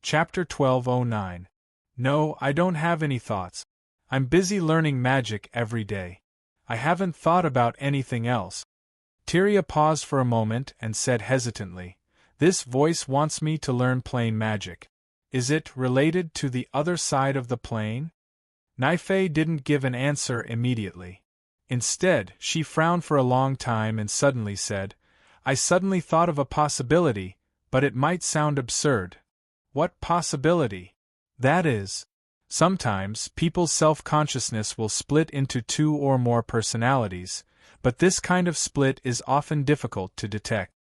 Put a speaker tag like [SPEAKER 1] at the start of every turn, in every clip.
[SPEAKER 1] Chapter 1209. No, I don't have any thoughts. I'm busy learning magic every day. I haven't thought about anything else. Tyria paused for a moment and said hesitantly, "This voice wants me to learn plane magic. Is it related to the other side of the plane?" Naifei didn't give an answer immediately. Instead, she frowned for a long time and suddenly said, "I suddenly thought of a possibility, but it might sound absurd." "What possibility?" "That is, sometimes people's self-consciousness will split into two or more personalities, but this kind of split is often difficult to detect."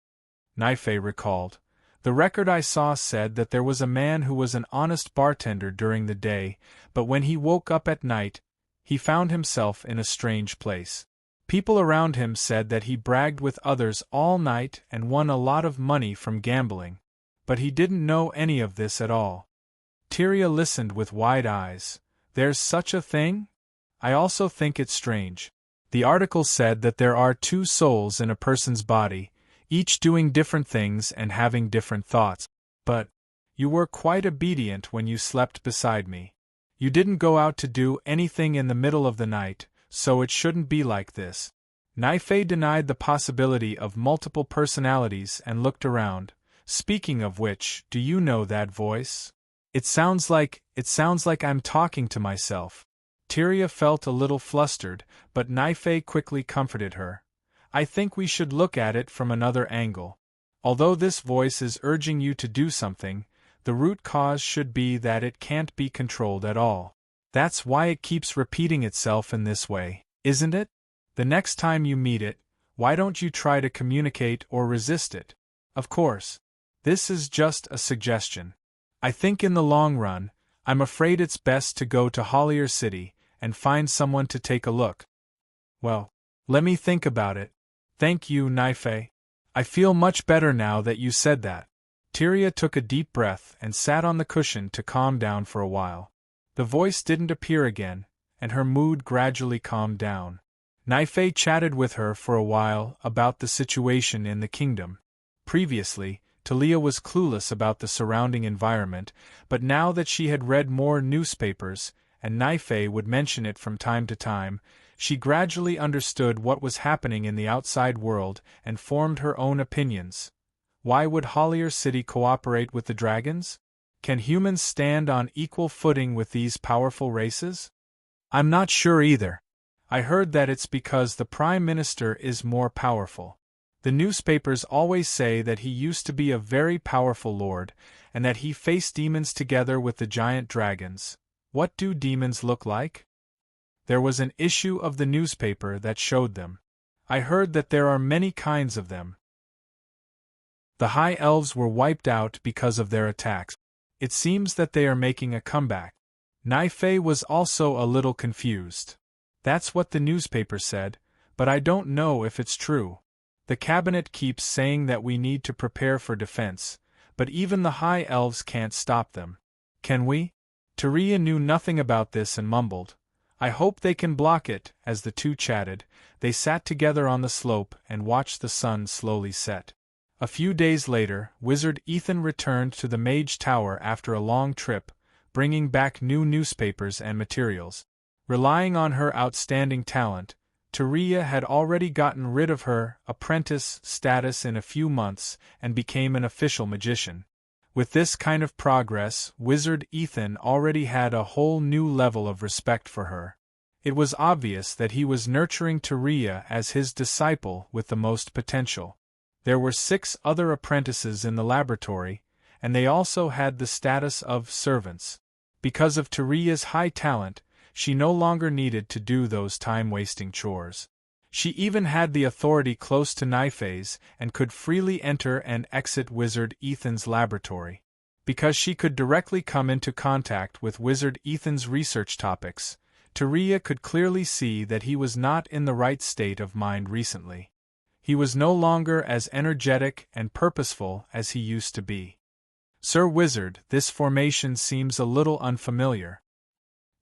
[SPEAKER 1] Naifei recalled, "The record I saw said that there was a man who was an honest bartender during the day, but when he woke up at night, he found himself in a strange place. People around him said that he bragged with others all night and won a lot of money from gambling, but he didn't know any of this at all." Tyria listened with wide eyes. "There's such a thing? I also think it's strange. The article said that there are two souls in a person's body, each doing different things and having different thoughts. But you were quite obedient when you slept beside me. You didn't go out to do anything in the middle of the night, so it shouldn't be like this." Naifei denied the possibility of multiple personalities and looked around. "Speaking of which, do you know that voice? It sounds like I'm talking to myself." Tyria felt a little flustered, but Naifei quickly comforted her. "I think we should look at it from another angle. Although this voice is urging you to do something, the root cause should be that it can't be controlled at all. That's why it keeps repeating itself in this way, isn't it? The next time you meet it, why don't you try to communicate or resist it? Of course, this is just a suggestion. I think in the long run, I'm afraid it's best to go to Hollier City and find someone to take a look." "Well, let me think about it. Thank you, Naifei. I feel much better now that you said that." Tyria took a deep breath and sat on the cushion to calm down for a while. The voice didn't appear again, and her mood gradually calmed down. Naifei chatted with her for a while about the situation in the kingdom. Previously, Talia was clueless about the surrounding environment, but now that she had read more newspapers, and Naifei would mention it from time to time, she gradually understood what was happening in the outside world and formed her own opinions. Why would Hollier City cooperate with the dragons? Can humans stand on equal footing with these powerful races? I'm not sure either. I heard that it's because the Prime Minister is more powerful. The newspapers always say that he used to be a very powerful lord, and that he faced demons together with the giant dragons. What do demons look like? There was an issue of the newspaper that showed them. I heard that there are many kinds of them. The High Elves were wiped out because of their attacks. It seems that they are making a comeback. Naifei was also a little confused. That's what the newspaper said, but I don't know if it's true. The cabinet keeps saying that we need to prepare for defense, but even the High Elves can't stop them. Can we? Tyria knew nothing about this and mumbled, "I hope they can block it." As the two chatted, they sat together on the slope and watched the sun slowly set. A few days later, Wizard Ethan returned to the Mage Tower after a long trip, bringing back new newspapers and materials. Relying on her outstanding talent, Tyria had already gotten rid of her apprentice status in a few months and became an official magician. With this kind of progress, Wizard Ethan already had a whole new level of respect for her. It was obvious that he was nurturing Tyria as his disciple with the most potential. There were 6 other apprentices in the laboratory, and they also had the status of servants. Because of Tyria's high talent, she no longer needed to do those time-wasting chores. She even had the authority close to Naifei's and could freely enter and exit Wizard Ethan's laboratory. Because she could directly come into contact with Wizard Ethan's research topics, Tyria could clearly see that he was not in the right state of mind recently. He was no longer as energetic and purposeful as he used to be. "Sir Wizard, this formation seems a little unfamiliar."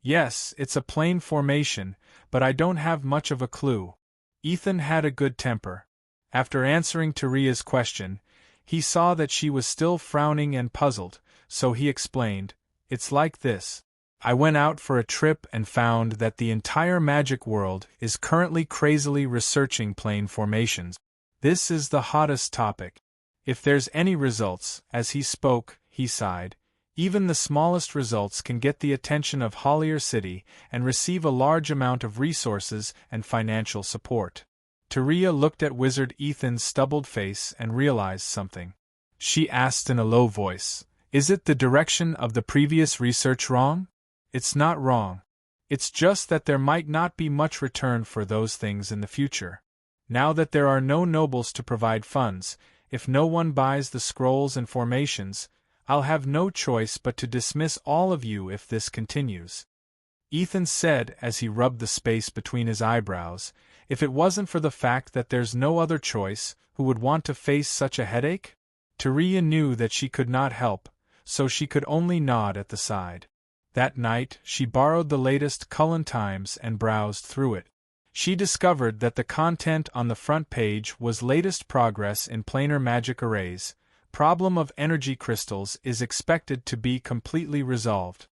[SPEAKER 1] "Yes, it's a plain formation, but I don't have much of a clue." Ethan had a good temper. After answering Tyria's question, he saw that she was still frowning and puzzled, so he explained, "It's like this. I went out for a trip and found that the entire magic world is currently crazily researching plane formations. This is the hottest topic. If there's any results," as he spoke, he sighed, "even the smallest results can get the attention of Hollier City and receive a large amount of resources and financial support." Tyria looked at Wizard Ethan's stubbled face and realized something. She asked in a low voice, "Is it the direction of the previous research wrong?" "It's not wrong. It's just that there might not be much return for those things in the future. Now that there are no nobles to provide funds, if no one buys the scrolls and formations, I'll have no choice but to dismiss all of you if this continues." Ethan said as he rubbed the space between his eyebrows, "If it wasn't for the fact that there's no other choice, who would want to face such a headache?" Tyria knew that she could not help, so she could only nod at the side. That night, she borrowed the latest Cullen Times and browsed through it. She discovered that the content on the front page was latest progress in planar magic arrays. Problem of energy crystals is expected to be completely resolved.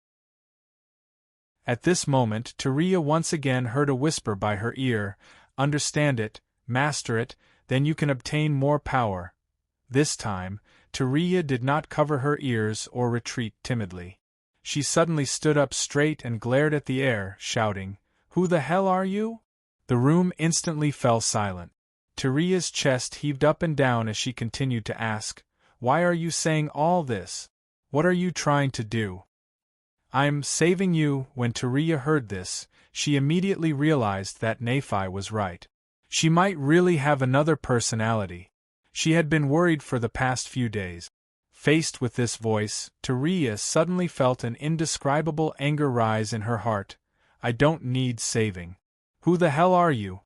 [SPEAKER 1] At this moment, Tyria once again heard a whisper by her ear, "Understand it, master it, then you can obtain more power." This time, Tyria did not cover her ears or retreat timidly. She suddenly stood up straight and glared at the air, shouting, "Who the hell are you?" The room instantly fell silent. Tyria's chest heaved up and down as she continued to ask, "Why are you saying all this? What are you trying to do?" "I'm saving you." When Tyria heard this, she immediately realized that Nephi was right. She might really have another personality. She had been worried for the past few days. Faced with this voice, Tyria suddenly felt an indescribable anger rise in her heart. "I don't need saving. Who the hell are you?"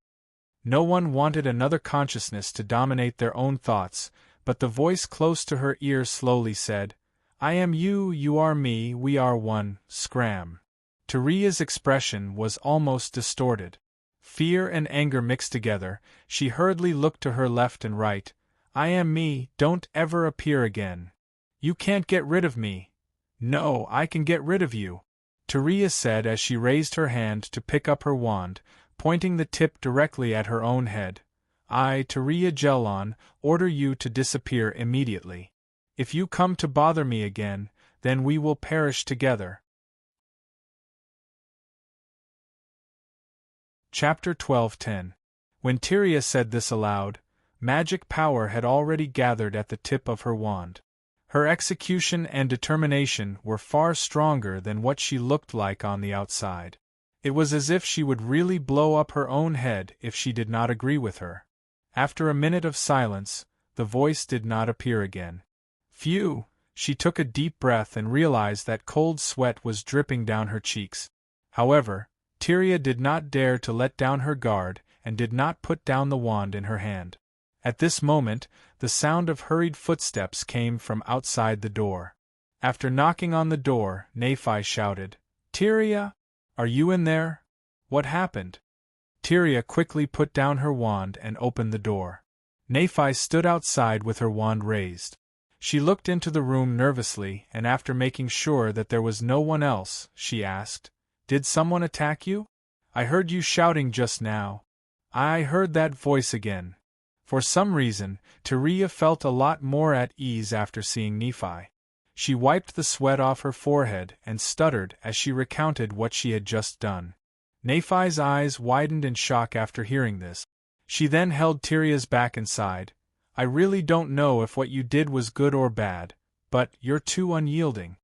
[SPEAKER 1] No one wanted another consciousness to dominate their own thoughts, but the voice close to her ear slowly said, "I am you, you are me, we are one, scram." Tyria's expression was almost distorted. Fear and anger mixed together, she hurriedly looked to her left and right. "I am me, don't ever appear again. You can't get rid of me." "No, I can get rid of you," Tyria said as she raised her hand to pick up her wand, pointing the tip directly at her own head. "I, Tyria Gelon, order you to disappear immediately. If you come to bother me again, then we will perish together." Chapter 12:10. When Tyria said this aloud, magic power had already gathered at the tip of her wand. Her execution and determination were far stronger than what she looked like on the outside. It was as if she would really blow up her own head if she did not agree with her. After a minute of silence, the voice did not appear again. Phew! She took a deep breath and realized that cold sweat was dripping down her cheeks. However, Tyria did not dare to let down her guard and did not put down the wand in her hand. At this moment, the sound of hurried footsteps came from outside the door. After knocking on the door, Nephi shouted, "Tyria? Are you in there? What happened?" Tyria quickly put down her wand and opened the door. Nephi stood outside with her wand raised. She looked into the room nervously and after making sure that there was no one else, she asked, "Did someone attack you? I heard you shouting just now." "I heard that voice again." For some reason, Tyria felt a lot more at ease after seeing Nephi. She wiped the sweat off her forehead and stuttered as she recounted what she had just done. Nephi's eyes widened in shock after hearing this. She then held Tyria's back and sighed. "I really don't know if what you did was good or bad, but you're too unyielding.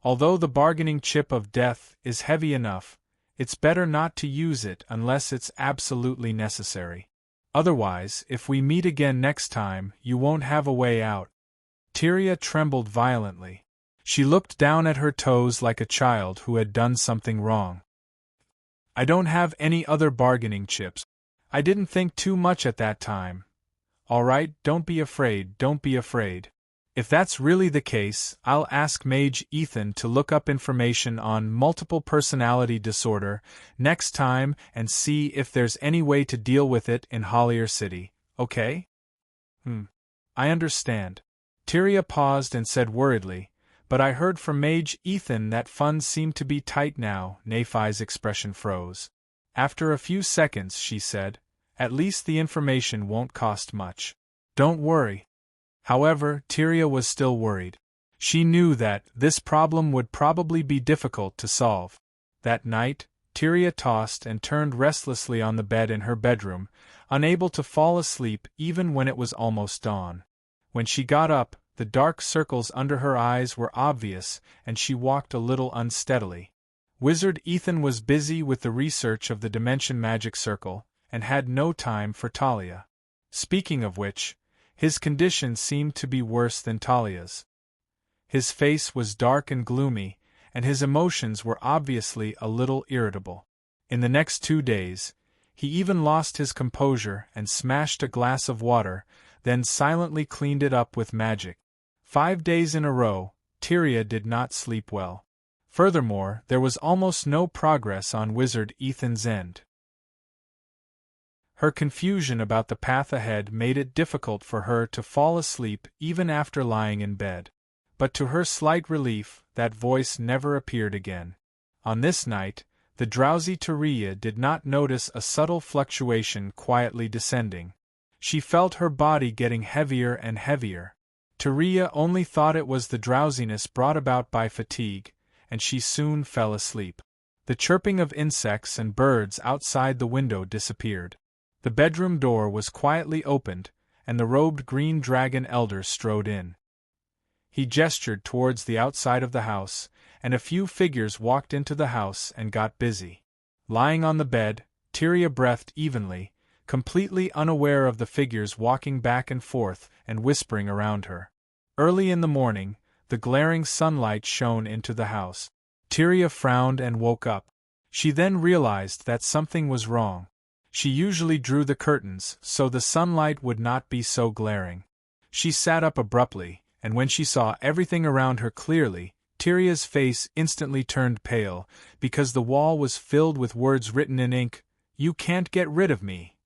[SPEAKER 1] Although the bargaining chip of death is heavy enough, it's better not to use it unless it's absolutely necessary. Otherwise, if we meet again next time, you won't have a way out." Tyria trembled violently. She looked down at her toes like a child who had done something wrong. "I don't have any other bargaining chips. I didn't think too much at that time." "All right, don't be afraid, don't be afraid. If that's really the case, I'll ask Mage Ethan to look up information on multiple personality disorder next time and see if there's any way to deal with it in Hollier City, okay?" I understand." Tyria paused and said worriedly, But I heard from Mage Ethan that funds seem to be tight now. Nephi's expression froze. After a few seconds, she said, "At least the information won't cost much. Don't worry." However, Tyria was still worried. She knew that this problem would probably be difficult to solve. That night, Tyria tossed and turned restlessly on the bed in her bedroom, unable to fall asleep even when it was almost dawn. When she got up, the dark circles under her eyes were obvious, and she walked a little unsteadily. Wizard Ethan was busy with the research of the Dimension Magic Circle, and had no time for Talia. Speaking of which, his condition seemed to be worse than Talia's. His face was dark and gloomy, and his emotions were obviously a little irritable. In the next 2 days, he even lost his composure and smashed a glass of water, then silently cleaned it up with magic. 5 days in a row, Tyria did not sleep well. Furthermore, there was almost no progress on Wizard Ethan's end. Her confusion about the path ahead made it difficult for her to fall asleep even after lying in bed. But to her slight relief, that voice never appeared again. On this night, the drowsy Tyria did not notice a subtle fluctuation quietly descending. She felt her body getting heavier and heavier. Tyria only thought it was the drowsiness brought about by fatigue, and she soon fell asleep. The chirping of insects and birds outside the window disappeared. The bedroom door was quietly opened, and the robed green dragon elder strode in. He gestured towards the outside of the house, and a few figures walked into the house and got busy. Lying on the bed, Tyria breathed evenly, completely unaware of the figures walking back and forth and whispering around her. Early in the morning, the glaring sunlight shone into the house. Tyria frowned and woke up. She then realized that something was wrong. She usually drew the curtains so the sunlight would not be so glaring. She sat up abruptly, and when she saw everything around her clearly, Tyria's face instantly turned pale, because the wall was filled with words written in ink. "You can't get rid of me."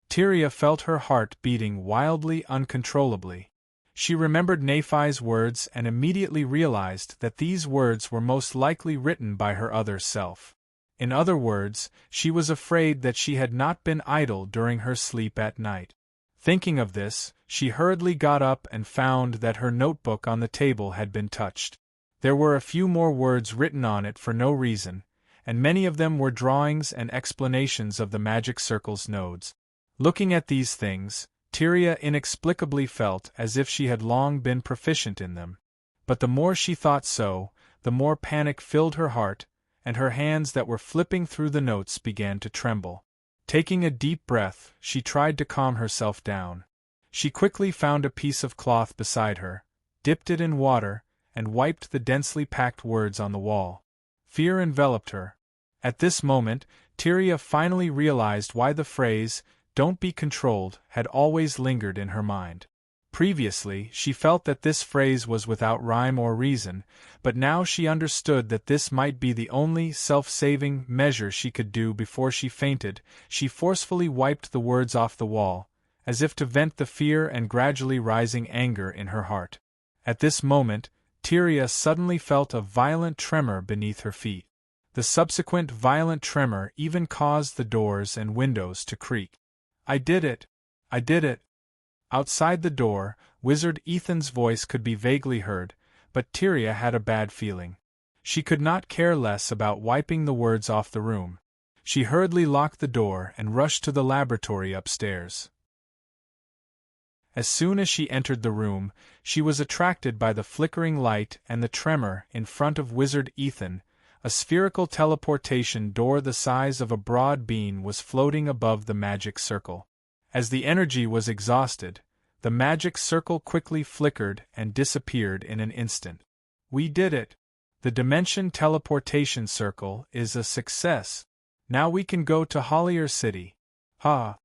[SPEAKER 1] Tyria felt her heart beating wildly, uncontrollably. She remembered Nephi's words and immediately realized that these words were most likely written by her other self. In other words, she was afraid that she had not been idle during her sleep at night. Thinking of this, she hurriedly got up and found that her notebook on the table had been touched. There were a few more words written on it for no reason, and many of them were drawings and explanations of the magic circle's nodes. Looking at these things, Tyria inexplicably felt as if she had long been proficient in them. But the more she thought so, the more panic filled her heart, and her hands that were flipping through the notes began to tremble. Taking a deep breath, she tried to calm herself down. She quickly found a piece of cloth beside her, dipped it in water, and wiped the densely packed words on the wall. Fear enveloped her. At this moment, Tyria finally realized why the phrase, "Don't be controlled," had always lingered in her mind. Previously, she felt that this phrase was without rhyme or reason, but now she understood that this might be the only self-saving measure she could do before she fainted. She forcefully wiped the words off the wall, as if to vent the fear and gradually rising anger in her heart. At this moment, Tyria suddenly felt a violent tremor beneath her feet. The subsequent violent tremor even caused the doors and windows to creak. "I did it! I did it!" Outside the door, Wizard Ethan's voice could be vaguely heard, but Tyria had a bad feeling. She could not care less about wiping the words off the room. She hurriedly locked the door and rushed to the laboratory upstairs. As soon as she entered the room, she was attracted by the flickering light and the tremor in front of Wizard Ethan. A spherical teleportation door the size of a broad bean was floating above the magic circle. As the energy was exhausted, the magic circle quickly flickered and disappeared in an instant. "We did it! The Dimension Teleportation Circle is a success. Now we can go to Hollier City." Ha!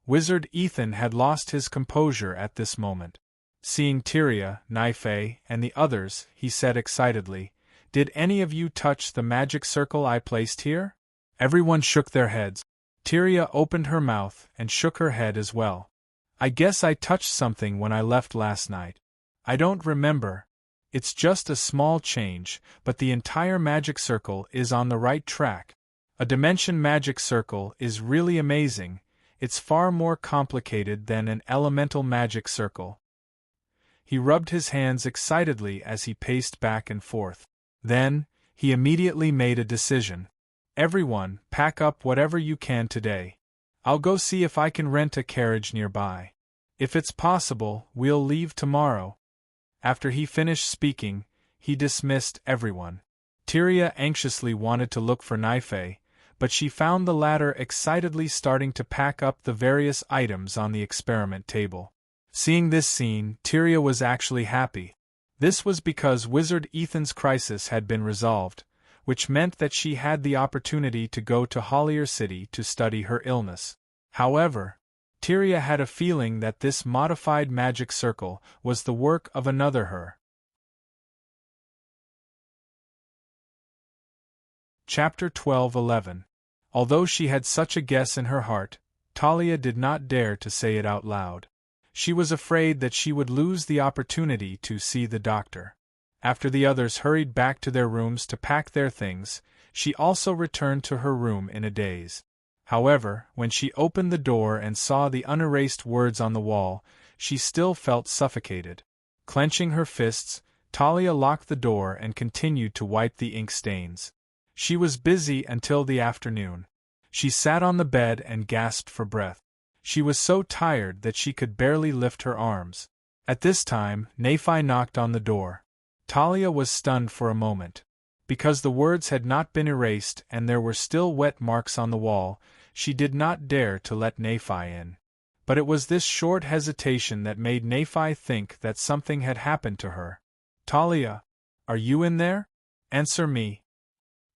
[SPEAKER 1] Wizard Ethan had lost his composure at this moment. Seeing Tyria, Nephi, and the others, he said excitedly, "Did any of you touch the magic circle I placed here?" Everyone shook their heads. Tyria opened her mouth and shook her head as well. "I guess I touched something when I left last night. I don't remember. It's just a small change, but the entire magic circle is on the right track. A dimension magic circle is really amazing. It's far more complicated than an elemental magic circle. He rubbed his hands excitedly as he paced back and forth. Then, he immediately made a decision. Everyone, pack up whatever you can today. I'll go see if I can rent a carriage nearby. If it's possible, we'll leave tomorrow. After he finished speaking, he dismissed everyone. Tyria anxiously wanted to look for Naife, but she found the latter excitedly starting to pack up the various items on the experiment table. Seeing this scene, Tyria was actually happy. This was because Wizard Ethan's crisis had been resolved, which meant that she had the opportunity to go to Hollier City to study her illness. However, Tyria had a feeling that this modified magic circle was the work of another her. Chapter 12:11. Although she had such a guess in her heart, Talia did not dare to say it out loud. She was afraid that she would lose the opportunity to see the doctor. After the others hurried back to their rooms to pack their things, she also returned to her room in a daze. However, when she opened the door and saw the unerased words on the wall, she still felt suffocated. Clenching her fists, Talia locked the door and continued to wipe the ink stains. She was busy until the afternoon. She sat on the bed and gasped for breath. She was so tired that she could barely lift her arms. At this time, Naife knocked on the door. Talia was stunned for a moment. Because the words had not been erased and there were still wet marks on the wall, she did not dare to let Naife in. But it was this short hesitation that made Naife think that something had happened to her. "Talia, are you in there? Answer me."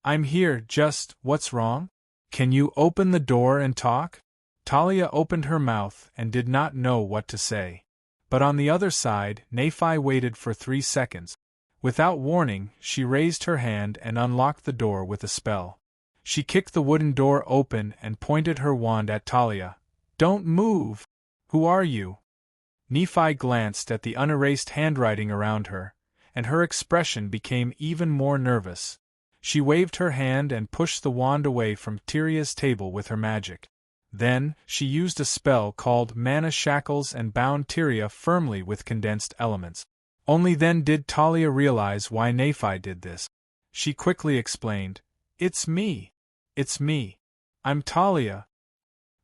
[SPEAKER 1] "I'm here, what's wrong? Can you open the door and talk?" Talia opened her mouth and did not know what to say. But on the other side, Naife waited for 3 seconds. Without warning, she raised her hand and unlocked the door with a spell. She kicked the wooden door open and pointed her wand at Talia. "Don't move! Who are you?" Naife glanced at the unerased handwriting around her, and her expression became even more nervous. She waved her hand and pushed the wand away from Tyria's table with her magic. Then, she used a spell called Mana Shackles and bound Tyria firmly with condensed elements. Only then did Talia realize why Naife did this. She quickly explained, "It's me. It's me. I'm Talia."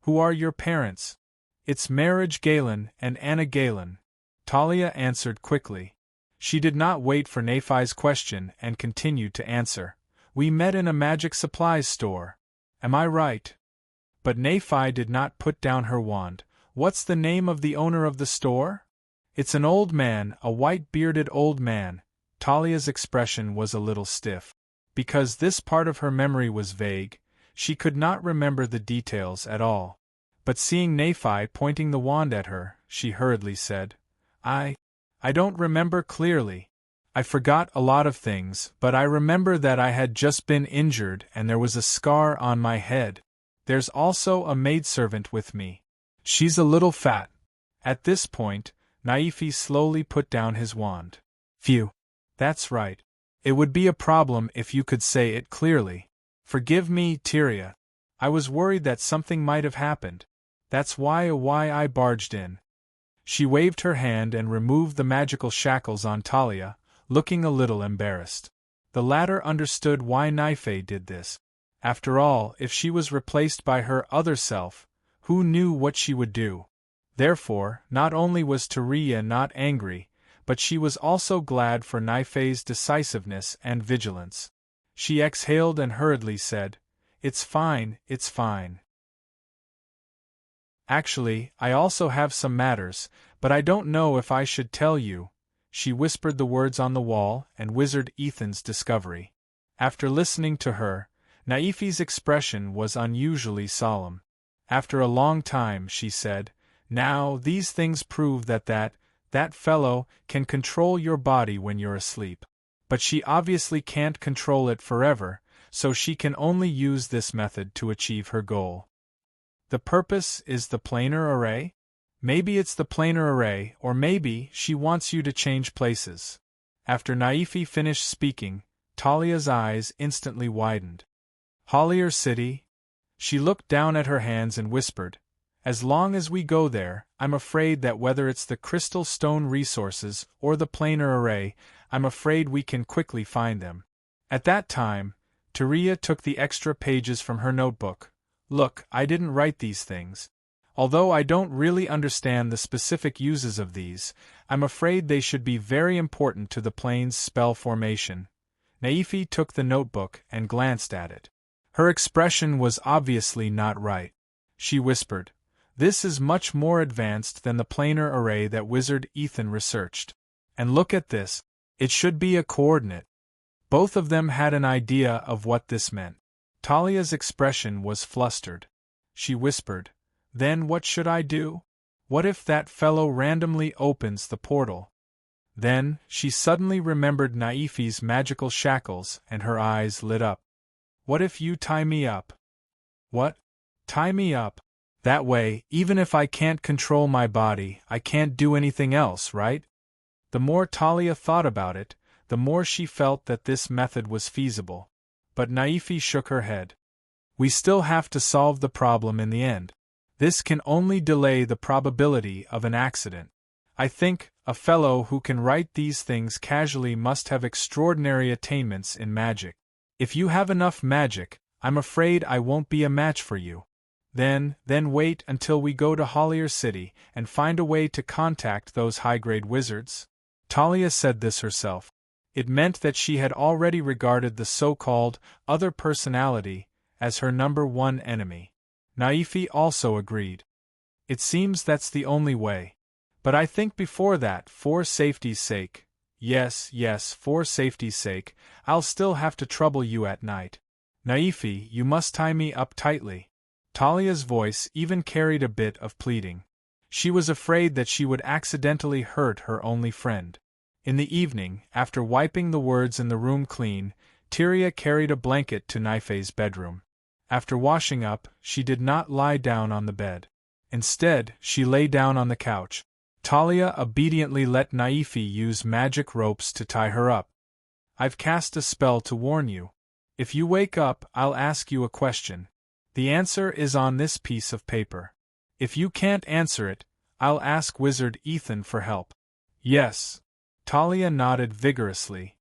[SPEAKER 1] "Who are your parents?" "It's Marriage Galen and Anna Galen," Talia answered quickly. She did not wait for Naife's question and continued to answer. "We met in a magic supplies store. Am I right?" But Naife did not put down her wand. "What's the name of the owner of the store?" "It's an old man, a white-bearded old man." Talia's expression was a little stiff. Because this part of her memory was vague, she could not remember the details at all. But seeing Naife pointing the wand at her, she hurriedly said, I don't remember clearly. I forgot a lot of things, but I remember that I had just been injured and there was a scar on my head. There's also a maidservant with me. She's a little fat." At this point, Naife slowly put down his wand. "Phew. That's right. It would be a problem if you could say it clearly. Forgive me, Tyria. I was worried that something might have happened. That's why I barged in." She waved her hand and removed the magical shackles on Talia, looking a little embarrassed. The latter understood why Naife did this. After all, if she was replaced by her other self, who knew what she would do? Therefore, not only was Tyria not angry, but she was also glad for Naife's decisiveness and vigilance. She exhaled and hurriedly said, It's fine. Actually, I also have some matters, but I don't know if I should tell you." She whispered the words on the wall and Wizard Ethan's discovery. After listening to her, Naife's expression was unusually solemn. After a long time, she said, "Now, these things prove that fellow can control your body when you're asleep. But she obviously can't control it forever, so she can only use this method to achieve her goal." "The purpose is the planar array?" "Maybe it's the planar array, or maybe she wants you to change places." After Naifi finished speaking, Talia's eyes instantly widened. Hollier City? She looked down at her hands and whispered, "As long as we go there, I'm afraid that whether it's the crystal stone resources or the planar array, I'm afraid we can quickly find them." At that time, Tyria took the extra pages from her notebook. "Look, I didn't write these things. Although I don't really understand the specific uses of these, I'm afraid they should be very important to the plane's spell formation." Naifi took the notebook and glanced at it. Her expression was obviously not right. She whispered, "This is much more advanced than the planar array that Wizard Ethan researched. And look at this. It should be a coordinate." Both of them had an idea of what this meant. Talia's expression was flustered. She whispered, "Then what should I do? What if that fellow randomly opens the portal?" Then, she suddenly remembered Naifi's magical shackles and her eyes lit up. "What if you tie me up?" "What? Tie me up? That way, even if I can't control my body, I can't do anything else, right?" The more Talia thought about it, the more she felt that this method was feasible. But Naifi shook her head. "We still have to solve the problem in the end. This can only delay the probability of an accident. I think a fellow who can write these things casually must have extraordinary attainments in magic. If you have enough magic, I'm afraid I won't be a match for you. Then wait until we go to Hollier City and find a way to contact those high-grade wizards." Talia said this herself. It meant that she had already regarded the so-called other personality as her #1 enemy. Naifi also agreed. "It seems that's the only way. But I think before that, for safety's sake, yes, for safety's sake, I'll still have to trouble you at night. Naifi, you must tie me up tightly." Talia's voice even carried a bit of pleading. She was afraid that she would accidentally hurt her only friend. In the evening, after wiping the words in the room clean, Tyria carried a blanket to Naife's bedroom. After washing up, she did not lie down on the bed. Instead, she lay down on the couch. Talia obediently let Naifi use magic ropes to tie her up. "I've cast a spell to warn you. If you wake up, I'll ask you a question. The answer is on this piece of paper. If you can't answer it, I'll ask Wizard Ethan for help." "Yes." Talia nodded vigorously.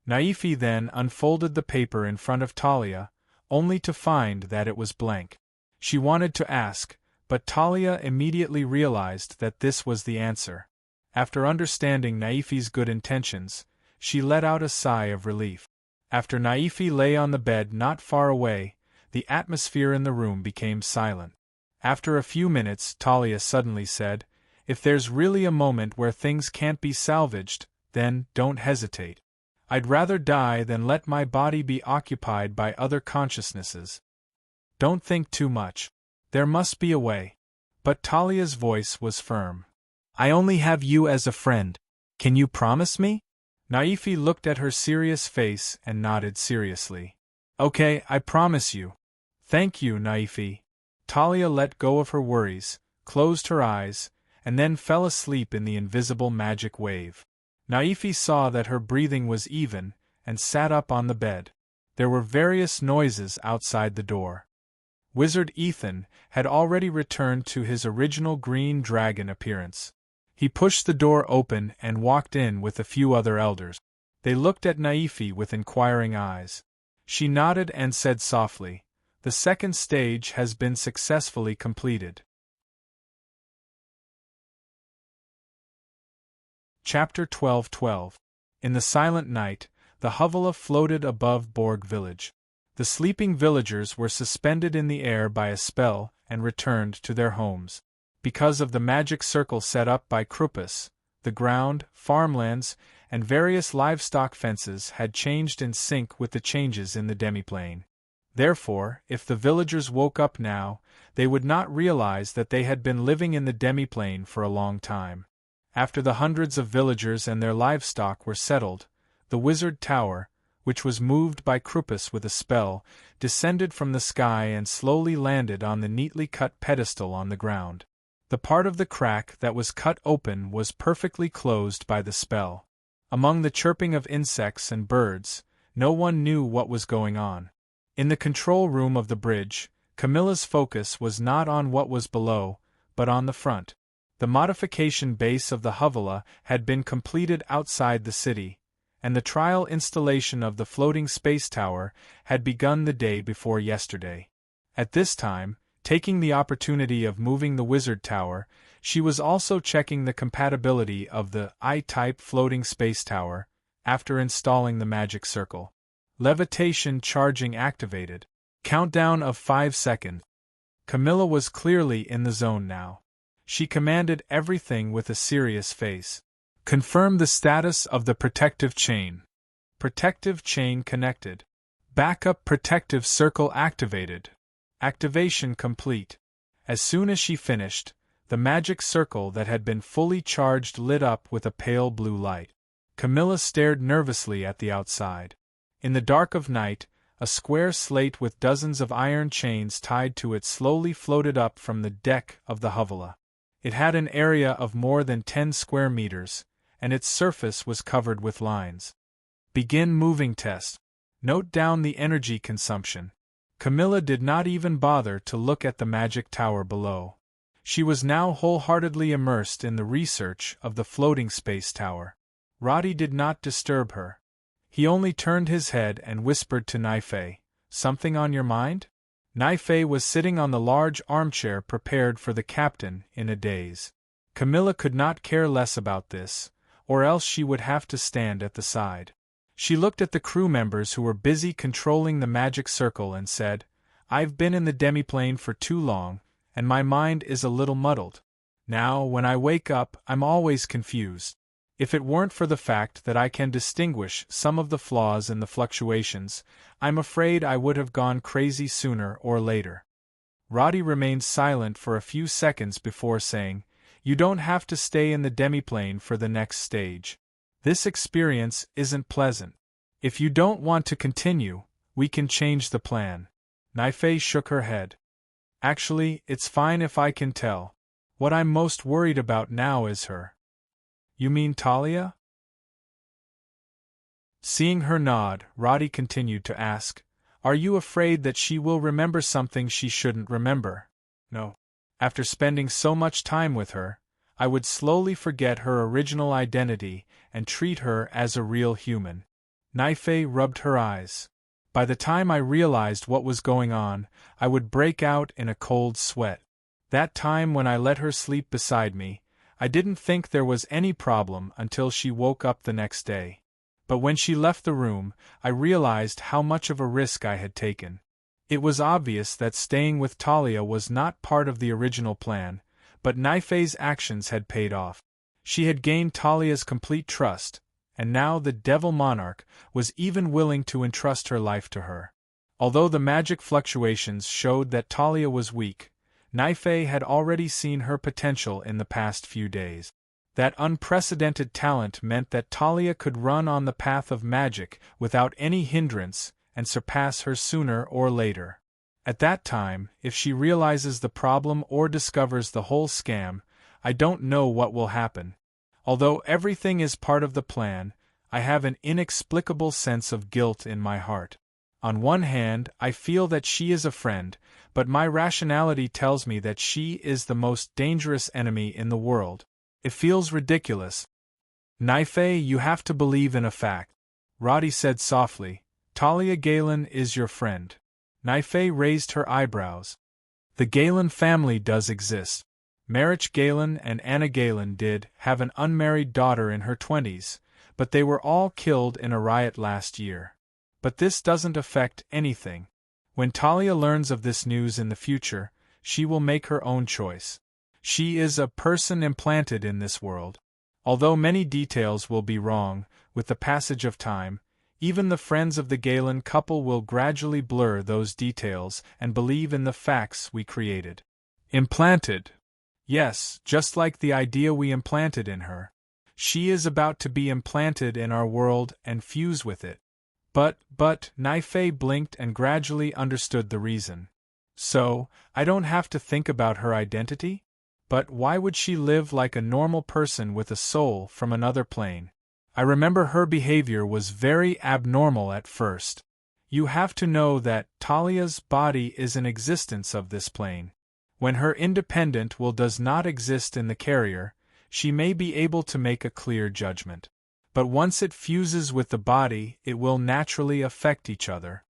[SPEAKER 1] Naifi then unfolded the paper in front of Talia, only to find that it was blank. She wanted to ask, but Talia immediately realized that this was the answer. After understanding Naifi's good intentions, she let out a sigh of relief. After Naifi lay on the bed not far away, the atmosphere in the room became silent. After a few minutes, Talia suddenly said, "If there's really a moment where things can't be salvaged, then don't hesitate. I'd rather die than let my body be occupied by other consciousnesses. Don't think too much. There must be a way." But Talia's voice was firm. "I only have you as a friend. Can you promise me?" Naifi looked at her serious face and nodded seriously. "Okay, I promise you." "Thank you, Naifi." Talia let go of her worries, closed her eyes, and then fell asleep in the invisible magic wave. Naifi saw that her breathing was even, and sat up on the bed. There were various noises outside the door. Wizard Ethan had already returned to his original green dragon appearance. He pushed the door open and walked in with a few other elders. They looked at Naifi with inquiring eyes. She nodded and said softly, "The second stage has been successfully completed." Chapter 12:12. In the silent night, the hovel floated above Borg village. The sleeping villagers were suspended in the air by a spell and returned to their homes. Because of the magic circle set up by Krupus, the ground, farmlands, and various livestock fences had changed in sync with the changes in the demiplane. Therefore, if the villagers woke up now, they would not realize that they had been living in the demiplane for a long time. After the hundreds of villagers and their livestock were settled, the wizard tower, which was moved by Krupus with a spell, descended from the sky and slowly landed on the neatly cut pedestal on the ground. The part of the crack that was cut open was perfectly closed by the spell. Among the chirping of insects and birds, no one knew what was going on. In the control room of the bridge, Camilla's focus was not on what was below, but on the front. The modification base of the hovala had been completed outside the city, and the trial installation of the floating space tower had begun the day before yesterday. At this time, taking the opportunity of moving the wizard tower, she was also checking the compatibility of the I-type floating space tower, after installing the magic circle. Levitation charging activated. Countdown of 5 seconds. Camilla was clearly in the zone now. She commanded everything with a serious face. Confirm the status of the protective chain. Protective chain connected. Backup protective circle activated. Activation complete. As soon as she finished, the magic circle that had been fully charged lit up with a pale blue light. Camilla stared nervously at the outside. In the dark of night, a square slate with dozens of iron chains tied to it slowly floated up from the deck of the hovala. It had an area of more than 10 square meters, and its surface was covered with lines. Begin moving test. Note down the energy consumption. Camilla did not even bother to look at the magic tower below. She was now wholeheartedly immersed in the research of the floating space tower. Roddy did not disturb her. He only turned his head and whispered to Naifei, "Something on your mind?" Naifei was sitting on the large armchair prepared for the captain in a daze. Camilla could not care less about this, or else she would have to stand at the side. She looked at the crew members who were busy controlling the magic circle and said, "I've been in the demiplane for too long, and my mind is a little muddled. Now, when I wake up, I'm always confused. If it weren't for the fact that I can distinguish some of the flaws in the fluctuations, I'm afraid I would have gone crazy sooner or later." Roddy remained silent for a few seconds before saying, "You don't have to stay in the demiplane for the next stage. This experience isn't pleasant. If you don't want to continue, we can change the plan." Naifei shook her head. "Actually, it's fine if I can tell. What I'm most worried about now is her." "You mean Talia?" Seeing her nod, Roddy continued to ask, "Are you afraid that she will remember something she shouldn't remember?" "No. After spending so much time with her, I would slowly forget her original identity and treat her as a real human." Naifei rubbed her eyes. "By the time I realized what was going on, I would break out in a cold sweat. That time when I let her sleep beside me, I didn't think there was any problem until she woke up the next day. But when she left the room, I realized how much of a risk I had taken. It was obvious that staying with Talia was not part of the original plan, but Naifei's actions had paid off. She had gained Talia's complete trust, and now the Devil Monarch was even willing to entrust her life to her. Although the magic fluctuations showed that Talia was weak, Naifei had already seen her potential in the past few days. That unprecedented talent meant that Talia could run on the path of magic without any hindrance and surpass her sooner or later. At that time, if she realizes the problem or discovers the whole scam, I don't know what will happen. Although everything is part of the plan, I have an inexplicable sense of guilt in my heart. On one hand, I feel that she is a friend, but my rationality tells me that she is the most dangerous enemy in the world. It feels ridiculous." "Naifei, you have to believe in a fact," Roddy said softly. "Talia Galen is your friend." Naifei raised her eyebrows. "The Galen family does exist. Marich Galen and Anna Galen did have an unmarried daughter in her 20s, but they were all killed in a riot last year. But this doesn't affect anything. When Talia learns of this news in the future, she will make her own choice. She is a person implanted in this world. Although many details will be wrong, with the passage of time, even the friends of the Galen couple will gradually blur those details and believe in the facts we created." "Implanted?" "Yes, just like the idea we implanted in her. She is about to be implanted in our world and fuse with it." But, Naifei blinked and gradually understood the reason. "So, I don't have to think about her identity?" But why would she live like a normal person with a soul from another plane? I remember her behavior was very abnormal at first. You have to know that Talia's body is an existence of this plane. When her independent will does not exist in the carrier, she may be able to make a clear judgment. But once it fuses with the body, it will naturally affect each other.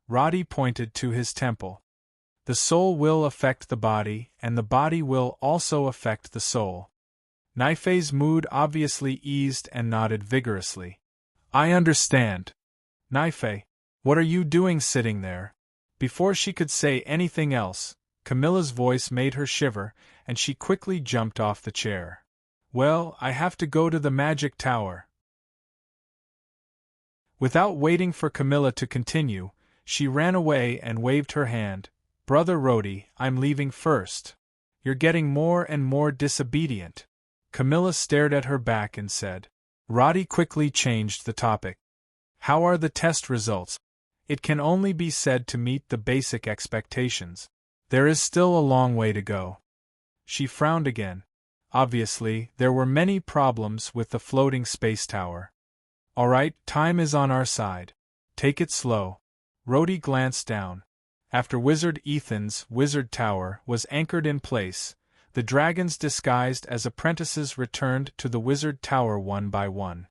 [SPEAKER 1] Roddy pointed to his temple. The soul will affect the body, and the body will also affect the soul. Naifei's mood obviously eased and nodded vigorously. I understand. Naifei, what are you doing sitting there? Before she could say anything else, Camilla's voice made her shiver, and she quickly jumped off the chair. Well, I have to go to the magic tower. Without waiting for Camilla to continue, she ran away and waved her hand. Brother Rhodey, I'm leaving first. You're getting more and more disobedient. Camilla stared at her back and said. Roddy quickly changed the topic. How are the test results? It can only be said to meet the basic expectations. There is still a long way to go. She frowned again. Obviously, there were many problems with the floating space tower. All right, time is on our side. Take it slow. Rhodey glanced down. After Wizard Ethan's wizard tower was anchored in place, the dragons disguised as apprentices returned to the wizard tower one by one.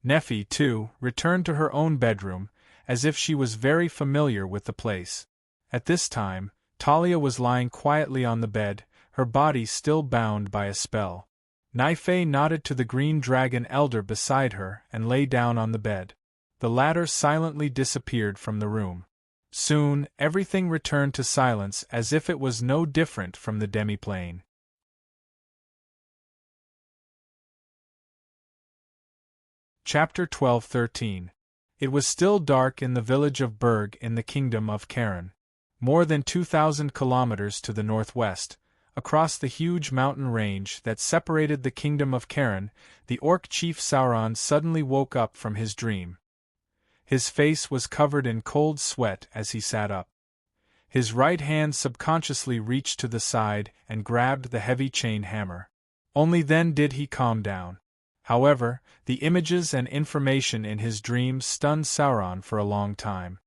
[SPEAKER 1] Neffy, too, returned to her own bedroom, as if she was very familiar with the place. At this time, Talia was lying quietly on the bed, her body still bound by a spell. Naifei nodded to the green dragon elder beside her and lay down on the bed. The latter silently disappeared from the room. Soon, everything returned to silence as if it was no different from the demi-plane. Chapter 12-13. It was still dark in the village of Berg in the kingdom of Karen. More than 2,000 kilometers to the northwest, across the huge mountain range that separated the kingdom of Karen, the orc chief Sauron suddenly woke up from his dream. His face was covered in cold sweat as he sat up. His right hand subconsciously reached to the side and grabbed the heavy chain hammer. Only then did he calm down. However, the images and information in his dreams stunned Sauron for a long time.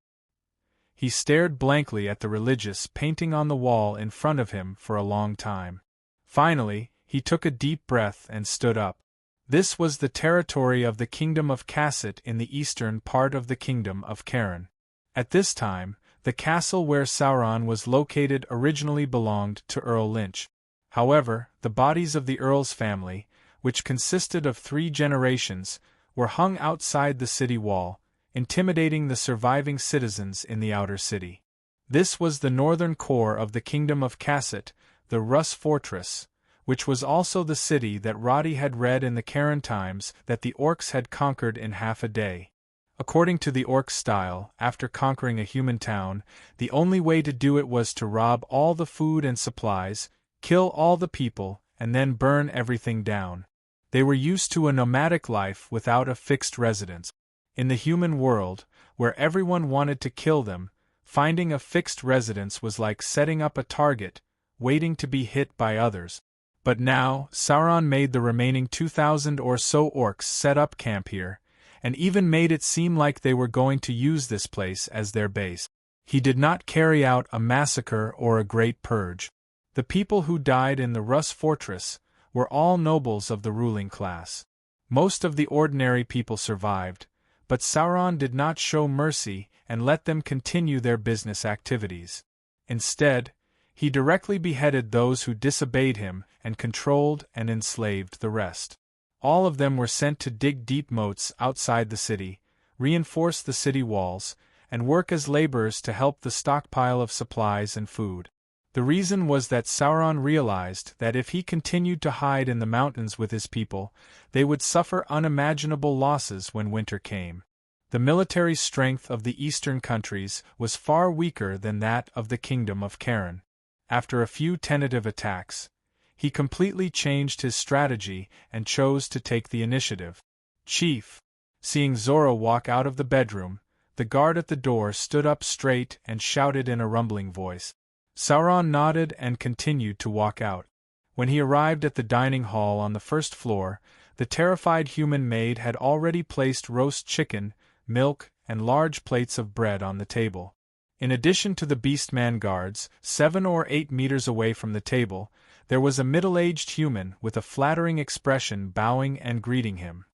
[SPEAKER 1] He stared blankly at the religious painting on the wall in front of him for a long time. Finally, he took a deep breath and stood up. This was the territory of the kingdom of Kasset in the eastern part of the kingdom of Karen. At this time, the castle where Sauron was located originally belonged to Earl Lynch. However, the bodies of the Earl's family, which consisted of 3 generations, were hung outside the city wall, intimidating the surviving citizens in the outer city. This was the northern core of the kingdom of Kasset, the Russ Fortress, which was also the city that Roddy had read in the Karen Times that the orcs had conquered in half a day. According to the orc style, after conquering a human town, the only way to do it was to rob all the food and supplies, kill all the people, and then burn everything down. They were used to a nomadic life without a fixed residence. In the human world, where everyone wanted to kill them, finding a fixed residence was like setting up a target, waiting to be hit by others. But now, Sauron made the remaining 2,000 or so orcs set up camp here, and even made it seem like they were going to use this place as their base. He did not carry out a massacre or a great purge. The people who died in the Russ Fortress were all nobles of the ruling class. Most of the ordinary people survived, but Sauron did not show mercy and let them continue their business activities. Instead, he directly beheaded those who disobeyed him and controlled and enslaved the rest. All of them were sent to dig deep moats outside the city, reinforce the city walls, and work as laborers to help the stockpile of supplies and food. The reason was that Sauron realized that if he continued to hide in the mountains with his people, they would suffer unimaginable losses when winter came. The military strength of the eastern countries was far weaker than that of the kingdom of Karen. After a few tentative attacks, he completely changed his strategy and chose to take the initiative. Chief, seeing Zora walk out of the bedroom, the guard at the door stood up straight and shouted in a rumbling voice. Sauron nodded and continued to walk out. When he arrived at the dining hall on the first floor, the terrified human maid had already placed roast chicken, milk, and large plates of bread on the table. In addition to the beastman guards, 7 or 8 meters away from the table, there was a middle-aged human with a flattering expression bowing and greeting him.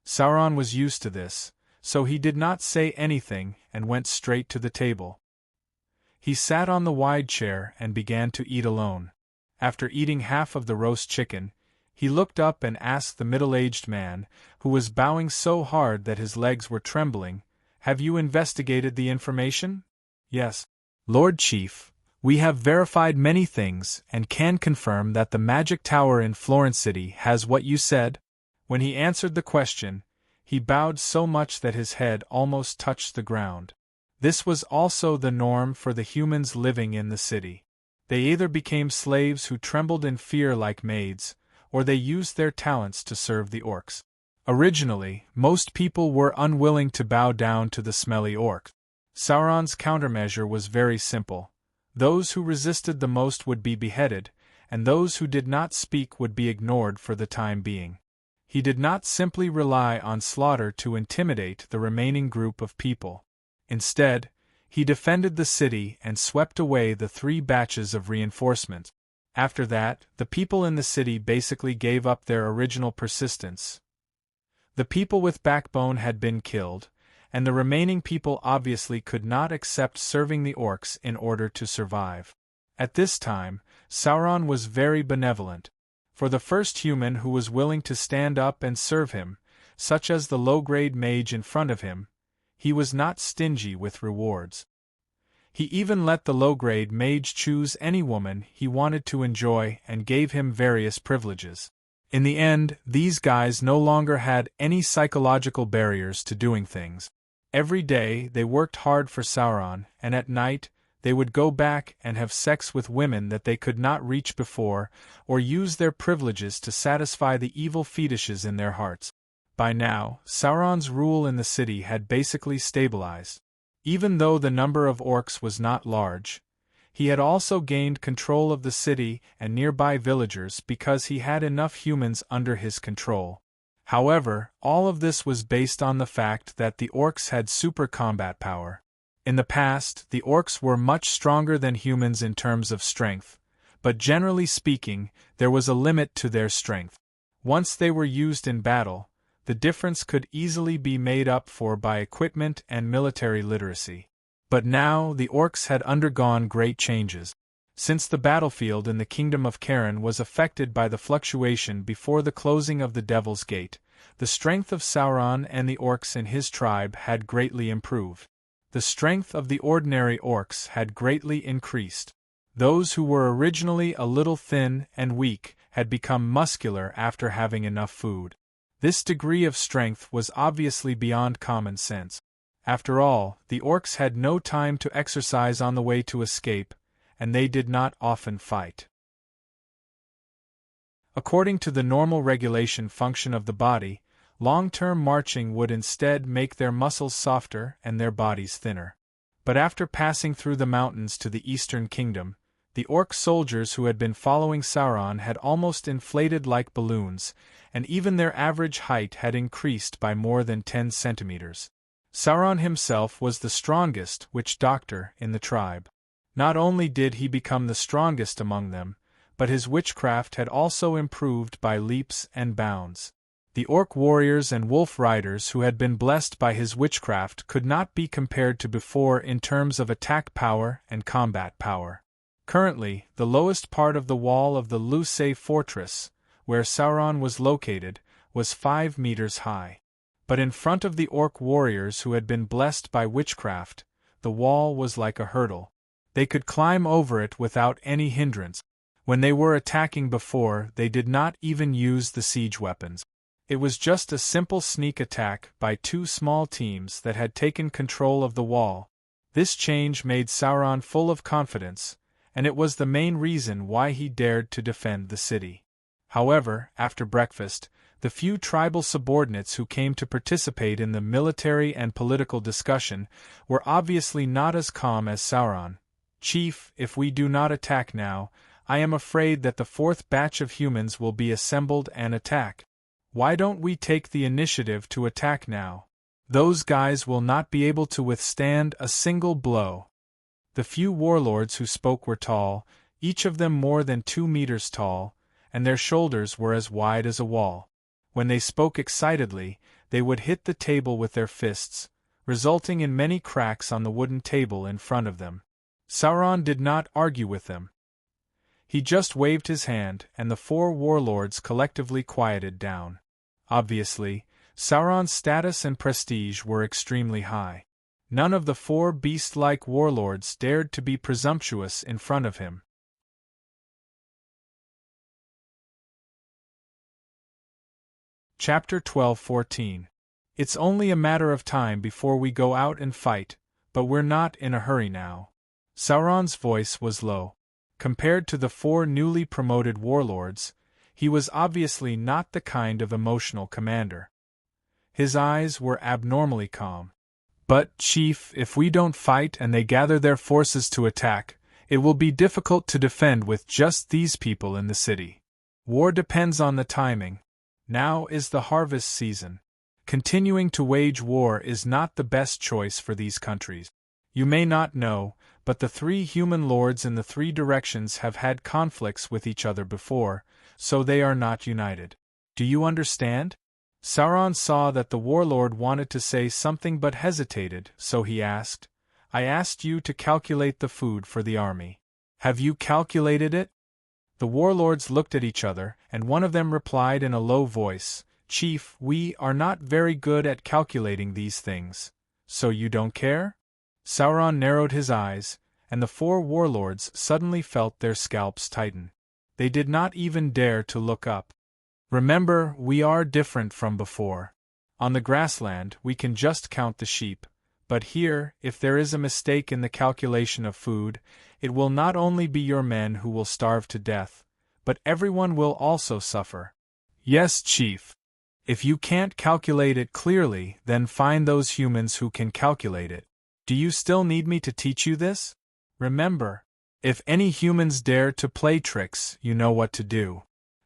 [SPEAKER 1] Sauron was used to this, so he did not say anything and went straight to the table. He sat on the wide chair and began to eat alone. After eating half of the roast chicken, he looked up and asked the middle-aged man, who was bowing so hard that his legs were trembling, "Have you investigated the information?" "Yes, Lord Chief. We have verified many things and can confirm that the magic tower in Florence City has what you said." When he answered the question, he bowed so much that his head almost touched the ground. This was also the norm for the humans living in the city. They either became slaves who trembled in fear like maids, or they used their talents to serve the orcs. Originally, most people were unwilling to bow down to the smelly orc. Sauron's countermeasure was very simple. Those who resisted the most would be beheaded, and those who did not speak would be ignored for the time being. He did not simply rely on slaughter to intimidate the remaining group of people. Instead, he defended the city and swept away the 3 batches of reinforcements. After that, the people in the city basically gave up their original persistence. The people with backbone had been killed, and the remaining people obviously could not accept serving the orcs in order to survive. At this time, Sauron was very benevolent. For the first human who was willing to stand up and serve him, such as the low-grade mage in front of him, he was not stingy with rewards. He even let the low-grade mage choose any woman he wanted to enjoy and gave him various privileges. In the end, these guys no longer had any psychological barriers to doing things. Every day they worked hard for Sauron, and at night they would go back and have sex with women that they could not reach before, or use their privileges to satisfy the evil fetishes in their hearts. By now, Sauron's rule in the city had basically stabilized. Even though the number of orcs was not large, he had also gained control of the city and nearby villagers because he had enough humans under his control. However, all of this was based on the fact that the orcs had super combat power. In the past, the orcs were much stronger than humans in terms of strength, but generally speaking, there was a limit to their strength. Once they were used in battle, the difference could easily be made up for by equipment and military literacy. But now the orcs had undergone great changes. Since the battlefield in the Kingdom of Karen was affected by the fluctuation before the closing of the Devil's Gate, the strength of Sauron and the orcs in his tribe had greatly improved. The strength of the ordinary orcs had greatly increased. Those who were originally a little thin and weak had become muscular after having enough food. This degree of strength was obviously beyond common sense. After all, the orcs had no time to exercise on the way to escape, and they did not often fight. According to the normal regulation function of the body, long-term marching would instead make their muscles softer and their bodies thinner. But after passing through the mountains to the Eastern Kingdom, the orc soldiers who had been following Sauron had almost inflated like balloons, and even their average height had increased by more than 10 centimeters. Sauron himself was the strongest witch doctor in the tribe. Not only did he become the strongest among them, but his witchcraft had also improved by leaps and bounds. The orc warriors and wolf riders who had been blessed by his witchcraft could not be compared to before in terms of attack power and combat power. Currently, the lowest part of the wall of the Luce fortress, where Sauron was located, was 5 meters high. But in front of the orc warriors who had been blessed by witchcraft, the wall was like a hurdle. They could climb over it without any hindrance. When they were attacking before, they did not even use the siege weapons. It was just a simple sneak attack by 2 small teams that had taken control of the wall. This change made Sauron full of confidence, and it was the main reason why he dared to defend the city. However, after breakfast, the few tribal subordinates who came to participate in the military and political discussion were obviously not as calm as Sauron. Chief, if we do not attack now, I am afraid that the fourth batch of humans will be assembled and attack. Why don't we take the initiative to attack now? Those guys will not be able to withstand a single blow. The few warlords who spoke were tall, each of them more than 2 meters tall, and their shoulders were as wide as a wall. When they spoke excitedly, they would hit the table with their fists, resulting in many cracks on the wooden table in front of them. Sauron did not argue with them. He just waved his hand, and the 4 warlords collectively quieted down. Obviously, Sauron's status and prestige were extremely high. None of the 4 beast-like warlords dared to be presumptuous in front of him. Chapter 12-14. It's only a matter of time before we go out and fight, but we're not in a hurry now. Sauron's voice was low. Compared to the 4 newly promoted warlords, he was obviously not the kind of emotional commander. His eyes were abnormally calm. But, Chief, if we don't fight and they gather their forces to attack, it will be difficult to defend with just these people in the city. War depends on the timing. Now is the harvest season. Continuing to wage war is not the best choice for these countries. You may not know, but the 3 human lords in the 3 directions have had conflicts with each other before, so they are not united. Do you understand? Sauron saw that the warlord wanted to say something but hesitated, so he asked, I asked you to calculate the food for the army. Have you calculated it? The warlords looked at each other, and one of them replied in a low voice, Chief, we are not very good at calculating these things. So you don't care? Sauron narrowed his eyes, and the 4 warlords suddenly felt their scalps tighten. They did not even dare to look up. Remember, we are different from before. On the grassland, we can just count the sheep, but here, if there is a mistake in the calculation of food, it will not only be your men who will starve to death, but everyone will also suffer. Yes, Chief. If you can't calculate it clearly, then find those humans who can calculate it. Do you still need me to teach you this? Remember, if any humans dare to play tricks, you know what to do.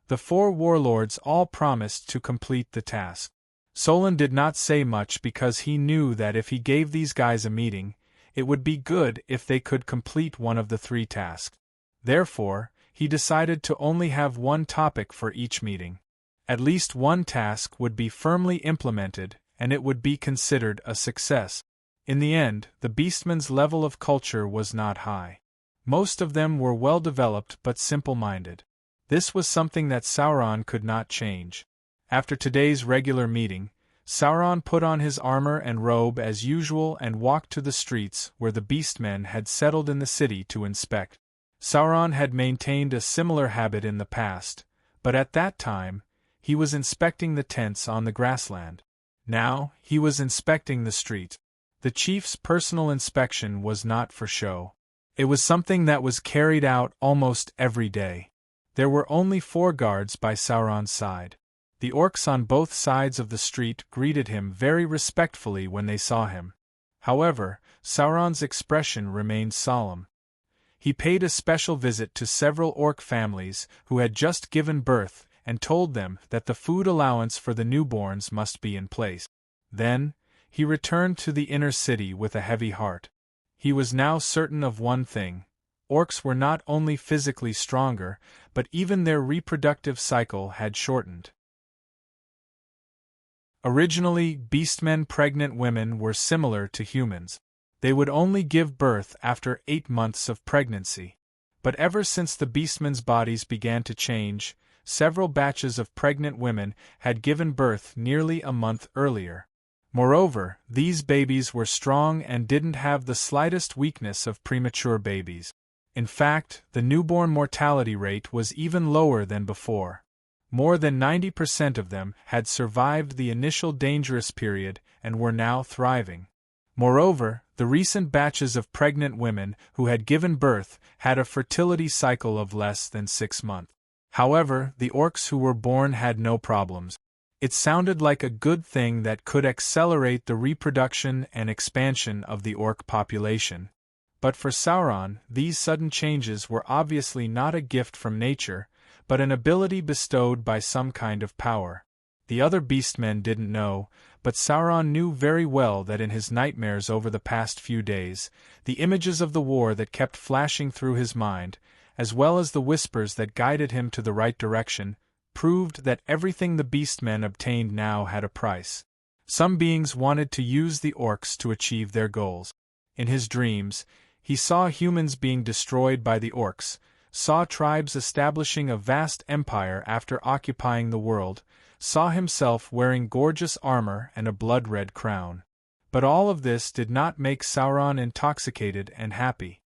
[SPEAKER 1] The 4 warlords all promised to complete the task. Solon did not say much because he knew that if he gave these guys a meeting, it would be good if they could complete one of the 3 tasks. Therefore, he decided to only have one topic for each meeting. At least one task would be firmly implemented, and it would be considered a success. In the end, the beastmen's level of culture was not high. Most of them were well-developed but simple-minded. This was something that Sauron could not change. After today's regular meeting, Sauron put on his armor and robe as usual and walked to the streets where the beastmen had settled in the city to inspect. Sauron had maintained a similar habit in the past, but at that time, he was inspecting the tents on the grassland. Now, he was inspecting the street. The chief's personal inspection was not for show. It was something that was carried out almost every day. There were only 4 guards by Sauron's side. The orcs on both sides of the street greeted him very respectfully when they saw him. However, Sauron's expression remained solemn. He paid a special visit to several orc families who had just given birth and told them that the food allowance for the newborns must be in place. Then, he returned to the inner city with a heavy heart. He was now certain of one thing. Orcs were not only physically stronger, but even their reproductive cycle had shortened. Originally, beastmen pregnant women were similar to humans. They would only give birth after 8 months of pregnancy. But ever since the beastmen's bodies began to change, several batches of pregnant women had given birth nearly a month earlier. Moreover, these babies were strong and didn't have the slightest weakness of premature babies. In fact, the newborn mortality rate was even lower than before. More than 90% of them had survived the initial dangerous period and were now thriving. Moreover, the recent batches of pregnant women who had given birth had a fertility cycle of less than 6 months. However, the orcs who were born had no problems. It sounded like a good thing that could accelerate the reproduction and expansion of the orc population. But for Sauron, these sudden changes were obviously not a gift from nature, but an ability bestowed by some kind of power. The other beastmen didn't know, but Sauron knew very well that in his nightmares over the past few days, the images of the war that kept flashing through his mind, as well as the whispers that guided him to the right direction, proved that everything the beastmen obtained now had a price. Some beings wanted to use the orcs to achieve their goals. In his dreams, he saw humans being destroyed by the orcs, saw tribes establishing a vast empire after occupying the world, saw himself wearing gorgeous armor and a blood-red crown. But all of this did not make Sauron intoxicated and happy.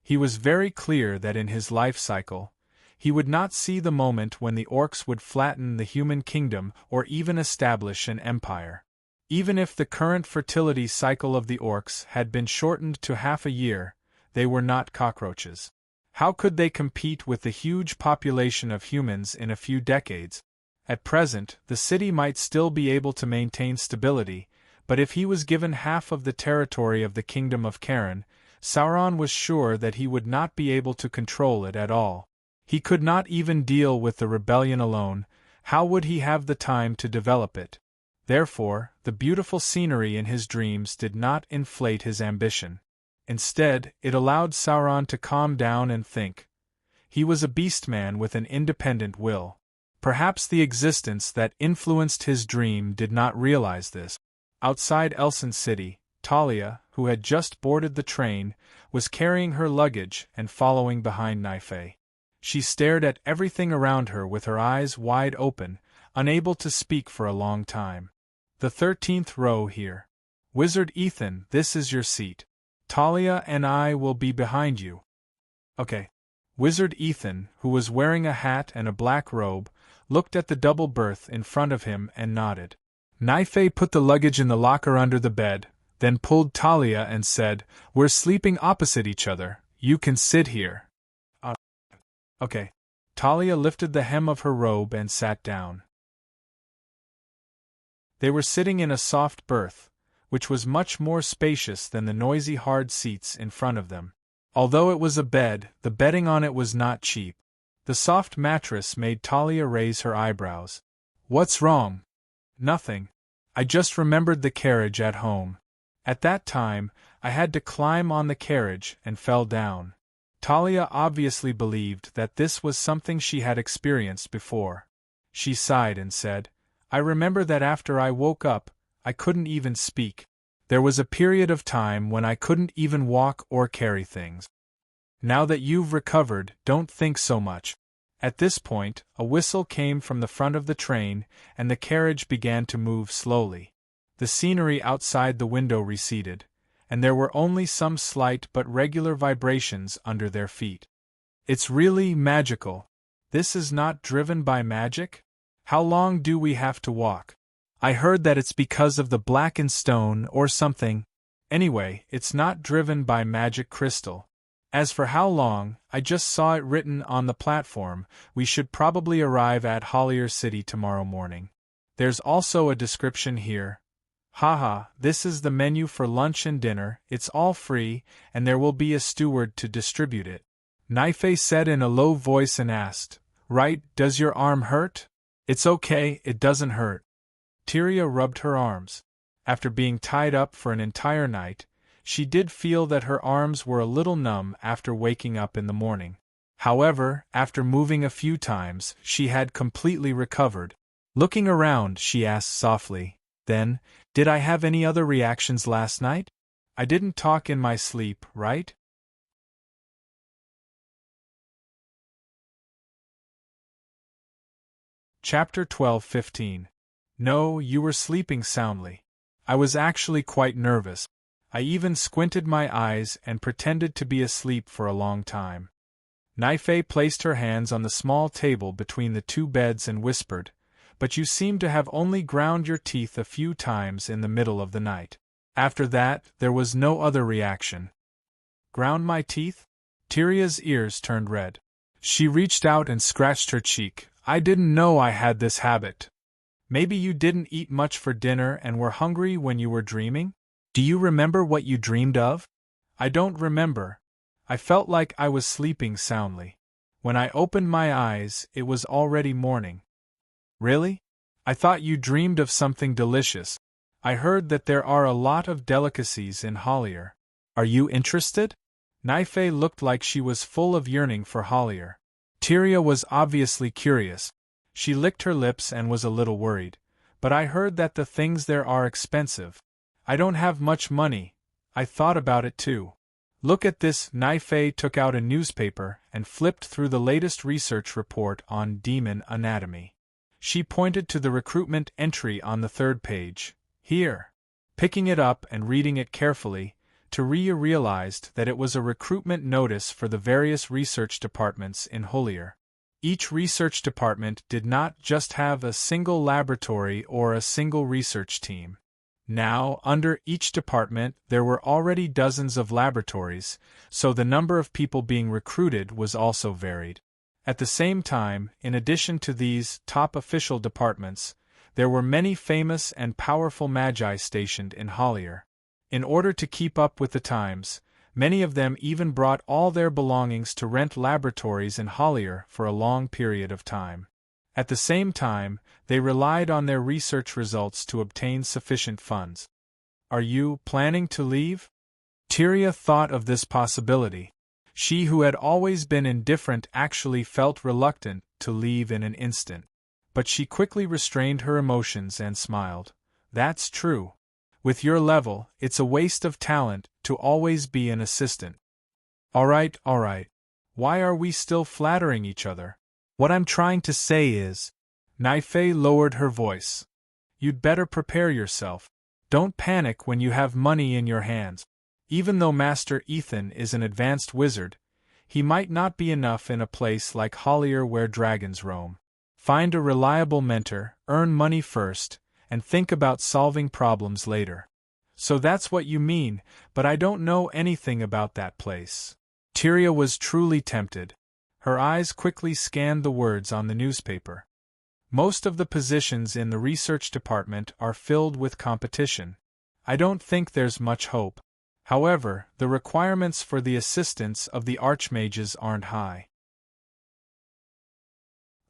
[SPEAKER 1] He was very clear that in his life cycle, he would not see the moment when the orcs would flatten the human kingdom or even establish an empire. Even if the current fertility cycle of the orcs had been shortened to half a year, they were not cockroaches. How could they compete with the huge population of humans in a few decades? At present, the city might still be able to maintain stability, but if he was given half of the territory of the Kingdom of Cairn, Sauron was sure that he would not be able to control it at all. He could not even deal with the rebellion alone. How would he have the time to develop it? Therefore, the beautiful scenery in his dreams did not inflate his ambition. Instead, it allowed Sauron to calm down and think. He was a beastman with an independent will. Perhaps the existence that influenced his dream did not realize this. Outside Elson City, Talia, who had just boarded the train, was carrying her luggage and following behind Naife. She stared at everything around her with her eyes wide open, unable to speak for a long time. The 13th row here. Wizard Ethan, this is your seat. Talia and I will be behind you. Okay. Wizard Ethan, who was wearing a hat and a black robe, looked at the double berth in front of him and nodded. Naife put the luggage in the locker under the bed, then pulled Talia and said, "We're sleeping opposite each other. You can sit here." Okay. Talia lifted the hem of her robe and sat down. They were sitting in a soft berth, which was much more spacious than the noisy hard seats in front of them. Although it was a bed, the bedding on it was not cheap. The soft mattress made Talia raise her eyebrows. "What's wrong?" "Nothing. I just remembered the carriage at home. At that time, I had to climb on the carriage and fell down." Talia obviously believed that this was something she had experienced before. She sighed and said, "I remember that after I woke up, I couldn't even speak. There was a period of time when I couldn't even walk or carry things. Now that you've recovered, don't think so much." At this point, a whistle came from the front of the train, and the carriage began to move slowly. The scenery outside the window receded, and there were only some slight but regular vibrations under their feet. "It's really magical. This is not driven by magic? How long do we have to walk? I heard that it's because of the blackened stone or something. Anyway, it's not driven by magic crystal. As for how long, I just saw it written on the platform. We should probably arrive at Hollier City tomorrow morning. There's also a description here. Haha, this is the menu for lunch and dinner. It's all free, and there will be a steward to distribute it." Naife said in a low voice and asked, "Right, does your arm hurt?" "It's okay, it doesn't hurt." Tyria rubbed her arms. After being tied up for an entire night, she did feel that her arms were a little numb after waking up in the morning. However, after moving a few times, she had completely recovered. Looking around, she asked softly, "Then, did I have any other reactions last night? I didn't talk in my sleep, right?" Chapter 12:15. No, you were sleeping soundly. I was actually quite nervous. I even squinted my eyes and pretended to be asleep for a long time. Naife placed her hands on the small table between the two beds and whispered, "But you seem to have only ground your teeth a few times in the middle of the night. After that, there was no other reaction." "Ground my teeth?" Tyria's ears turned red. She reached out and scratched her cheek. "I didn't know I had this habit." "Maybe you didn't eat much for dinner and were hungry when you were dreaming? Do you remember what you dreamed of?" I don't remember. I felt like I was sleeping soundly. When I opened my eyes, it was already morning. Really? I thought you dreamed of something delicious. I heard that there are a lot of delicacies in Hollier. Are you interested? Naife looked like she was full of yearning for Hollier. Tyria was obviously curious. She licked her lips and was a little worried. But I heard that the things there are expensive. I don't have much money. I thought about it too. Look at this. Naife took out a newspaper and flipped through the latest research report on demon anatomy. She pointed to the recruitment entry on the 3rd page. Here. Picking it up and reading it carefully, Tyria realized that it was a recruitment notice for the various research departments in Hollier. Each research department did not just have a single laboratory or a single research team. Now, under each department, there were already dozens of laboratories, so the number of people being recruited was also varied. At the same time, in addition to these top official departments, there were many famous and powerful magi stationed in Hollier. In order to keep up with the times, many of them even brought all their belongings to rent laboratories in Hollier for a long period of time. At the same time, they relied on their research results to obtain sufficient funds. Are you planning to leave? Tyria thought of this possibility. She who had always been indifferent actually felt reluctant to leave in an instant. But she quickly restrained her emotions and smiled. That's true. With your level, it's a waste of talent to always be an assistant. All right. Why are we still flattering each other? What I'm trying to say is... Naife lowered her voice. You'd better prepare yourself. Don't panic when you have money in your hands. Even though Master Ethan is an advanced wizard, he might not be enough in a place like Hollier where dragons roam. Find a reliable mentor, earn money first, and think about solving problems later. So that's what you mean, but I don't know anything about that place. Tyria was truly tempted. Her eyes quickly scanned the words on the newspaper. Most of the positions in the research department are filled with competition. I don't think there's much hope. However, the requirements for the assistance of the archmages aren't high.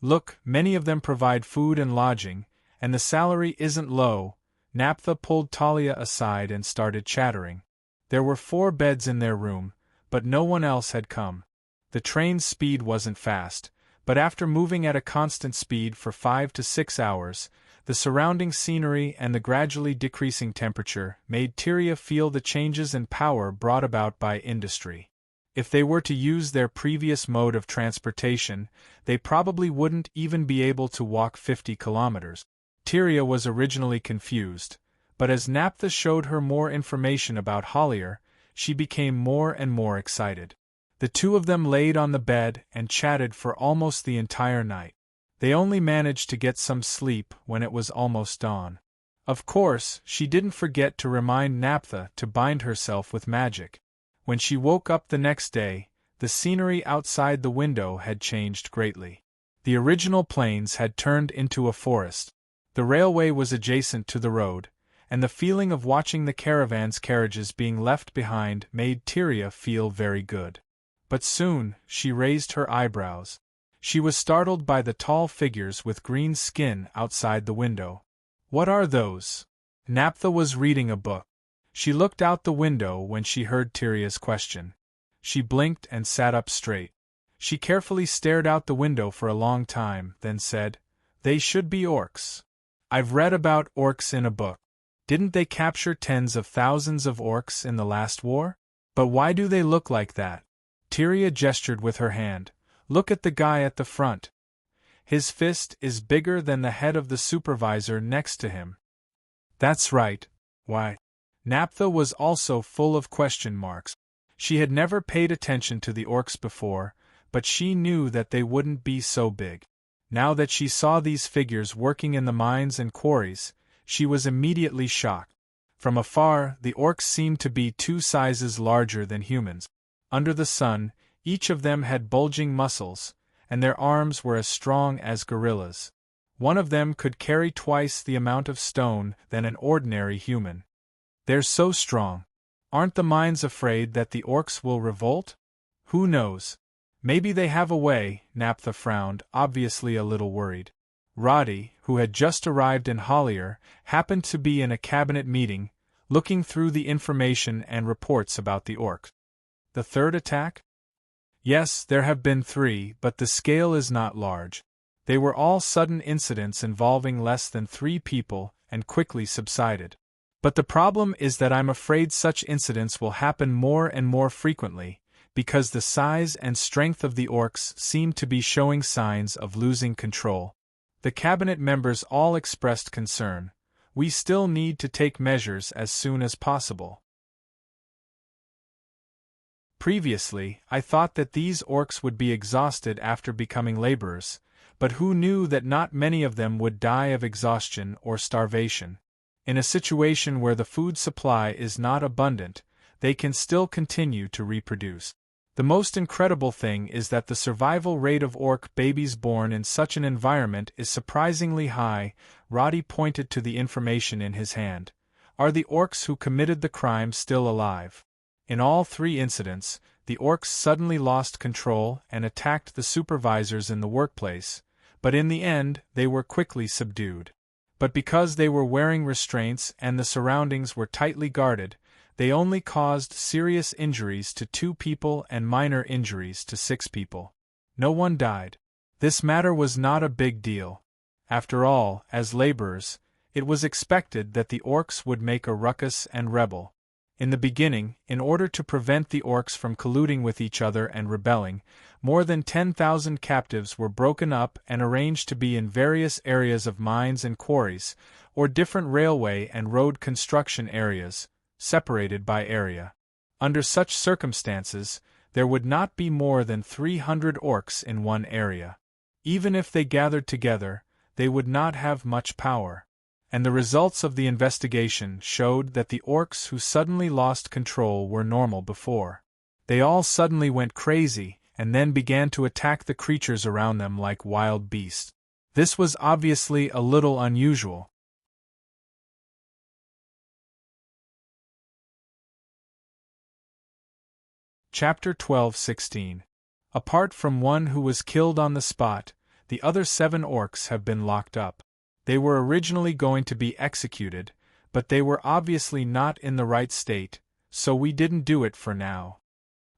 [SPEAKER 1] Look, many of them provide food and lodging, and the salary isn't low. Naphtha pulled Talia aside and started chattering. There were 4 beds in their room, but no one else had come. The train's speed wasn't fast, but after moving at a constant speed for 5 to 6 hours, the surrounding scenery and the gradually decreasing temperature made Tyria feel the changes in power brought about by industry. If they were to use their previous mode of transportation, they probably wouldn't even be able to walk 50 kilometers. Tyria was originally confused, but as Naphtha showed her more information about Hollier, she became more and more excited. The two of them laid on the bed and chatted for almost the entire night. They only managed to get some sleep when it was almost dawn. Of course, she didn't forget to remind Naphtha to bind herself with magic. When she woke up the next day, the scenery outside the window had changed greatly. The original plains had turned into a forest. The railway was adjacent to the road, and the feeling of watching the caravan's carriages being left behind made Tyria feel very good. But soon, she raised her eyebrows. She was startled by the tall figures with green skin outside the window. What are those? Naphtha was reading a book. She looked out the window when she heard Tyria's question. She blinked and sat up straight. She carefully stared out the window for a long time, then said, "They should be orcs. I've read about orcs in a book. Didn't they capture tens of thousands of orcs in the last war? But why do they look like that?" Tyria gestured with her hand. "Look at the guy at the front. His fist is bigger than the head of the supervisor next to him." "That's right. Why?" Naphtha was also full of question marks. She had never paid attention to the orcs before, but she knew that they wouldn't be so big. Now that she saw these figures working in the mines and quarries, she was immediately shocked. From afar, the orcs seemed to be 2 sizes larger than humans. Under the sun, each of them had bulging muscles, and their arms were as strong as gorillas. One of them could carry twice the amount of stone than an ordinary human. "They're so strong. Aren't the mines afraid that the orcs will revolt? Who knows? Maybe they have a way, Naphtha frowned, obviously a little worried. Roddy, who had just arrived in Hollier, happened to be in a cabinet meeting, looking through the information and reports about the orcs. The third attack? Yes, there have been 3, but the scale is not large. They were all sudden incidents involving less than 3 people, and quickly subsided. But the problem is that I'm afraid such incidents will happen more and more frequently, because the size and strength of the orcs seem to be showing signs of losing control. The cabinet members all expressed concern. We still need to take measures as soon as possible. Previously, I thought that these orcs would be exhausted after becoming laborers, but who knew that not many of them would die of exhaustion or starvation? In a situation where the food supply is not abundant, they can still continue to reproduce. The most incredible thing is that the survival rate of orc babies born in such an environment is surprisingly high. Roddy pointed to the information in his hand. Are the orcs who committed the crime still alive? In all 3 incidents, the orcs suddenly lost control and attacked the supervisors in the workplace, but in the end they were quickly subdued. But because they were wearing restraints and the surroundings were tightly guarded, they only caused serious injuries to 2 people and minor injuries to 6 people. No one died. This matter was not a big deal. After all, as laborers, it was expected that the orcs would make a ruckus and rebel. In the beginning, in order to prevent the orcs from colluding with each other and rebelling, more than 10,000 captives were broken up and arranged to be in various areas of mines and quarries, or different railway and road construction areas, separated by area. Under such circumstances, there would not be more than 300 orcs in one area. Even if they gathered together, they would not have much power. And the results of the investigation showed that the orcs who suddenly lost control were normal before. They all suddenly went crazy, and then began to attack the creatures around them like wild beasts. This was obviously a little unusual. Chapter 12:16. Apart from one who was killed on the spot, the other 7 orcs have been locked up. They were originally going to be executed, but they were obviously not in the right state, so we didn't do it for now.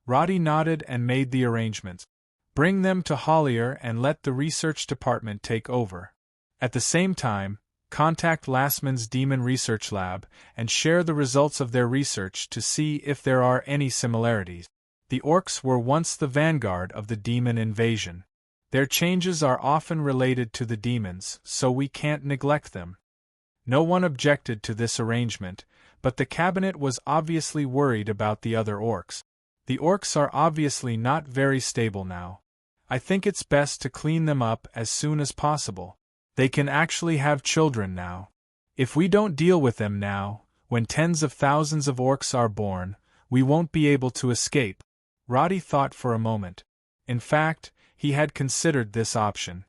[SPEAKER 1] Roddy nodded and made the arrangements. Bring them to Hollier and let the research department take over. At the same time, contact Lassman's Demon Research Lab and share the results of their research to see if there are any similarities. The orcs were once the vanguard of the demon invasion. Their changes are often related to the demons, so we can't neglect them. No one objected to this arrangement, but the cabinet was obviously worried about the other orcs. The orcs are obviously not very stable now. I think it's best to clean them up as soon as possible. They can actually have children now. If we don't deal with them now, when tens of thousands of orcs are born, we won't be able to escape. Roddy thought for a moment. In fact, he had considered this option.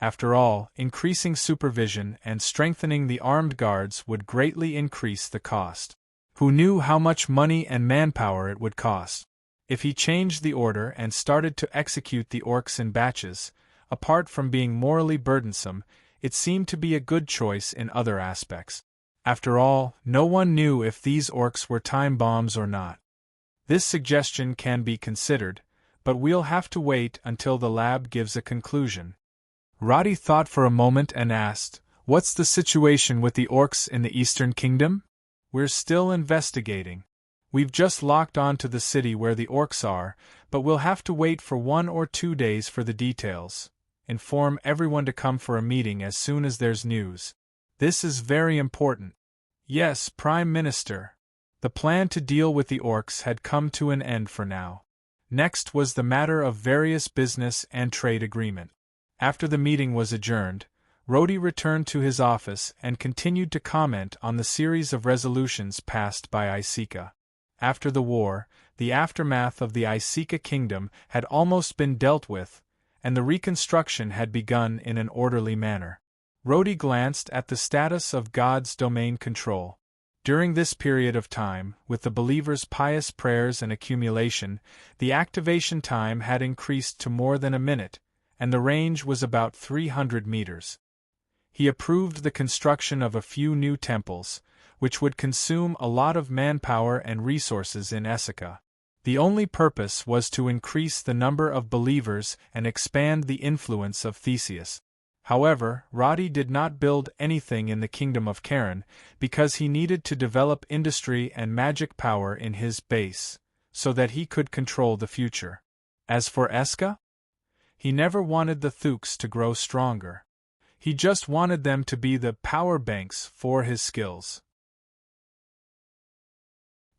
[SPEAKER 1] After all, increasing supervision and strengthening the armed guards would greatly increase the cost. Who knew how much money and manpower it would cost? If he changed the order and started to execute the orcs in batches, apart from being morally burdensome, it seemed to be a good choice in other aspects. After all, no one knew if these orcs were time bombs or not. This suggestion can be considered, but we'll have to wait until the lab gives a conclusion. Roddy thought for a moment and asked, "What's the situation with the orcs in the Eastern Kingdom?" "We're still investigating. We've just locked on to the city where the orcs are, but we'll have to wait for 1 or 2 days for the details. Inform everyone to come for a meeting as soon as there's news. This is very important." "Yes, Prime Minister." The plan to deal with the orcs had come to an end for now. Next was the matter of various business and trade agreement. After the meeting was adjourned, Roddy returned to his office and continued to comment on the series of resolutions passed by Iceka. After the war, the aftermath of the Iceka kingdom had almost been dealt with, and the reconstruction had begun in an orderly manner. Roddy glanced at the status of God's domain control. During this period of time, with the believer's pious prayers and accumulation, the activation time had increased to more than a minute, and the range was about 300 meters. He approved the construction of a few new temples, which would consume a lot of manpower and resources in Essica. The only purpose was to increase the number of believers and expand the influence of Theseus. However, Roddy did not build anything in the kingdom of Charon, because he needed to develop industry and magic power in his base, so that he could control the future. As for Eska, he never wanted the Thuks to grow stronger. He just wanted them to be the power banks for his skills.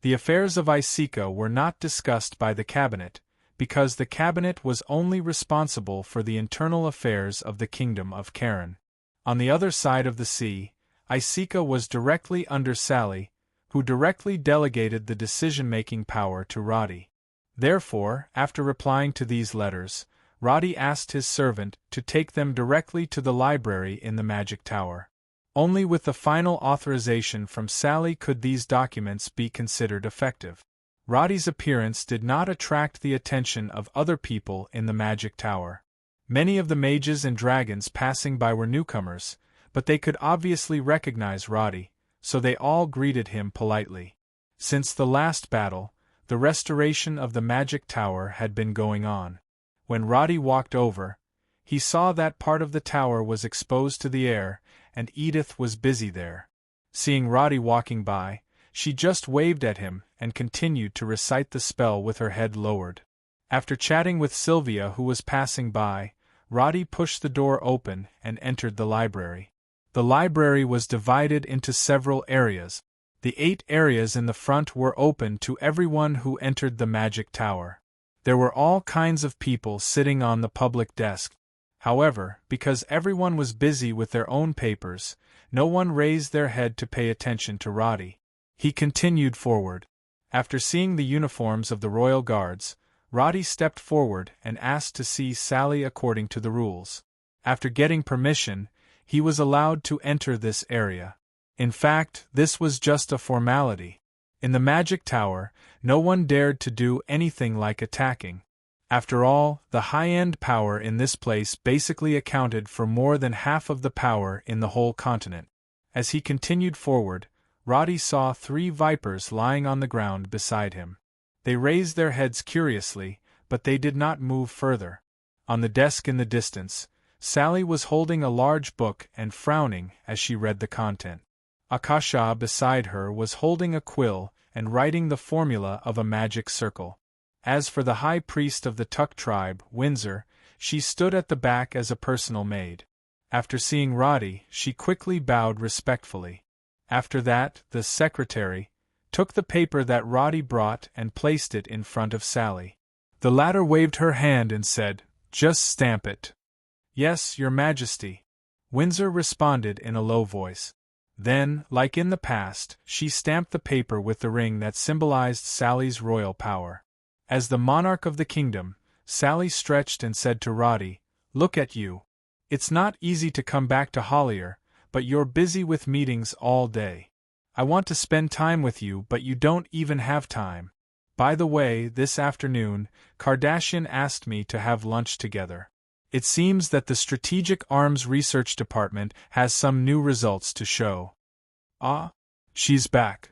[SPEAKER 1] The affairs of Icica were not discussed by the cabinet, because the cabinet was only responsible for the internal affairs of the kingdom of Charon. On the other side of the sea, Icica was directly under Sally, who directly delegated the decision-making power to Roddy. Therefore, after replying to these letters, Roddy asked his servant to take them directly to the library in the Magic Tower. Only with the final authorization from Sally could these documents be considered effective. Roddy's appearance did not attract the attention of other people in the Magic Tower. Many of the mages and dragons passing by were newcomers, but they could obviously recognize Roddy, so they all greeted him politely. Since the last battle, the restoration of the Magic Tower had been going on. When Roddy walked over, he saw that part of the tower was exposed to the air, and Edith was busy there. Seeing Roddy walking by, she just waved at him and continued to recite the spell with her head lowered. After chatting with Sylvia, who was passing by, Roddy pushed the door open and entered the library. The library was divided into several areas. The 8 areas in the front were open to everyone who entered the Magic Tower. There were all kinds of people sitting on the public desk. However, because everyone was busy with their own papers, no one raised their head to pay attention to Roddy. He continued forward. After seeing the uniforms of the royal guards, Roddy stepped forward and asked to see Sally according to the rules. After getting permission, he was allowed to enter this area. In fact, this was just a formality. In the Magic Tower, no one dared to do anything like attacking. After all, the high-end power in this place basically accounted for more than half of the power in the whole continent. As he continued forward, Roddy saw 3 vipers lying on the ground beside him. They raised their heads curiously, but they did not move further. On the desk in the distance, Sally was holding a large book and frowning as she read the content. Akasha beside her was holding a quill and writing the formula of a magic circle. As for the high priest of the Tuk tribe, Windsor, she stood at the back as a personal maid. After seeing Roddy, she quickly bowed respectfully. After that, the secretary took the paper that Roddy brought and placed it in front of Sally. The latter waved her hand and said, "Just stamp it." "Yes, Your Majesty," Windsor responded in a low voice. Then, like in the past, she stamped the paper with the ring that symbolized Sally's royal power. As the monarch of the kingdom, Sally stretched and said to Roddy, "Look at you. It's not easy to come back to Hollier, but you're busy with meetings all day. I want to spend time with you, but you don't even have time. By the way, this afternoon, Kardashian asked me to have lunch together. It seems that the Strategic Arms Research Department has some new results to show." "Ah, she's back."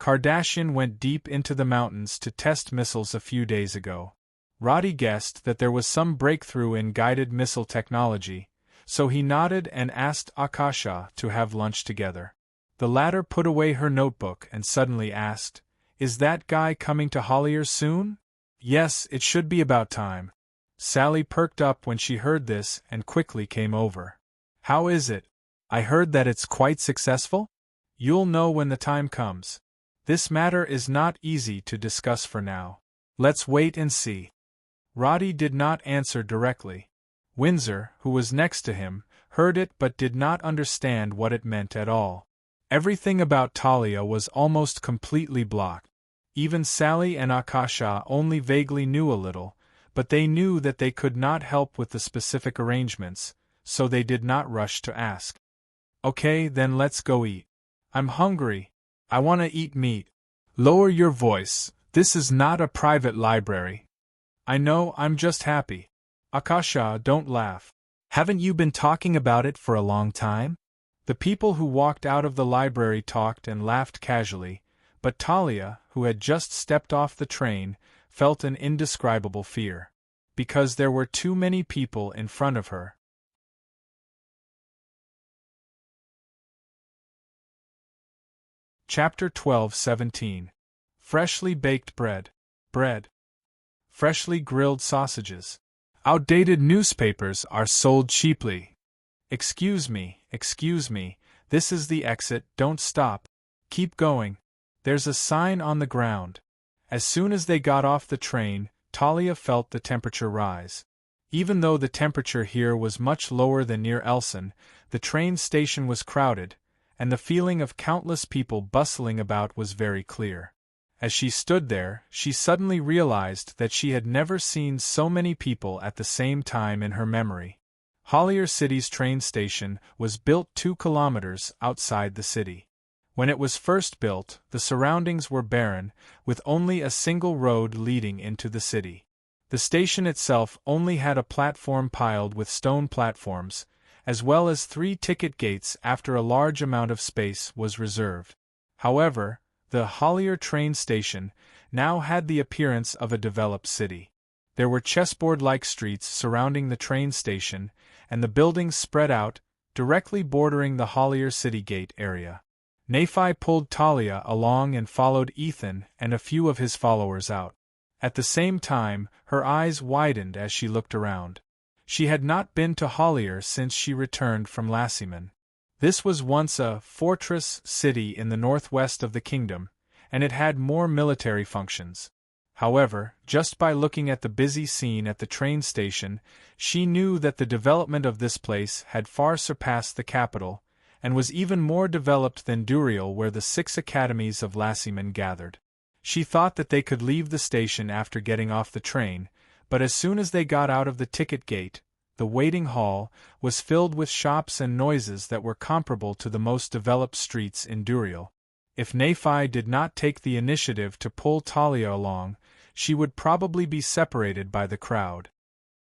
[SPEAKER 1] Kardashian went deep into the mountains to test missiles a few days ago. Roddy guessed that there was some breakthrough in guided missile technology, so he nodded and asked Akasha to have lunch together. The latter put away her notebook and suddenly asked, "Is that guy coming to Hollier soon?" "Yes, it should be about time." Sally perked up when she heard this and quickly came over. "How is it? I heard that it's quite successful?" "You'll know when the time comes. This matter is not easy to discuss for now. Let's wait and see." Roddy did not answer directly. Windsor, who was next to him, heard it but did not understand what it meant at all. Everything about Talia was almost completely blocked. Even Sally and Akasha only vaguely knew a little, but they knew that they could not help with the specific arrangements, so they did not rush to ask. Okay, then let's go eat. I'm hungry. I want to eat meat. Lower your voice, this is not a private library. I know, I'm just happy. Akasha, don't laugh. Haven't you been talking about it for a long time? The people who walked out of the library talked and laughed casually, but Talia, who had just stepped off the train, felt an indescribable fear. Because there were too many people in front of her. Chapter 12:17. Freshly baked bread. Bread. Freshly grilled sausages. Outdated newspapers are sold cheaply. Excuse me, this is the exit, don't stop. Keep going. There's a sign on the ground. As soon as they got off the train, Talia felt the temperature rise. Even though the temperature here was much lower than near Elson, the train station was crowded, and the feeling of countless people bustling about was very clear. As she stood there, she suddenly realized that she had never seen so many people at the same time in her memory. Hollier City's train station was built 2 kilometers outside the city. When it was first built, the surroundings were barren, with only a single road leading into the city. The station itself only had a platform piled with stone platforms, as well as 3 ticket gates after a large amount of space was reserved. However, the Hollier train station now had the appearance of a developed city. There were chessboard-like streets surrounding the train station, and the buildings spread out, directly bordering the Hollier City Gate area. Nephi pulled Talia along and followed Ethan and a few of his followers out. At the same time, her eyes widened as she looked around. She had not been to Hollier since she returned from Lassiman. This was once a fortress city in the northwest of the kingdom, and it had more military functions. However, just by looking at the busy scene at the train station, she knew that the development of this place had far surpassed the capital, and was even more developed than Duriel, where the 6 academies of Lassiman gathered. She thought that they could leave the station after getting off the train, but as soon as they got out of the ticket gate, the waiting hall was filled with shops and noises that were comparable to the most developed streets in Duriel. If Nephi did not take the initiative to pull Talia along, she would probably be separated by the crowd.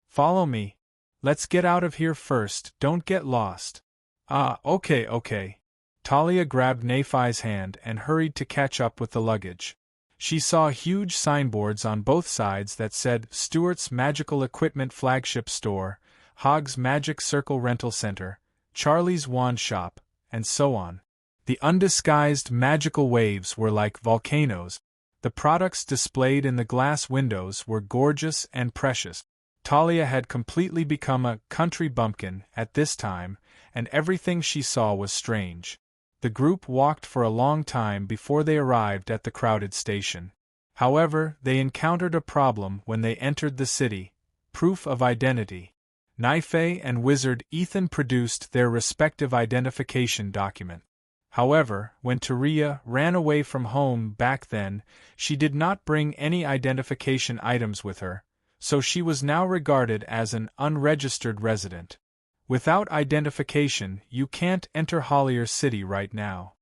[SPEAKER 1] Follow me. Let's get out of here first, don't get lost. Okay. Talia grabbed Nephi's hand and hurried to catch up with the luggage. She saw huge signboards on both sides that said Stewart's Magical Equipment Flagship Store, Hogg's Magic Circle Rental Center, Charlie's Wand Shop, and so on. The undisguised magical waves were like volcanoes. The products displayed in the glass windows were gorgeous and precious. Talia had completely become a country bumpkin at this time, and everything she saw was strange. The group walked for a long time before they arrived at the crowded station. However, they encountered a problem when they entered the city: proof of identity. Nephi and Wizard Ethan produced their respective identification document. However, when Taria ran away from home back then, she did not bring any identification items with her, so she was now regarded as an unregistered resident. Without identification, you can't enter Hollier City right now.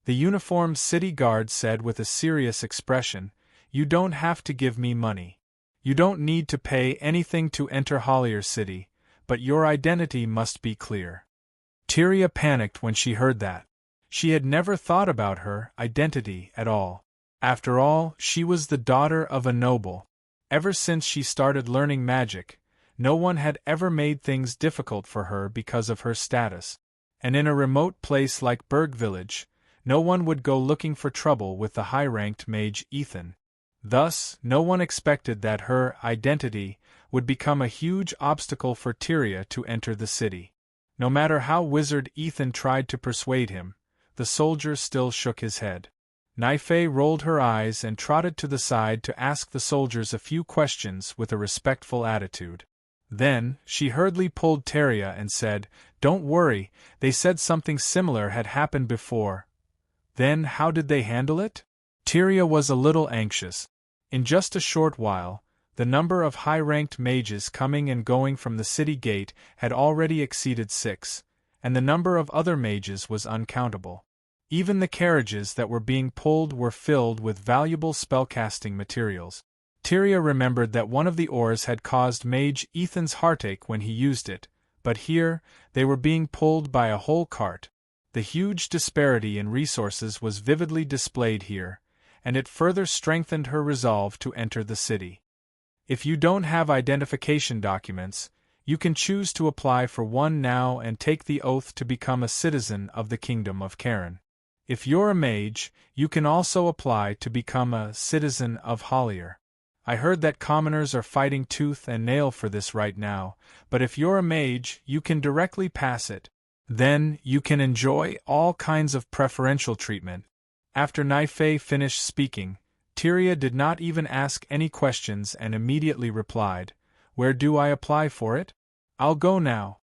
[SPEAKER 1] The uniformed city guard said with a serious expression, "You don't have to give me money. You don't need to pay anything to enter Hollier City, but your identity must be clear." Tyria panicked when she heard that. She had never thought about her identity at all. After all, she was the daughter of a noble. Ever since she started learning magic, no one had ever made things difficult for her because of her status. And in a remote place like Berg Village, no one would go looking for trouble with the high-ranked mage Ethan. Thus, no one expected that her identity would become a huge obstacle for Tyria to enter the city. No matter how Wizard Ethan tried to persuade him, the soldier still shook his head. Nephi rolled her eyes and trotted to the side to ask the soldiers a few questions with a respectful attitude. Then, she hurriedly pulled Tyria and said, "Don't worry, they said something similar had happened before." "Then how did they handle it?" Tyria was a little anxious. In just a short while, The number of high-ranked mages coming and going from the city gate had already exceeded 6, and the number of other mages was uncountable. Even the carriages that were being pulled were filled with valuable spellcasting materials. Tyria remembered that one of the oars had caused Mage Ethan's heartache when he used it, but here, they were being pulled by a whole cart. The huge disparity in resources was vividly displayed here, and it further strengthened her resolve to enter the city. If you don't have identification documents, you can choose to apply for one now and take the oath to become a citizen of the Kingdom of Cairn. If you're a mage, you can also apply to become a citizen of Hollier. I heard that commoners are fighting tooth and nail for this right now, but if you're a mage, you can directly pass it. Then, you can enjoy all kinds of preferential treatment. After Naifei finished speaking, Tyria did not even ask any questions and immediately replied, "Where do I apply for it? I'll go now."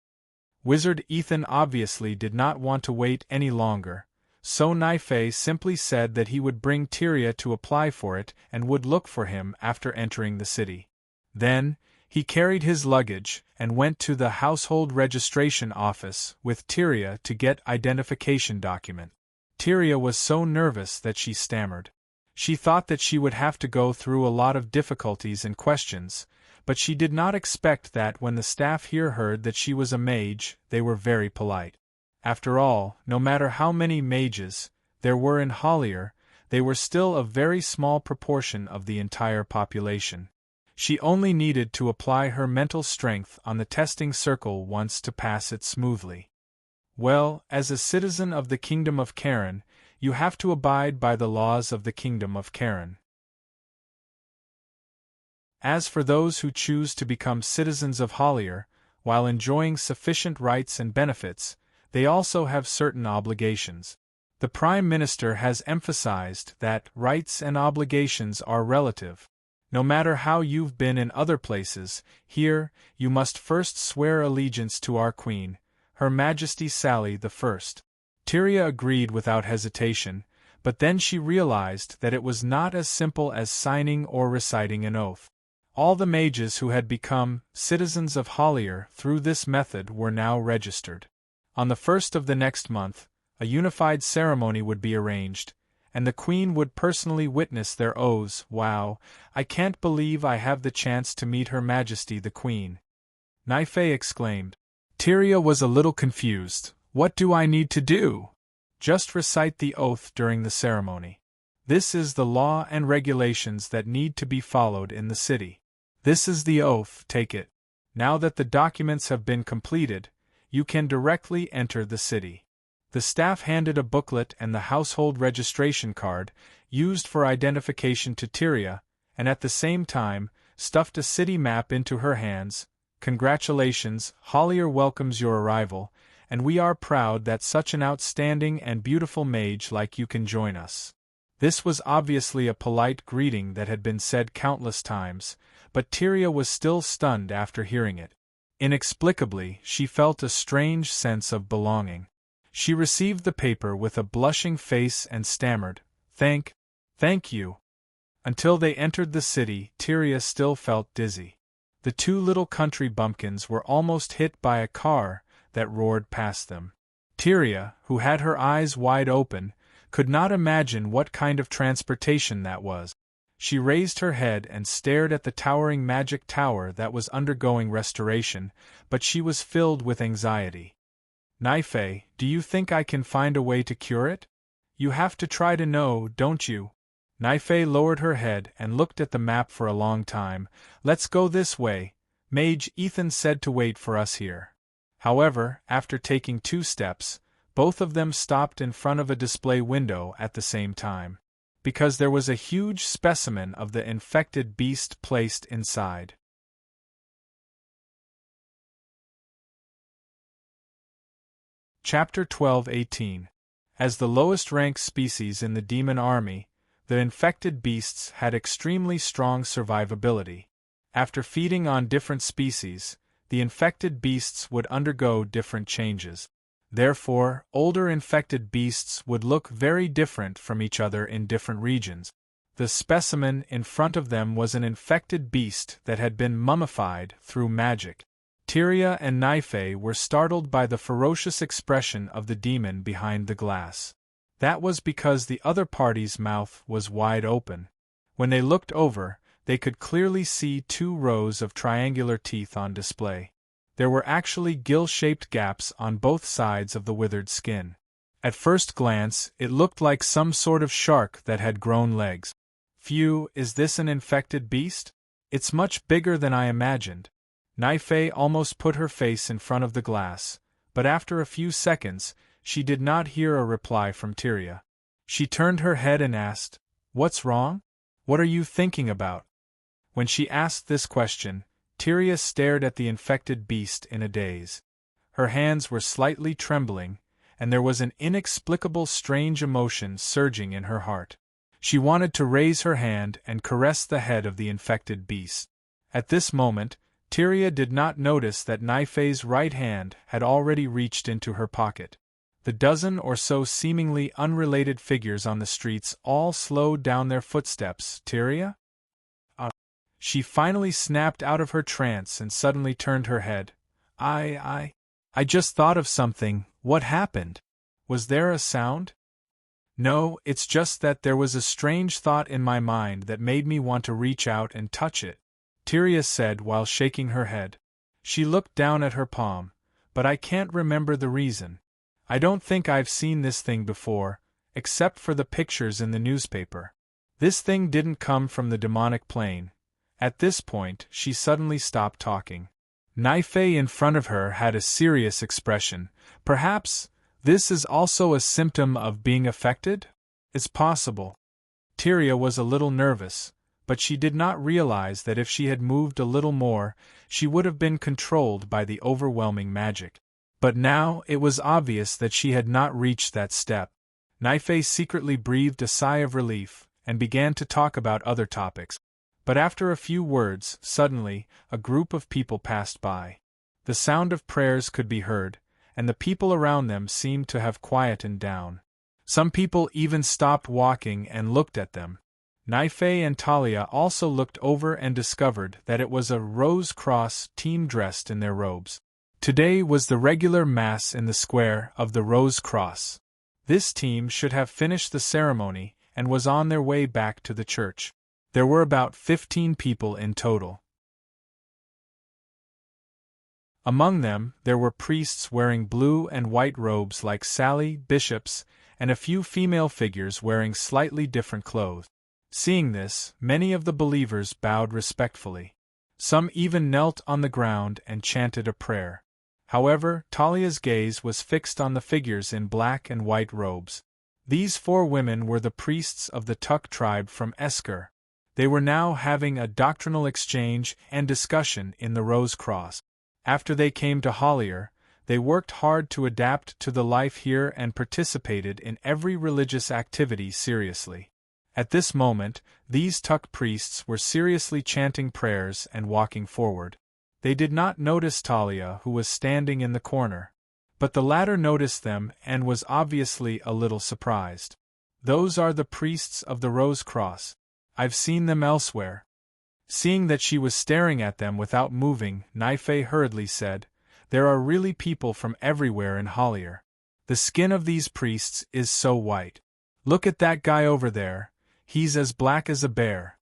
[SPEAKER 1] Wizard Ethan obviously did not want to wait any longer, so Naifei simply said that he would bring Tyria to apply for it and would look for him after entering the city. Then, he carried his luggage and went to the household registration office with Tyria to get identification document. Tyria was so nervous that she stammered. She thought that she would have to go through a lot of difficulties and questions, but she did not expect that when the staff here heard that she was a mage, they were very polite. After all, no matter how many mages there were in Hollier, they were still a very small proportion of the entire population. She only needed to apply her mental strength on the testing circle once to pass it smoothly. Well, as a citizen of the Kingdom of Cairn, you have to abide by the laws of the Kingdom of Cairn. As for those who choose to become citizens of Hollier, while enjoying sufficient rights and benefits, they also have certain obligations. The Prime Minister has emphasized that rights and obligations are relative. No matter how you've been in other places, here, you must first swear allegiance to our Queen, Her Majesty Sally the First. Tyria agreed without hesitation, but then she realized that it was not as simple as signing or reciting an oath. All the mages who had become citizens of Hollier through this method were now registered. On the 1st of the next month, a unified ceremony would be arranged, and the Queen would personally witness their oaths. Wow, I can't believe I have the chance to meet Her Majesty the Queen, Naifei exclaimed. Tyria was a little confused. What do I need to do? Just recite the oath during the ceremony. This is the law and regulations that need to be followed in the city. This is the oath, take it. Now that the documents have been completed, you can directly enter the city. The staff handed a booklet and the household registration card, used for identification to Tyria, and at the same time, stuffed a city map into her hands. Congratulations, Hollier welcomes your arrival, and we are proud that such an outstanding and beautiful mage like you can join us. This was obviously a polite greeting that had been said countless times, but Tyria was still stunned after hearing it. Inexplicably, she felt a strange sense of belonging. She received the paper with a blushing face and stammered, Thank you. Until they entered the city, Tyria still felt dizzy. The two little country bumpkins were almost hit by a car that roared past them. Tyria, who had her eyes wide open, could not imagine what kind of transportation that was. She raised her head and stared at the towering magic tower that was undergoing restoration, but she was filled with anxiety. Naifei, do you think I can find a way to cure it? You have to try to know, don't you? Naifei lowered her head and looked at the map for a long time. Let's go this way. Mage Ethan said to wait for us here. However, after taking 2 steps, both of them stopped in front of a display window at the same time, because there was a huge specimen of the infected beast placed inside. Chapter 12:18. As the lowest-ranked species in the demon army, the infected beasts had extremely strong survivability. After feeding on different species, the infected beasts would undergo different changes. Therefore, older infected beasts would look very different from each other in different regions. The specimen in front of them was an infected beast that had been mummified through magic. Tyria and Naife were startled by the ferocious expression of the demon behind the glass. That was because the other party's mouth was wide open. When they looked over, they could clearly see 2 rows of triangular teeth on display. There were actually gill-shaped gaps on both sides of the withered skin. At first glance, it looked like some sort of shark that had grown legs. Phew, is this an infected beast? It's much bigger than I imagined. Naife almost put her face in front of the glass, but after a few seconds, she did not hear a reply from Tyria. She turned her head and asked, "What's wrong? What are you thinking about?" When she asked this question, Tyria stared at the infected beast in a daze. Her hands were slightly trembling, and there was an inexplicable strange emotion surging in her heart. She wanted to raise her hand and caress the head of the infected beast. At this moment, Tyria did not notice that Naife's right hand had already reached into her pocket. The dozen or so seemingly unrelated figures on the streets all slowed down their footsteps. "Tyria?" She finally snapped out of her trance and suddenly turned her head. I just thought of something. What happened? Was there a sound?" "No, it's just that there was a strange thought in my mind that made me want to reach out and touch it," Tyria said while shaking her head. She looked down at her palm, "but I can't remember the reason. I don't think I've seen this thing before, except for the pictures in the newspaper. This thing didn't come from the demonic plane." At this point, she suddenly stopped talking. Naife in front of her had a serious expression. "Perhaps this is also a symptom of being affected? It's possible." Tyria was a little nervous, but she did not realize that if she had moved a little more, she would have been controlled by the overwhelming magic. But now it was obvious that she had not reached that step. Naife secretly breathed a sigh of relief, and began to talk about other topics. But after a few words, suddenly, a group of people passed by. The sound of prayers could be heard, and the people around them seemed to have quietened down. Some people even stopped walking and looked at them. Naife and Talia also looked over and discovered that it was a Rose Cross team dressed in their robes. Today was the regular Mass in the square of the Rose Cross. This team should have finished the ceremony and was on their way back to the church. There were about 15 people in total. Among them, there were priests wearing blue and white robes like Sally, bishops, and a few female figures wearing slightly different clothes. Seeing this, many of the believers bowed respectfully. Some even knelt on the ground and chanted a prayer. However, Talia's gaze was fixed on the figures in black and white robes. These 4 women were the priests of the Tuk tribe from Esker. They were now having a doctrinal exchange and discussion in the Rose Cross. After they came to Hollier, they worked hard to adapt to the life here and participated in every religious activity seriously. At this moment, these Tuk priests were seriously chanting prayers and walking forward. They did not notice Talia, who was standing in the corner. But the latter noticed them and was obviously a little surprised. "Those are the priests of the Rose Cross. I've seen them elsewhere." Seeing that she was staring at them without moving, Naife hurriedly said, "There are really people from everywhere in Hollier. The skin of these priests is so white. Look at that guy over there, he's as black as a bear."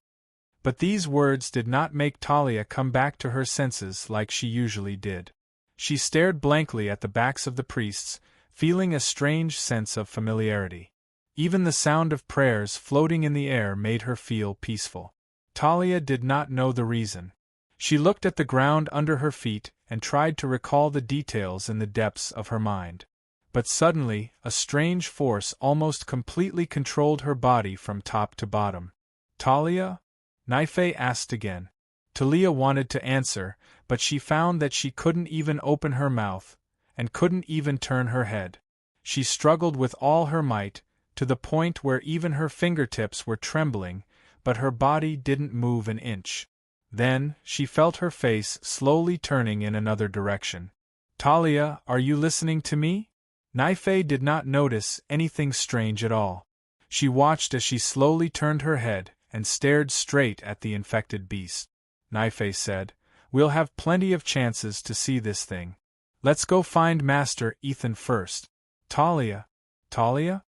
[SPEAKER 1] But these words did not make Talia come back to her senses like she usually did. She stared blankly at the backs of the priests, feeling a strange sense of familiarity. Even the sound of prayers floating in the air made her feel peaceful. Talia did not know the reason. She looked at the ground under her feet and tried to recall the details in the depths of her mind. But suddenly, a strange force almost completely controlled her body from top to bottom. "Talia?" Naife asked again. Talia wanted to answer, but she found that she couldn't even open her mouth, and couldn't even turn her head. She struggled with all her might, to the point where even her fingertips were trembling, but her body didn't move an inch. Then, she felt her face slowly turning in another direction. "Talia, are you listening to me?" Naife did not notice anything strange at all. She watched as she slowly turned her head, and stared straight at the infected beast. Naifei said, "We'll have plenty of chances to see this thing. Let's go find Master Ethan first." Talia? Talia?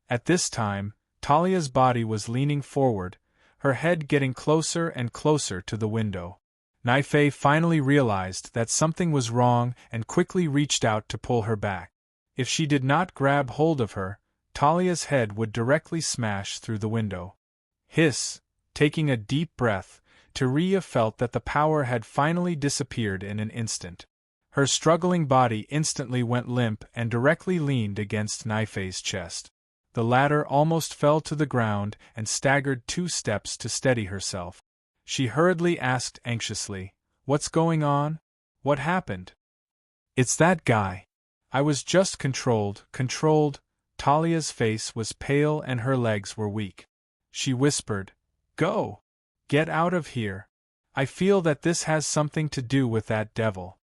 [SPEAKER 1] At this time, Talia's body was leaning forward, her head getting closer and closer to the window. Naifei finally realized that something was wrong and quickly reached out to pull her back. If she did not grab hold of her, Talia's head would directly smash through the window. Hiss! Taking a deep breath, Talia felt that the power had finally disappeared in an instant. Her struggling body instantly went limp and directly leaned against Naifei's chest. The latter almost fell to the ground and staggered 2 steps to steady herself. She hurriedly asked anxiously, "What's going on? What happened?" "It's that guy. I was just controlled. Talia's face was pale and her legs were weak. She whispered, "Go! Get out of here. I feel that this has something to do with that devil."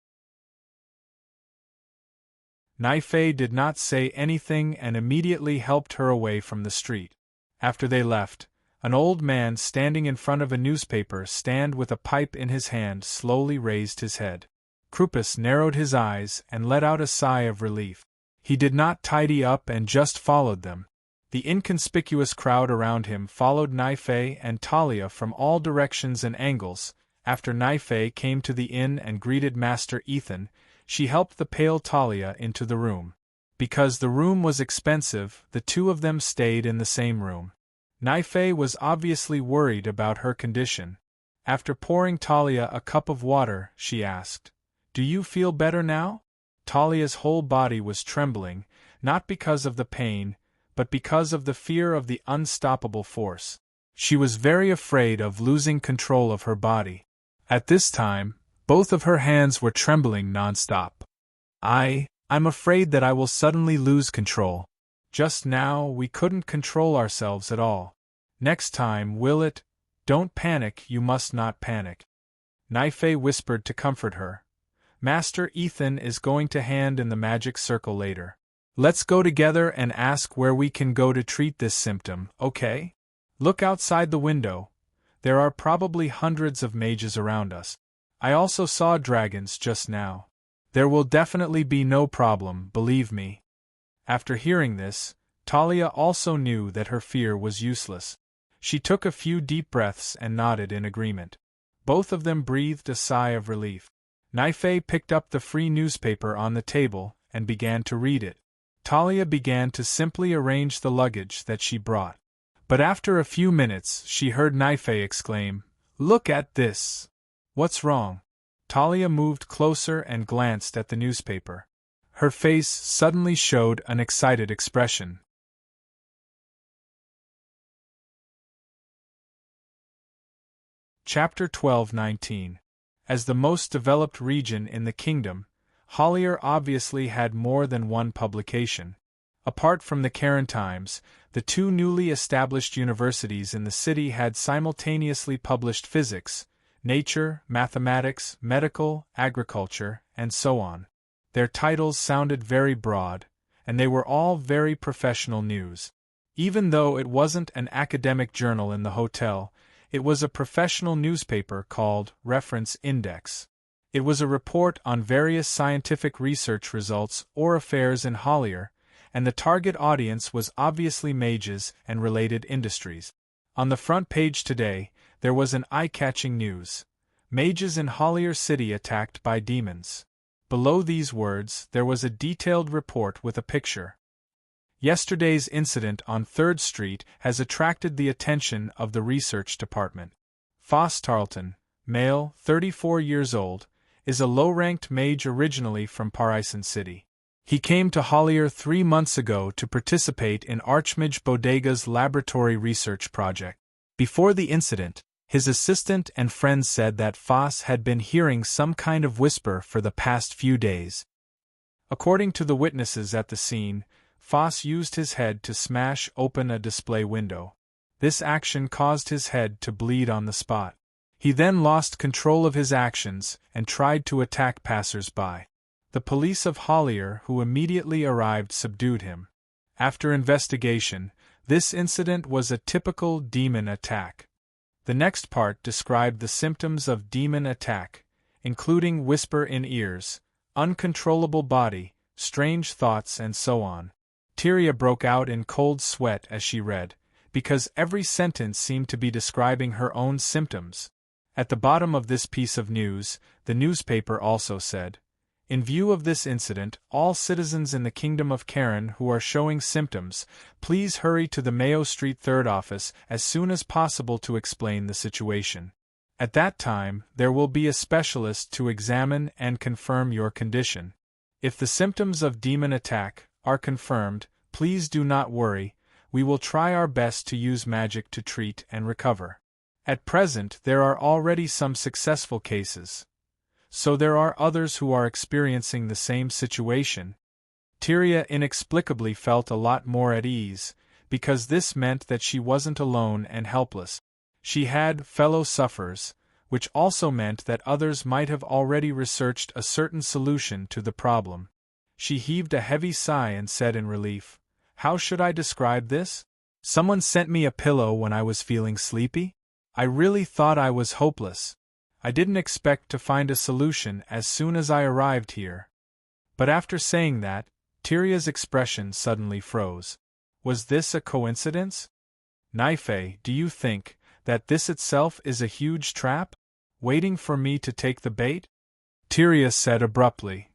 [SPEAKER 1] Naifei did not say anything and immediately helped her away from the street. After they left, an old man standing in front of a newspaper stand with a pipe in his hand slowly raised his head. Krupus narrowed his eyes and let out a sigh of relief. He did not tidy up and just followed them. The inconspicuous crowd around him followed Naifei and Talia from all directions and angles. After Naifei came to the inn and greeted Master Ethan, she helped the pale Talia into the room. Because the room was expensive, the 2 of them stayed in the same room. Naifei was obviously worried about her condition. After pouring Talia a cup of water, she asked, "Do you feel better now?" Talia's whole body was trembling, not because of the pain, but because of the fear of the unstoppable force. She was very afraid of losing control of her body. At this time, both of her hands were trembling non-stop. I'm afraid that I will suddenly lose control. Just now, we couldn't control ourselves at all. Next time, will it? Don't panic, you must not panic. Naifei whispered to comfort her. Master Ethan is going to hand in the magic circle later. Let's go together and ask where we can go to treat this symptom, okay? Look outside the window. There are probably hundreds of mages around us. I also saw dragons just now. There will definitely be no problem, believe me. After hearing this, Talia also knew that her fear was useless. She took a few deep breaths and nodded in agreement. Both of them breathed a sigh of relief. Naifei picked up the free newspaper on the table and began to read it. Talia began to simply arrange the luggage that she brought. But after a few minutes, she heard Naifei exclaim, "Look at this! What's wrong?" Talia moved closer and glanced at the newspaper. Her face suddenly showed an excited expression. Chapter 12-19. As the most developed region in the kingdom, Hollier obviously had more than one publication. Apart from the Cairn Times, the 2 newly established universities in the city had simultaneously published physics, nature, mathematics, medical, agriculture, and so on. Their titles sounded very broad, and they were all very professional news. Even though it wasn't an academic journal in the hotel, it was a professional newspaper called Reference Index. It was a report on various scientific research results or affairs in Hollier, and the target audience was obviously mages and related industries. On the front page today, there was an eye-catching news. Mages in Hollier City attacked by demons. Below these words, there was a detailed report with a picture. Yesterday's incident on 3rd Street has attracted the attention of the research department. Foss Tarleton, male, 34 years old, is a low-ranked mage originally from Parison City. He came to Hollier 3 months ago to participate in Archmage Bodega's laboratory research project. Before the incident, his assistant and friends said that Foss had been hearing some kind of whisper for the past few days. According to the witnesses at the scene, Foss used his head to smash open a display window. This action caused his head to bleed on the spot. He then lost control of his actions and tried to attack passers-by. The police of Hollier, who immediately arrived, subdued him. After investigation, this incident was a typical demon attack. The next part described the symptoms of demon attack, including whisper in ears, uncontrollable body, strange thoughts, and so on. Tyria broke out in cold sweat as she read, because every sentence seemed to be describing her own symptoms. At the bottom of this piece of news, the newspaper also said, "In view of this incident, all citizens in the Kingdom of Karen who are showing symptoms, please hurry to the Mayo Street 3rd office as soon as possible to explain the situation. At that time, there will be a specialist to examine and confirm your condition. If the symptoms of demon attack are confirmed, please do not worry, we will try our best to use magic to treat and recover. At present there are already some successful cases. So there are others who are experiencing the same situation." Tyria inexplicably felt a lot more at ease, because this meant that she wasn't alone and helpless. She had fellow sufferers, which also meant that others might have already researched a certain solution to the problem. She heaved a heavy sigh and said in relief, "How should I describe this? Someone sent me a pillow when I was feeling sleepy? I really thought I was hopeless. I didn't expect to find a solution as soon as I arrived here." But after saying that, Tyria's expression suddenly froze. Was this a coincidence? "Naife, do you think that this itself is a huge trap, waiting for me to take the bait?" Tyria said abruptly.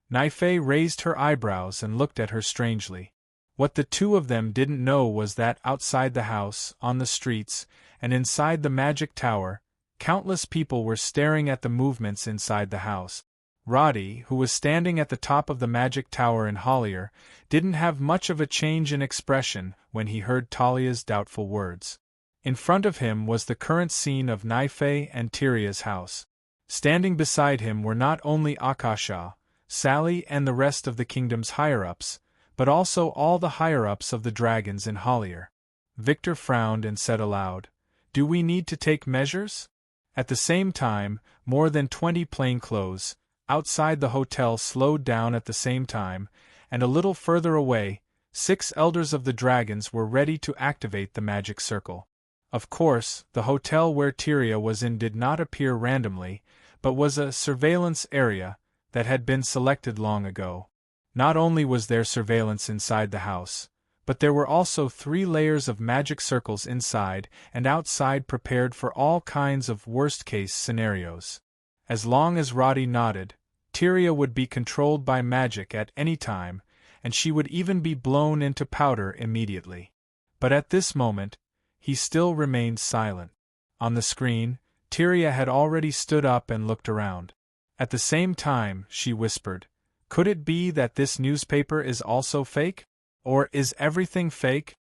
[SPEAKER 1] Naife raised her eyebrows and looked at her strangely. What the two of them didn't know was that outside the house, on the streets, and inside the magic tower, countless people were staring at the movements inside the house. Roddy, who was standing at the top of the magic tower in Hollier, didn't have much of a change in expression when he heard Talia's doubtful words. In front of him was the current scene of Naife and Tyria's house. Standing beside him were not only Akasha, Sally and the rest of the kingdom's higher-ups, but also all the higher-ups of the dragons in Hollier. Victor frowned and said aloud, "Do we need to take measures?" At the same time, more than 20 plainclothes outside the hotel slowed down at the same time, and a little further away, 6 elders of the dragons were ready to activate the magic circle. Of course, the hotel where Tyria was in did not appear randomly, but was a surveillance area that had been selected long ago. Not only was there surveillance inside the house, but there were also 3 layers of magic circles inside and outside prepared for all kinds of worst-case scenarios. As long as Roddy nodded, Tyria would be controlled by magic at any time, and she would even be blown into powder immediately. But at this moment, he still remained silent. On the screen, Tyria had already stood up and looked around. At the same time, she whispered, "Could it be that this newspaper is also fake? Or is everything fake?"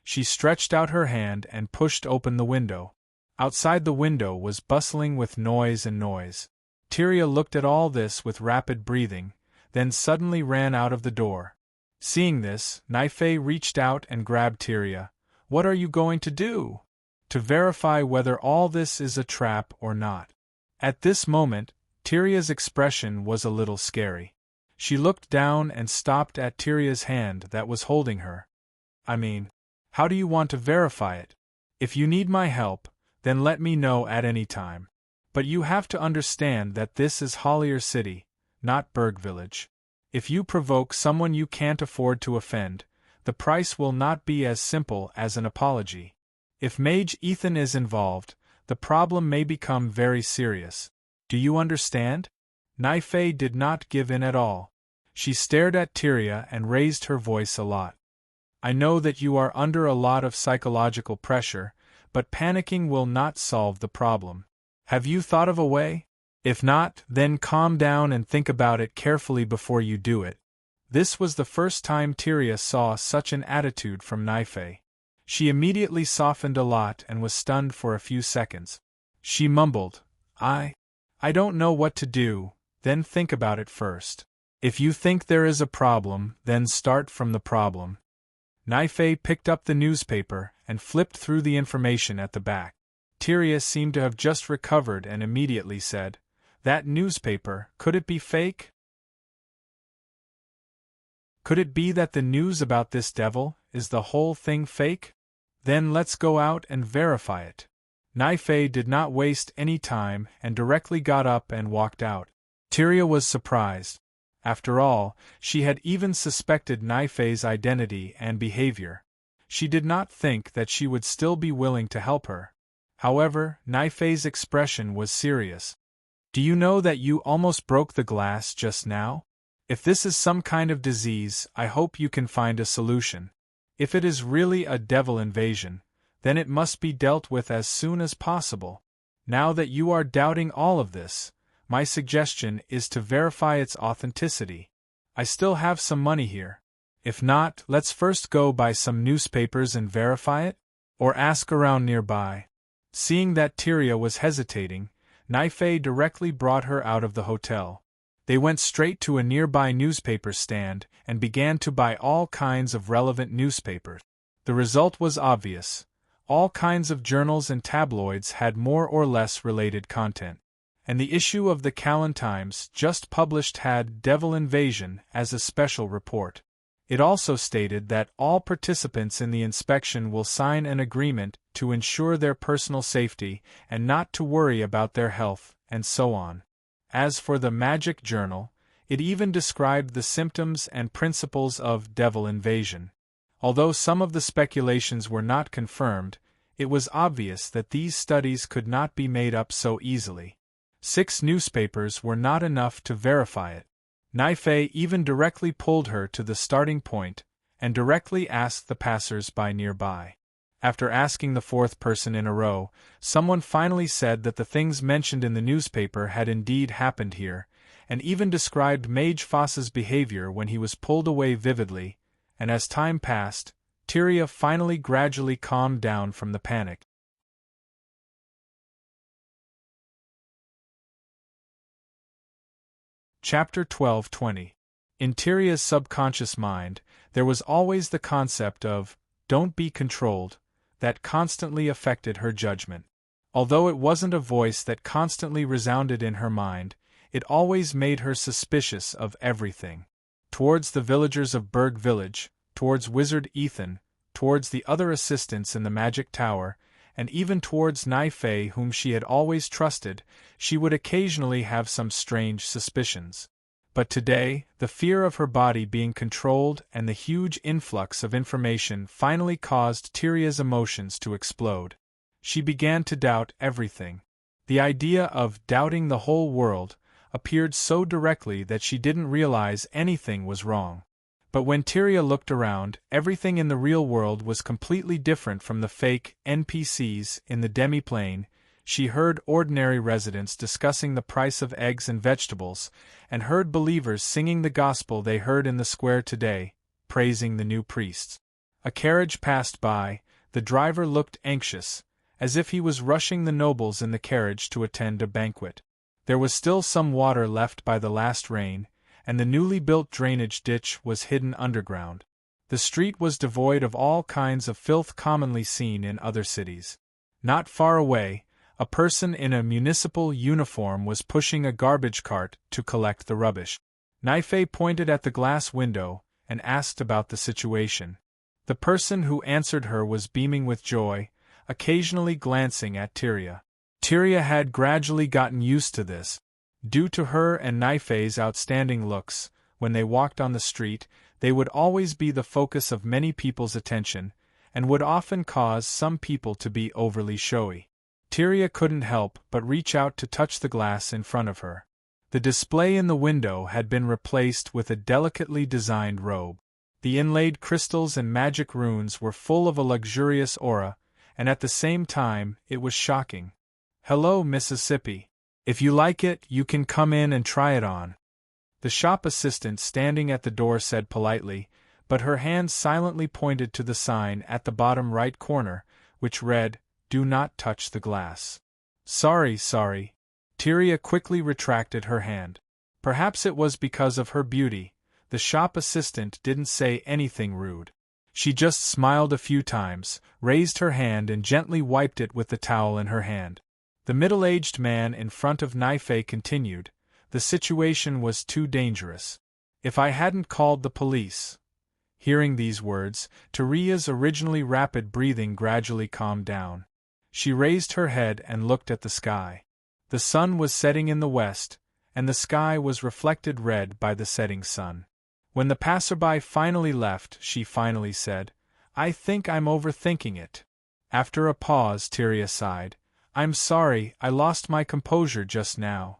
[SPEAKER 1] She stretched out her hand and pushed open the window. Outside the window was bustling with noise and noise. Tyria looked at all this with rapid breathing, then suddenly ran out of the door. Seeing this, Naife reached out and grabbed Tyria. "What are you going to do? To verify whether all this is a trap or not." At this moment, Tyria's expression was a little scary. She looked down and stopped at Tyria's hand that was holding her. "I mean, how do you want to verify it? If you need my help, then let me know at any time. But you have to understand that this is Hollier City, not Berg Village. If you provoke someone you can't afford to offend, the price will not be as simple as an apology. If Mage Ethan is involved, the problem may become very serious. Do you understand?" Naife did not give in at all. She stared at Tyria and raised her voice a lot. "I know that you are under a lot of psychological pressure, but panicking will not solve the problem. Have you thought of a way? If not, then calm down and think about it carefully before you do it." This was the first time Tyria saw such an attitude from Naife. She immediately softened a lot and was stunned for a few seconds. She mumbled, I don't know what to do, then think about it first. If you think there is a problem, then start from the problem." Naife picked up the newspaper and flipped through the information at the back. Tyria seemed to have just recovered and immediately said, "That newspaper, could it be fake? Could it be that the news about this devil is the whole thing fake?" Then let's go out and verify it. Naifei did not waste any time and directly got up and walked out. Tyria was surprised. After all, she had even suspected Naifei's identity and behavior. She did not think that she would still be willing to help her. However, Naifei's expression was serious. Do you know that you almost broke the glass just now? If this is some kind of disease, I hope you can find a solution. If it is really a devil invasion, then it must be dealt with as soon as possible. Now that you are doubting all of this, my suggestion is to verify its authenticity. I still have some money here. If not, let's first go buy some newspapers and verify it? Or ask around nearby. Seeing that Tyria was hesitating, Naifei directly brought her out of the hotel. They went straight to a nearby newspaper stand and began to buy all kinds of relevant newspapers. The result was obvious. All kinds of journals and tabloids had more or less related content. And the issue of the Callan Times just published had Devil Invasion as a special report. It also stated that all participants in the inspection will sign an agreement to ensure their personal safety and not to worry about their health, and so on. As for the Magic Journal, it even described the symptoms and principles of devil invasion. Although some of the speculations were not confirmed, it was obvious that these studies could not be made up so easily. 6 newspapers were not enough to verify it. Naifei even directly pulled her to the starting point and directly asked the passers-by nearby. After asking the 4th person in a row, someone finally said that the things mentioned in the newspaper had indeed happened here, and even described Mage Foss's behavior when he was pulled away vividly, and as time passed, Tyria finally gradually calmed down from the panic. Chapter 12:20. In Tyria's subconscious mind, there was always the concept of, "don't be controlled," that constantly affected her judgment. Although it wasn't a voice that constantly resounded in her mind, it always made her suspicious of everything. Towards the villagers of Berg Village, towards Wizard Ethan, towards the other assistants in the Magic Tower, and even towards Naifei, whom she had always trusted, she would occasionally have some strange suspicions. But today, the fear of her body being controlled and the huge influx of information finally caused Tyria's emotions to explode. She began to doubt everything. The idea of doubting the whole world appeared so directly that she didn't realize anything was wrong. But when Tyria looked around, everything in the real world was completely different from the fake NPCs in the demi-plane. She heard ordinary residents discussing the price of eggs and vegetables, and heard believers singing the gospel they heard in the square today, praising the new priests. A carriage passed by. The driver looked anxious, as if he was rushing the nobles in the carriage to attend a banquet. There was still some water left by the last rain, and the newly built drainage ditch was hidden underground. The street was devoid of all kinds of filth commonly seen in other cities. Not far away, a person in a municipal uniform was pushing a garbage cart to collect the rubbish. Naifei pointed at the glass window and asked about the situation. The person who answered her was beaming with joy, occasionally glancing at Tyria. Tyria had gradually gotten used to this. Due to her and Naifei's outstanding looks, when they walked on the street, they would always be the focus of many people's attention, and would often cause some people to be overly showy. Tyria couldn't help but reach out to touch the glass in front of her. The display in the window had been replaced with a delicately designed robe. The inlaid crystals and magic runes were full of a luxurious aura, and at the same time, it was shocking. "Hello, Mississippi. If you like it, you can come in and try it on," the shop assistant standing at the door said politely, but her hand silently pointed to the sign at the bottom right corner, which read, "Do not touch the glass." Sorry. Tyria quickly retracted her hand. Perhaps it was because of her beauty. The shop assistant didn't say anything rude. She just smiled a few times, raised her hand and gently wiped it with the towel in her hand. The middle-aged man in front of Naifei continued, "The situation was too dangerous. If I hadn't called the police, Hearing these words, Tyria's originally rapid breathing gradually calmed down. She raised her head and looked at the sky. The sun was setting in the west, and the sky was reflected red by the setting sun. When the passerby finally left, she finally said, "I think I'm overthinking it." After a pause, Tyria sighed. "I'm sorry, I lost my composure just now."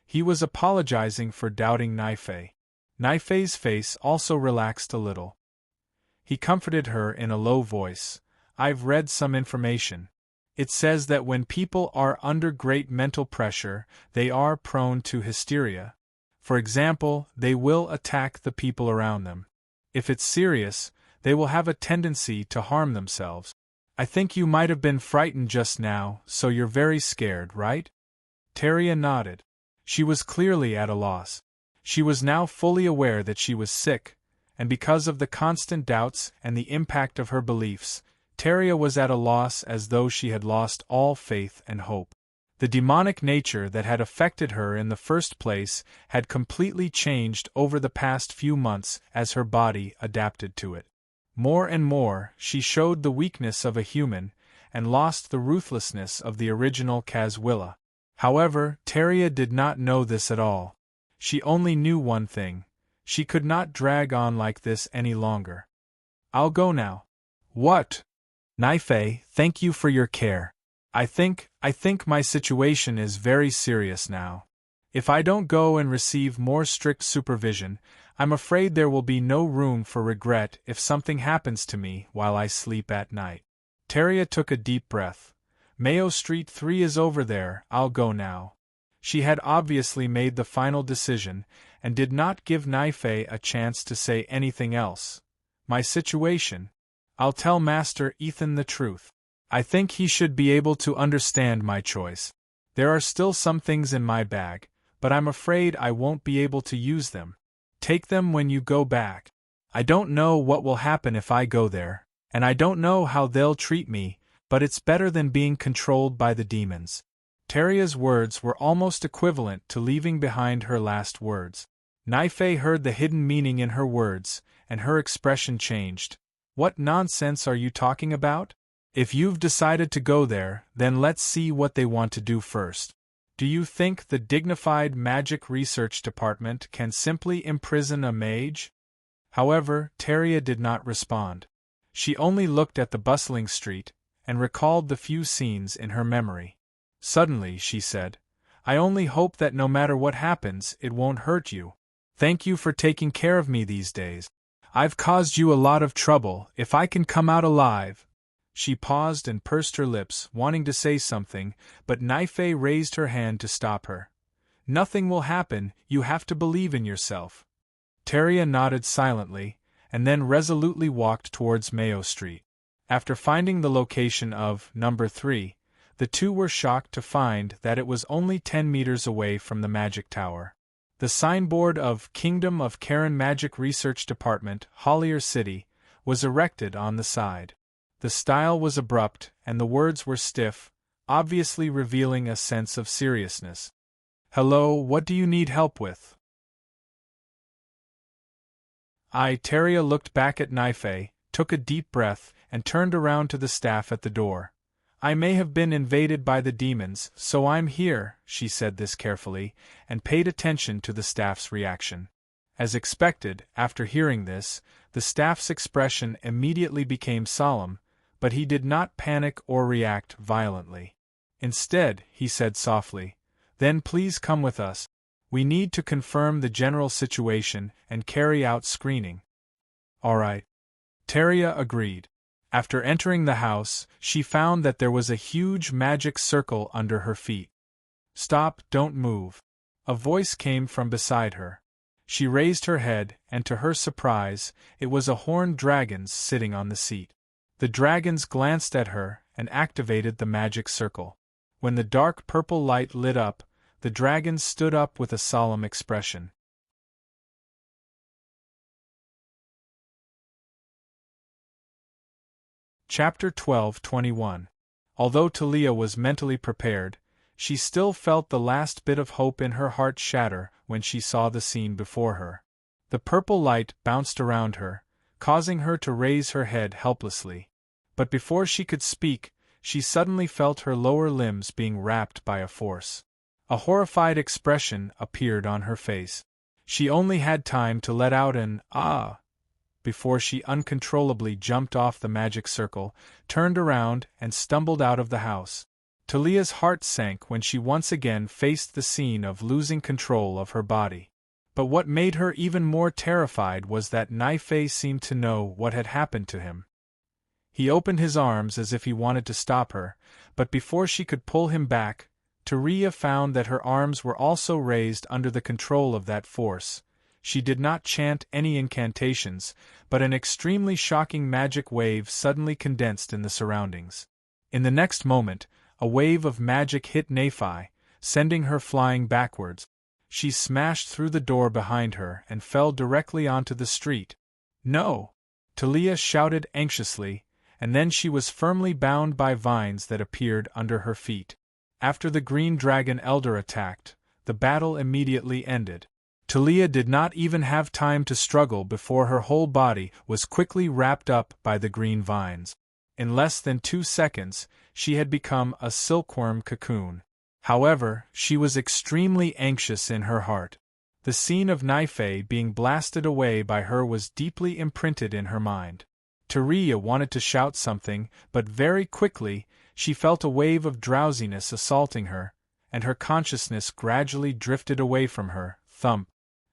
[SPEAKER 1] He was apologizing for doubting Naife. Naife's face also relaxed a little. He comforted her in a low voice. "I've read some information. It says that when people are under great mental pressure, they are prone to hysteria. For example, they will attack the people around them. If it's serious, they will have a tendency to harm themselves. I think you might have been frightened just now, so you're very scared, right?" Tyria nodded. She was clearly at a loss. She was now fully aware that she was sick, and because of the constant doubts and the impact of her beliefs, Tyria was at a loss as though she had lost all faith and hope. The demonic nature that had affected her in the first place had completely changed over the past few months as her body adapted to it. More and more, she showed the weakness of a human, and lost the ruthlessness of the original Caswilla. However, Tyria did not know this at all. She only knew one thing: she could not drag on like this any longer. "I'll go now." "What?" "Naife, thank you for your care. I think my situation is very serious now. If I don't go and receive more strict supervision, I'm afraid there will be no room for regret if something happens to me while I sleep at night." Tyria took a deep breath. "Mayo Street 3 is over there, I'll go now." She had obviously made the final decision, and did not give Naife a chance to say anything else. "My situation? I'll tell Master Ethan the truth. I think he should be able to understand my choice. There are still some things in my bag, but I'm afraid I won't be able to use them. Take them when you go back. I don't know what will happen if I go there, and I don't know how they'll treat me, but it's better than being controlled by the demons." Tyria's words were almost equivalent to leaving behind her last words. Naife heard the hidden meaning in her words, and her expression changed. "What nonsense are you talking about? If you've decided to go there, then let's see what they want to do first. Do you think the dignified Magic Research Department can simply imprison a mage?" However, Tyria did not respond. She only looked at the bustling street, and recalled the few scenes in her memory. Suddenly, she said, "I only hope that no matter what happens, it won't hurt you. Thank you for taking care of me these days. I've caused you a lot of trouble. If I can come out alive—" She paused and pursed her lips, wanting to say something, but Naife raised her hand to stop her. "Nothing will happen, you have to believe in yourself." Tyria nodded silently, and then resolutely walked towards Mayo Street. After finding the location of number 3, the two were shocked to find that it was only 10 meters away from the Magic Tower. The signboard of Kingdom of Karen Magic Research Department, Hollier City, was erected on the side. The style was abrupt, and the words were stiff, obviously revealing a sense of seriousness. "Hello, what do you need help with?" Tyria looked back at Naife, took a deep breath, and turned around to the staff at the door. "I may have been invaded by the demons, so I'm here," she said this carefully, and paid attention to the staff's reaction. As expected, after hearing this, the staff's expression immediately became solemn, but he did not panic or react violently. Instead, he said softly, "Then please come with us. We need to confirm the general situation and carry out screening." "All right." Tyria agreed. After entering the house, she found that there was a huge magic circle under her feet. "Stop, don't move." A voice came from beside her. She raised her head, and to her surprise, it was a horned dragon sitting on the seat. The dragons glanced at her and activated the magic circle. When the dark purple light lit up, the dragons stood up with a solemn expression. Chapter 12:21. Although Talia was mentally prepared, she still felt the last bit of hope in her heart shatter when she saw the scene before her. The purple light bounced around her, causing her to raise her head helplessly. But before she could speak, she suddenly felt her lower limbs being wrapped by a force. A horrified expression appeared on her face. She only had time to let out an "ah" before she uncontrollably jumped off the magic circle, turned around, and stumbled out of the house. Talia's heart sank when she once again faced the scene of losing control of her body. But what made her even more terrified was that Naifei seemed to know what had happened to him. He opened his arms as if he wanted to stop her, but before she could pull him back, Taria found that her arms were also raised under the control of that force. She did not chant any incantations, but an extremely shocking magic wave suddenly condensed in the surroundings. In the next moment, a wave of magic hit Naifei, sending her flying backwards. She smashed through the door behind her and fell directly onto the street. "No!" Talia shouted anxiously, and then she was firmly bound by vines that appeared under her feet. After the green dragon elder attacked, the battle immediately ended. Talia did not even have time to struggle before her whole body was quickly wrapped up by the green vines. In less than 2 seconds, she had become a silkworm cocoon. However, she was extremely anxious in her heart. The scene of Naifei being blasted away by her was deeply imprinted in her mind. Taria wanted to shout something, but very quickly, she felt a wave of drowsiness assaulting her, and her consciousness gradually drifted away from her. Thump!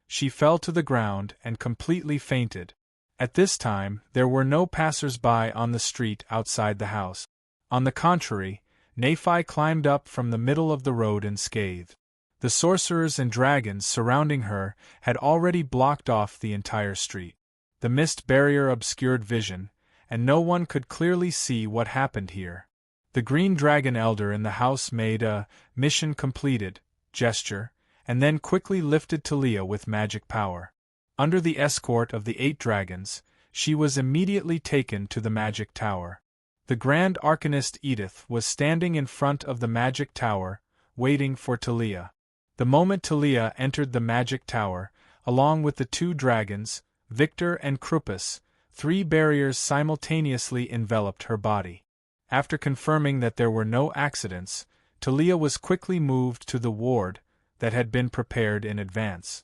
[SPEAKER 1] She fell to the ground and completely fainted. At this time, there were no passers-by on the street outside the house. On the contrary, Naifei climbed up from the middle of the road unscathed. The sorcerers and dragons surrounding her had already blocked off the entire street. The mist barrier obscured vision, and no one could clearly see what happened here. The green dragon elder in the house made a "mission completed" gesture, and then quickly lifted Talia with magic power. Under the escort of the 8 dragons, she was immediately taken to the magic tower. The Grand Arcanist Edith was standing in front of the magic tower, waiting for Talia. The moment Talia entered the magic tower, along with the 2 dragons, Victor and Krupus, 3 barriers simultaneously enveloped her body. After confirming that there were no accidents, Talia was quickly moved to the ward that had been prepared in advance.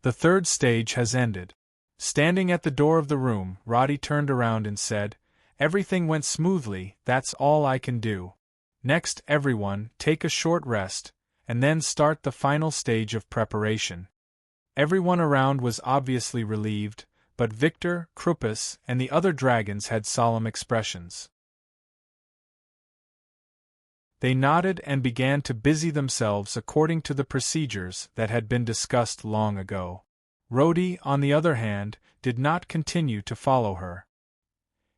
[SPEAKER 1] The 3rd stage has ended. Standing at the door of the room, Roddy turned around and said, "Everything went smoothly, that's all I can do. Next, everyone, take a short rest, and then start the final stage of preparation." Everyone around was obviously relieved, but Victor, Krupus, and the other dragons had solemn expressions. They nodded and began to busy themselves according to the procedures that had been discussed long ago. Rhodey, on the other hand, did not continue to follow her.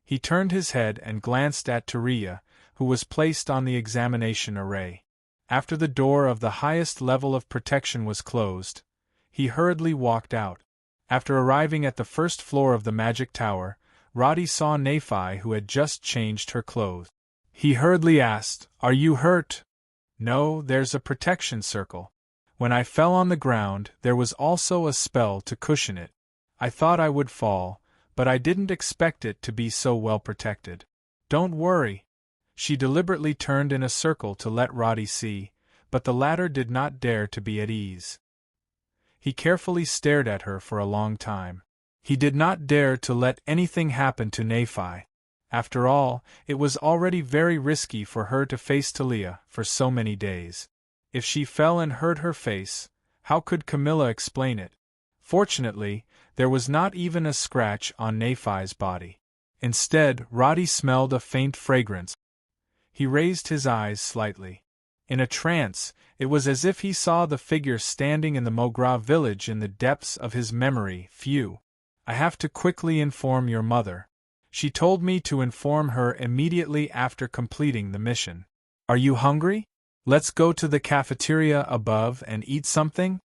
[SPEAKER 1] He turned his head and glanced at Taria, who was placed on the examination array. After the door of the highest level of protection was closed, he hurriedly walked out. After arriving at the 1st floor of the magic tower, Roddy saw Naifei, who had just changed her clothes. He hurriedly asked, "Are you hurt?" "No, there's a protection circle. When I fell on the ground, there was also a spell to cushion it. I thought I would fall, but I didn't expect it to be so well protected. Don't worry." She deliberately turned in a circle to let Roddy see, but the latter did not dare to be at ease. He carefully stared at her for a long time. He did not dare to let anything happen to Naifei. After all, it was already very risky for her to face Talia for so many days. If she fell and hurt her face, how could Camilla explain it? Fortunately, there was not even a scratch on Naifei's body. Instead, Roddy smelled a faint fragrance. He raised his eyes slightly. In a trance, it was as if he saw the figure standing in the Mogra village in the depths of his memory. "Phew. I have to quickly inform your mother. She told me to inform her immediately after completing the mission. Are you hungry? Let's go to the cafeteria above and eat something?"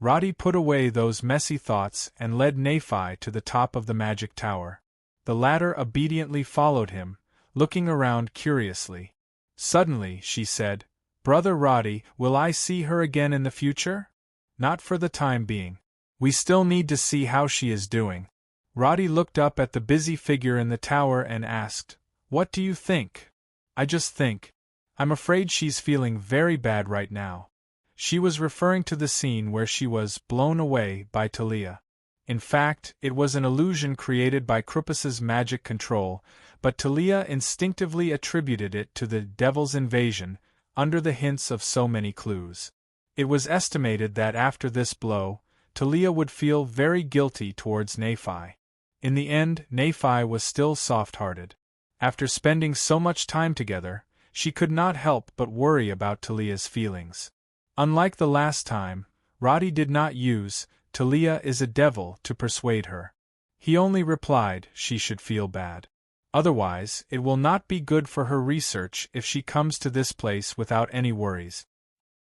[SPEAKER 1] Roddy put away those messy thoughts and led Naifei to the top of the magic tower. The latter obediently followed him, looking around curiously. Suddenly, she said, "Brother Roddy, will I see her again in the future?" "Not for the time being. We still need to see how she is doing. Roddy looked up at the busy figure in the tower and asked, "What do you think?" "I just think. I'm afraid she's feeling very bad right now." She was referring to the scene where she was blown away by Talia. In fact, it was an illusion created by Krupus's magic control, but Talia instinctively attributed it to the devil's invasion, under the hints of so many clues. It was estimated that after this blow, Talia would feel very guilty towards Nephi. In the end, Nephi was still soft-hearted. After spending so much time together, she could not help but worry about Talia's feelings. Unlike the last time, Roddy did not use "Talia is a devil" to persuade her. He only replied she should feel bad. Otherwise, it will not be good for her research if she comes to this place without any worries.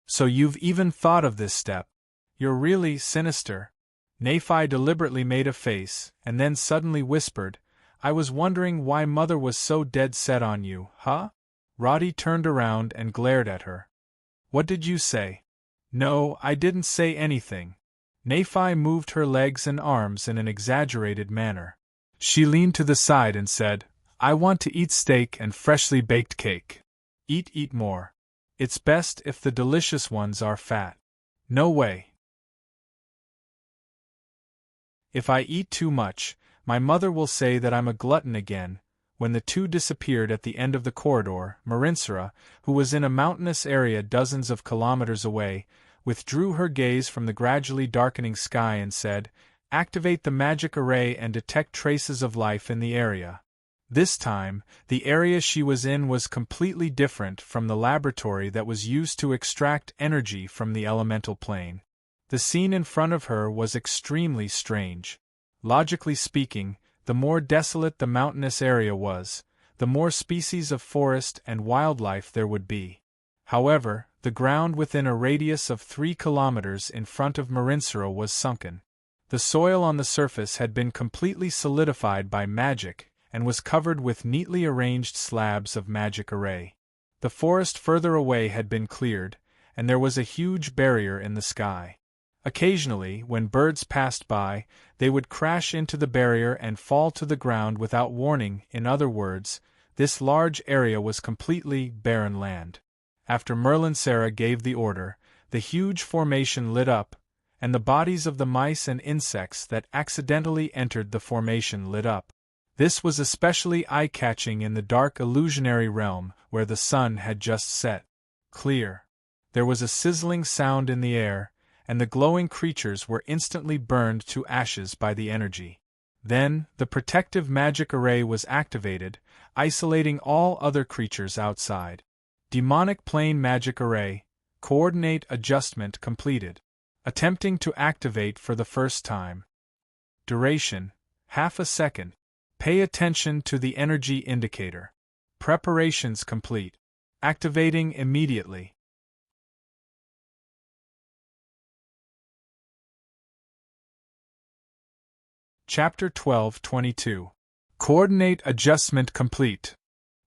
[SPEAKER 1] "So you've even thought of this step. You're really sinister." Nephi deliberately made a face, and then suddenly whispered, "I was wondering why Mother was so dead set on you, huh?" Roddy turned around and glared at her. "What did you say?" "No, I didn't say anything." Nephi moved her legs and arms in an exaggerated manner. She leaned to the side and said, "I want to eat steak and freshly baked cake." Eat more. It's best if the delicious ones are fat." "No way. If I eat too much, my mother will say that I'm a glutton again." When the two disappeared at the end of the corridor, Marinsura, who was in a mountainous area dozens of kilometers away, withdrew her gaze from the gradually darkening sky and said, "Activate the magic array and detect traces of life in the area." This time, the area she was in was completely different from the laboratory that was used to extract energy from the elemental plane. The scene in front of her was extremely strange. Logically speaking, the more desolate the mountainous area was, the more species of forest and wildlife there would be. However, the ground within a radius of 3 kilometers in front of Marinsura was sunken. The soil on the surface had been completely solidified by magic, and was covered with neatly arranged slabs of magic array. The forest further away had been cleared, and there was a huge barrier in the sky. Occasionally, when birds passed by, they would crash into the barrier and fall to the ground without warning. In other words, this large area was completely barren land. After Merlinsara gave the order, the huge formation lit up, and the bodies of the mice and insects that accidentally entered the formation lit up. This was especially eye-catching in the dark illusionary realm where the sun had just set. Clear. There was a sizzling sound in the air, and the glowing creatures were instantly burned to ashes by the energy. Then, the protective magic array was activated, isolating all other creatures outside. Demonic plane magic array, coordinate adjustment completed. Attempting to activate for the first time. Duration, half a second. Pay attention to the energy indicator. Preparations complete. Activating immediately. Chapter 12:22. Coordinate adjustment complete.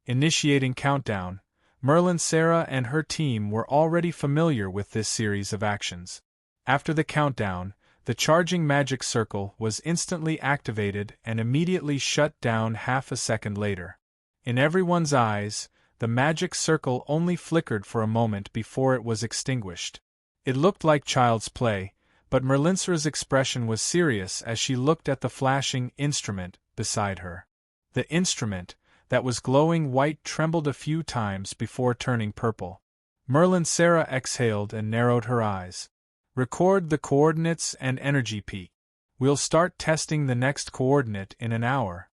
[SPEAKER 1] Initiating countdown. Merlinsara and her team were already familiar with this series of actions. After the countdown, the charging magic circle was instantly activated and immediately shut down half a second later. In everyone's eyes, the magic circle only flickered for a moment before it was extinguished. It looked like child's play, but Merlinsara's expression was serious as she looked at the flashing instrument beside her. The instrument, that was glowing white, trembled a few times before turning purple. Merlinsara exhaled and narrowed her eyes. Record the coordinates and energy peak. We'll start testing the next coordinate in an hour.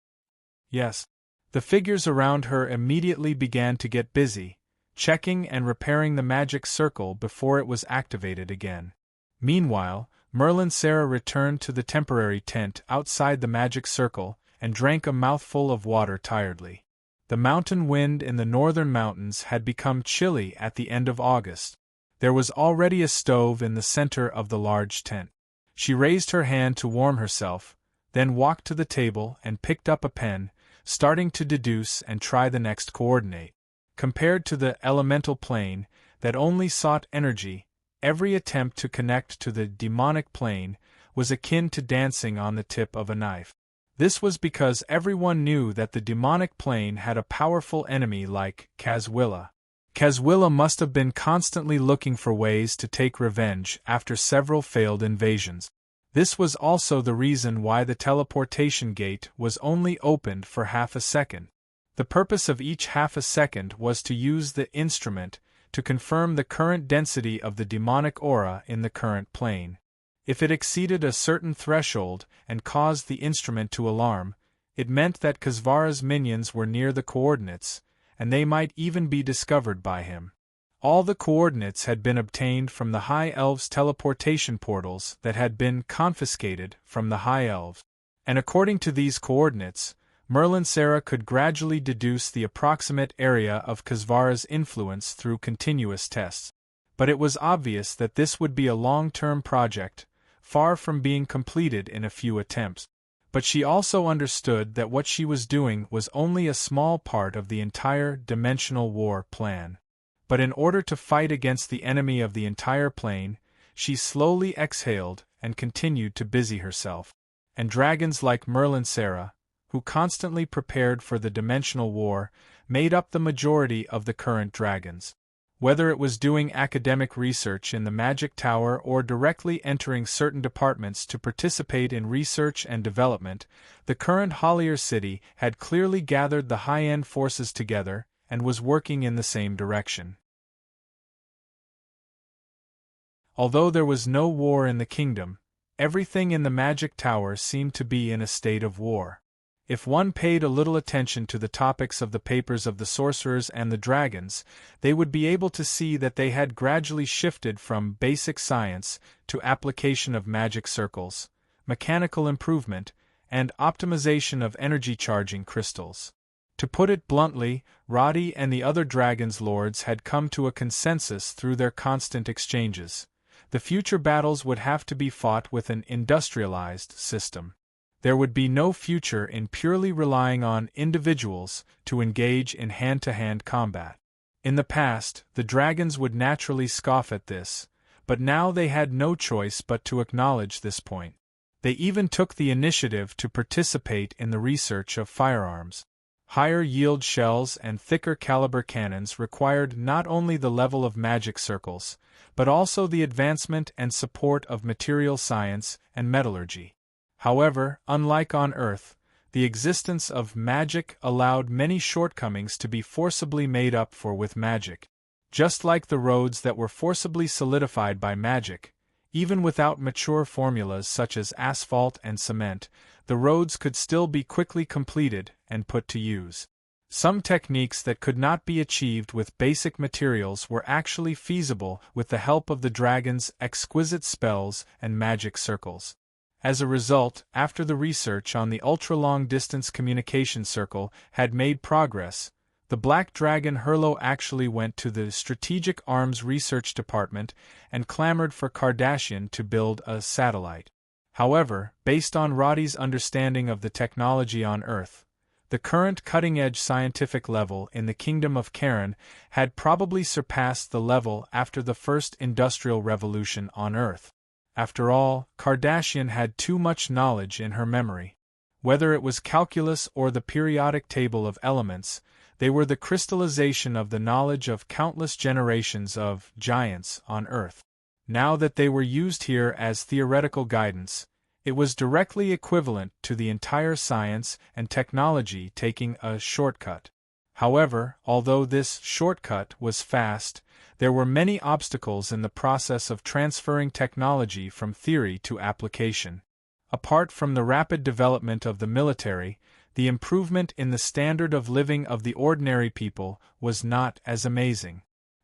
[SPEAKER 1] Yes. The figures around her immediately began to get busy, checking and repairing the magic circle before it was activated again. Meanwhile, Merlinsara returned to the temporary tent outside the magic circle and drank a mouthful of water tiredly. The mountain wind in the northern mountains had become chilly at the end of August. There was already a stove in the center of the large tent. She raised her hand to warm herself, then walked to the table and picked up a pen, starting to deduce and try the next coordinate. Compared to the elemental plane, that only sought energy, every attempt to connect to the demonic plane was akin to dancing on the tip of a knife. This was because everyone knew that the demonic plane had a powerful enemy like Caswilla. Caswilla must have been constantly looking for ways to take revenge after several failed invasions. This was also the reason why the teleportation gate was only opened for half a second. The purpose of each half a second was to use the instrument to confirm the current density of the demonic aura in the current plane. If it exceeded a certain threshold and caused the instrument to alarm, it meant that Kasvara's minions were near the coordinates, and they might even be discovered by him. All the coordinates had been obtained from the High Elves' teleportation portals that had been confiscated from the High Elves, and according to these coordinates, Merlinsera could gradually deduce the approximate area of Kasvara's influence through continuous tests. But it was obvious that this would be a long-term project, far from being completed in a few attempts. But she also understood that what she was doing was only a small part of the entire dimensional war plan. But in order to fight against the enemy of the entire plane, she slowly exhaled and continued to busy herself. And dragons like Merlinsera, who constantly prepared for the dimensional war, made up the majority of the current dragons. Whether it was doing academic research in the Magic Tower or directly entering certain departments to participate in research and development, the current Hollier City had clearly gathered the high-end forces together and was working in the same direction. Although there was no war in the kingdom, everything in the Magic Tower seemed to be in a state of war. If one paid a little attention to the topics of the papers of the sorcerers and the dragons, they would be able to see that they had gradually shifted from basic science to application of magic circles, mechanical improvement, and optimization of energy charging crystals. To put it bluntly, Roddy and the other dragons' lords had come to a consensus through their constant exchanges. The future battles would have to be fought with an industrialized system. There would be no future in purely relying on individuals to engage in hand-to-hand combat. In the past, the dragons would naturally scoff at this, but now they had no choice but to acknowledge this point. They even took the initiative to participate in the research of firearms. Higher-yield shells and thicker-caliber cannons required not only the level of magic circles, but also the advancement and support of material science and metallurgy. However, unlike on Earth, the existence of magic allowed many shortcomings to be forcibly made up for with magic. Just like the roads that were forcibly solidified by magic, even without mature formulas such as asphalt and cement, the roads could still be quickly completed and put to use. Some techniques that could not be achieved with basic materials were actually feasible with the help of the dragon's exquisite spells and magic circles. As a result, after the research on the ultra-long-distance communication circle had made progress, the Black Dragon Hurlo actually went to the Strategic Arms Research Department and clamored for Kardashian to build a satellite. However, based on Roddy's understanding of the technology on Earth, the current cutting-edge scientific level in the Kingdom of Karen had probably surpassed the level after the First Industrial Revolution on Earth. After all, Kardashian had too much knowledge in her memory. Whether it was calculus or the periodic table of elements, they were the crystallization of the knowledge of countless generations of giants on Earth. Now that they were used here as theoretical guidance, it was directly equivalent to the entire science and technology taking a shortcut. However, although this shortcut was fast, there were many obstacles in the process of transferring technology from theory to application. Apart from the rapid development of the military, the improvement in the standard of living of the ordinary people was not as amazing.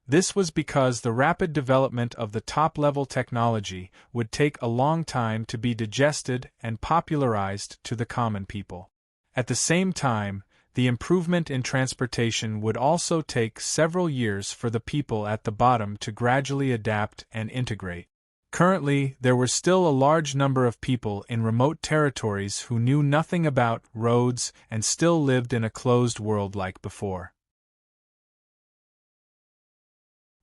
[SPEAKER 1] This was because the rapid development of the top-level technology would take a long time to be digested and popularized to the common people. At the same time, the improvement in transportation would also take several years for the people at the bottom to gradually adapt and integrate. Currently, there were still a large number of people in remote territories who knew nothing about roads and still lived in a closed world like before.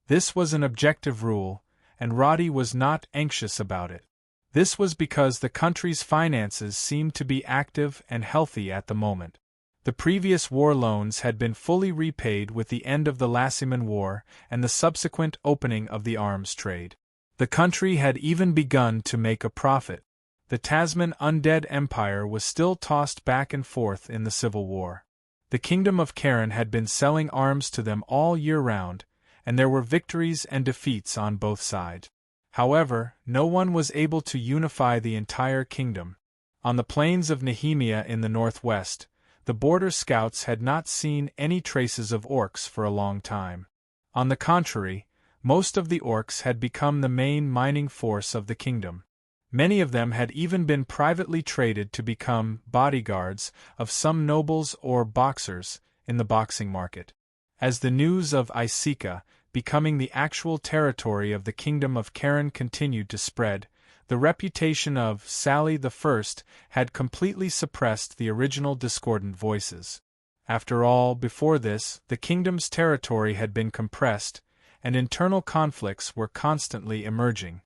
[SPEAKER 1] This was an objective rule, and Roddy was not anxious about it. This was because the country's finances seemed to be active and healthy at the moment. The previous war loans had been fully repaid with the end of the Lassiman War and the subsequent opening of the arms trade. The country had even begun to make a profit. The Tasman Undead Empire was still tossed back and forth in the Civil War. The Kingdom of Karen had been selling arms to them all year round, and there were victories and defeats on both sides. However, no one was able to unify the entire kingdom. On the plains of Nehemia in the northwest, the border scouts had not seen any traces of orcs for a long time. On the contrary, most of the orcs had become the main mining force of the kingdom. Many of them had even been privately traded to become bodyguards of some nobles or boxers in the boxing market. As the news of Isika becoming the actual territory of the Kingdom of Karen continued to spread, the reputation of Sally I had completely suppressed the original discordant voices. After all, before this, the kingdom's territory had been compressed, and internal conflicts were constantly emerging.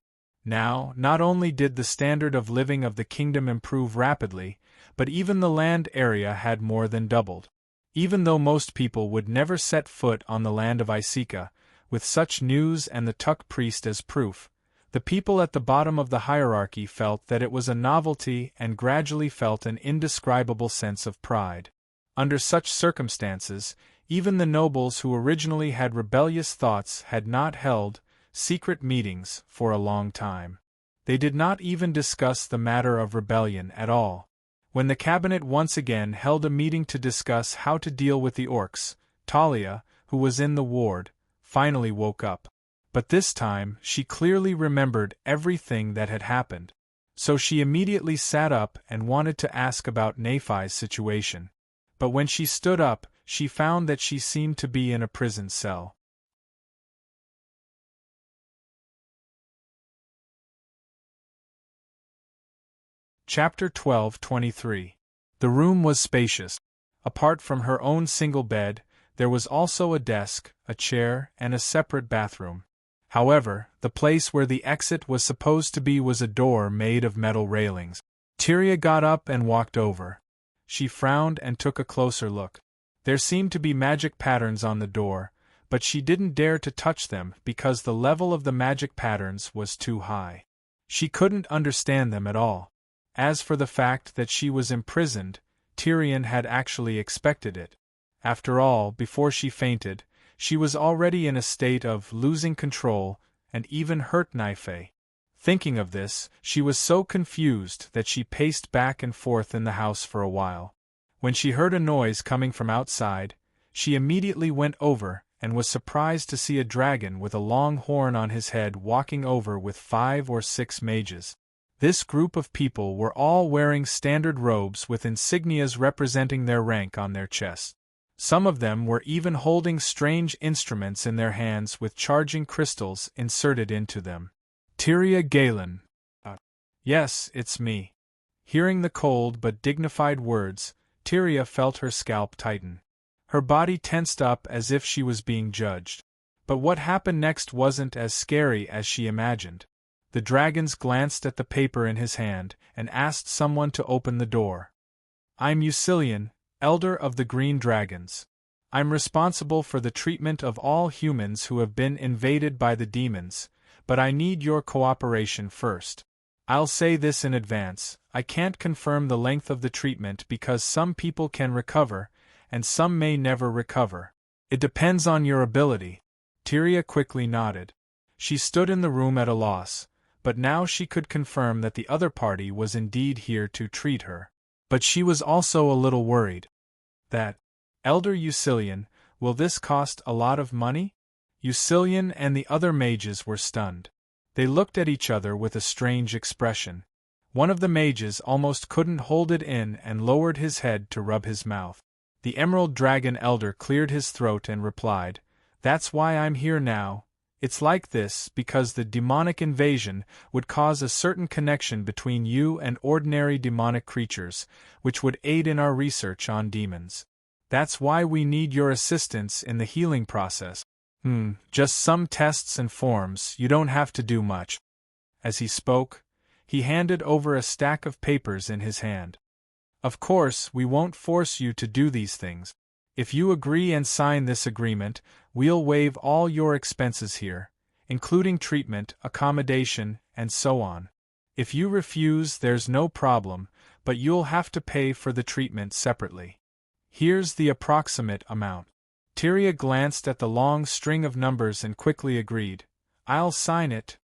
[SPEAKER 1] Now, not only did the standard of living of the kingdom improve rapidly, but even the land area had more than doubled. Even though most people would never set foot on the land of Isika, with such news and the Tuk priest as proof, the people at the bottom of the hierarchy felt that it was a novelty and gradually felt an indescribable sense of pride. Under such circumstances, even the nobles who originally had rebellious thoughts had not held secret meetings for a long time. They did not even discuss the matter of rebellion at all. When the cabinet once again held a meeting to discuss how to deal with the orcs, Talia, who was in the ward, finally woke up. But this time, she clearly remembered everything that had happened. So she immediately sat up and wanted to ask about Nephi's situation. But when she stood up, she found that she seemed to be in a prison cell. Chapter 12:23. The room was spacious. Apart from her own single bed, there was also a desk, a chair, and a separate bathroom. However, the place where the exit was supposed to be was a door made of metal railings. Tyria got up and walked over. She frowned and took a closer look. There seemed to be magic patterns on the door, but she didn't dare to touch them because the level of the magic patterns was too high. She couldn't understand them at all. As for the fact that she was imprisoned, Tyrion had actually expected it. After all, before she fainted, she was already in a state of losing control and even hurt Nephi. Thinking of this, she was so confused that she paced back and forth in the house for a while. When she heard a noise coming from outside, she immediately went over and was surprised to see a dragon with a long horn on his head walking over with 5 or 6 mages. This group of people were all wearing standard robes with insignias representing their rank on their chests. Some of them were even holding strange instruments in their hands with charging crystals inserted into them. Tyria Galen. Yes, it's me. Hearing the cold but dignified words, Tyria felt her scalp tighten. Her body tensed up as if she was being judged. But what happened next wasn't as scary as she imagined. The dragons glanced at the paper in his hand and asked someone to open the door. I'm Eucilian, Elder of the Green Dragons. I'm responsible for the treatment of all humans who have been invaded by the demons, but I need your cooperation first. I'll say this in advance, I can't confirm the length of the treatment because some people can recover, and some may never recover. It depends on your ability. Tyria quickly nodded. She stood in the room at a loss, but now she could confirm that the other party was indeed here to treat her. But she was also a little worried. That, Elder Eucilian, will this cost a lot of money? Eucilian and the other mages were stunned. They looked at each other with a strange expression. One of the mages almost couldn't hold it in and lowered his head to rub his mouth. The Emerald Dragon Elder cleared his throat and replied, That's why I'm here now. It's like this because the demonic invasion would cause a certain connection between you and ordinary demonic creatures, which would aid in our research on demons. That's why we need your assistance in the healing process. Just some tests and forms, you don't have to do much. As he spoke, He handed over a stack of papers in his hand. Of course, we won't force you to do these things. If you agree and sign this agreement, we'll waive all your expenses here, including treatment, accommodation, and so on. If you refuse, there's no problem, but you'll have to pay for the treatment separately. Here's the approximate amount. Tyria glanced at the long string of numbers and quickly agreed. I'll sign it.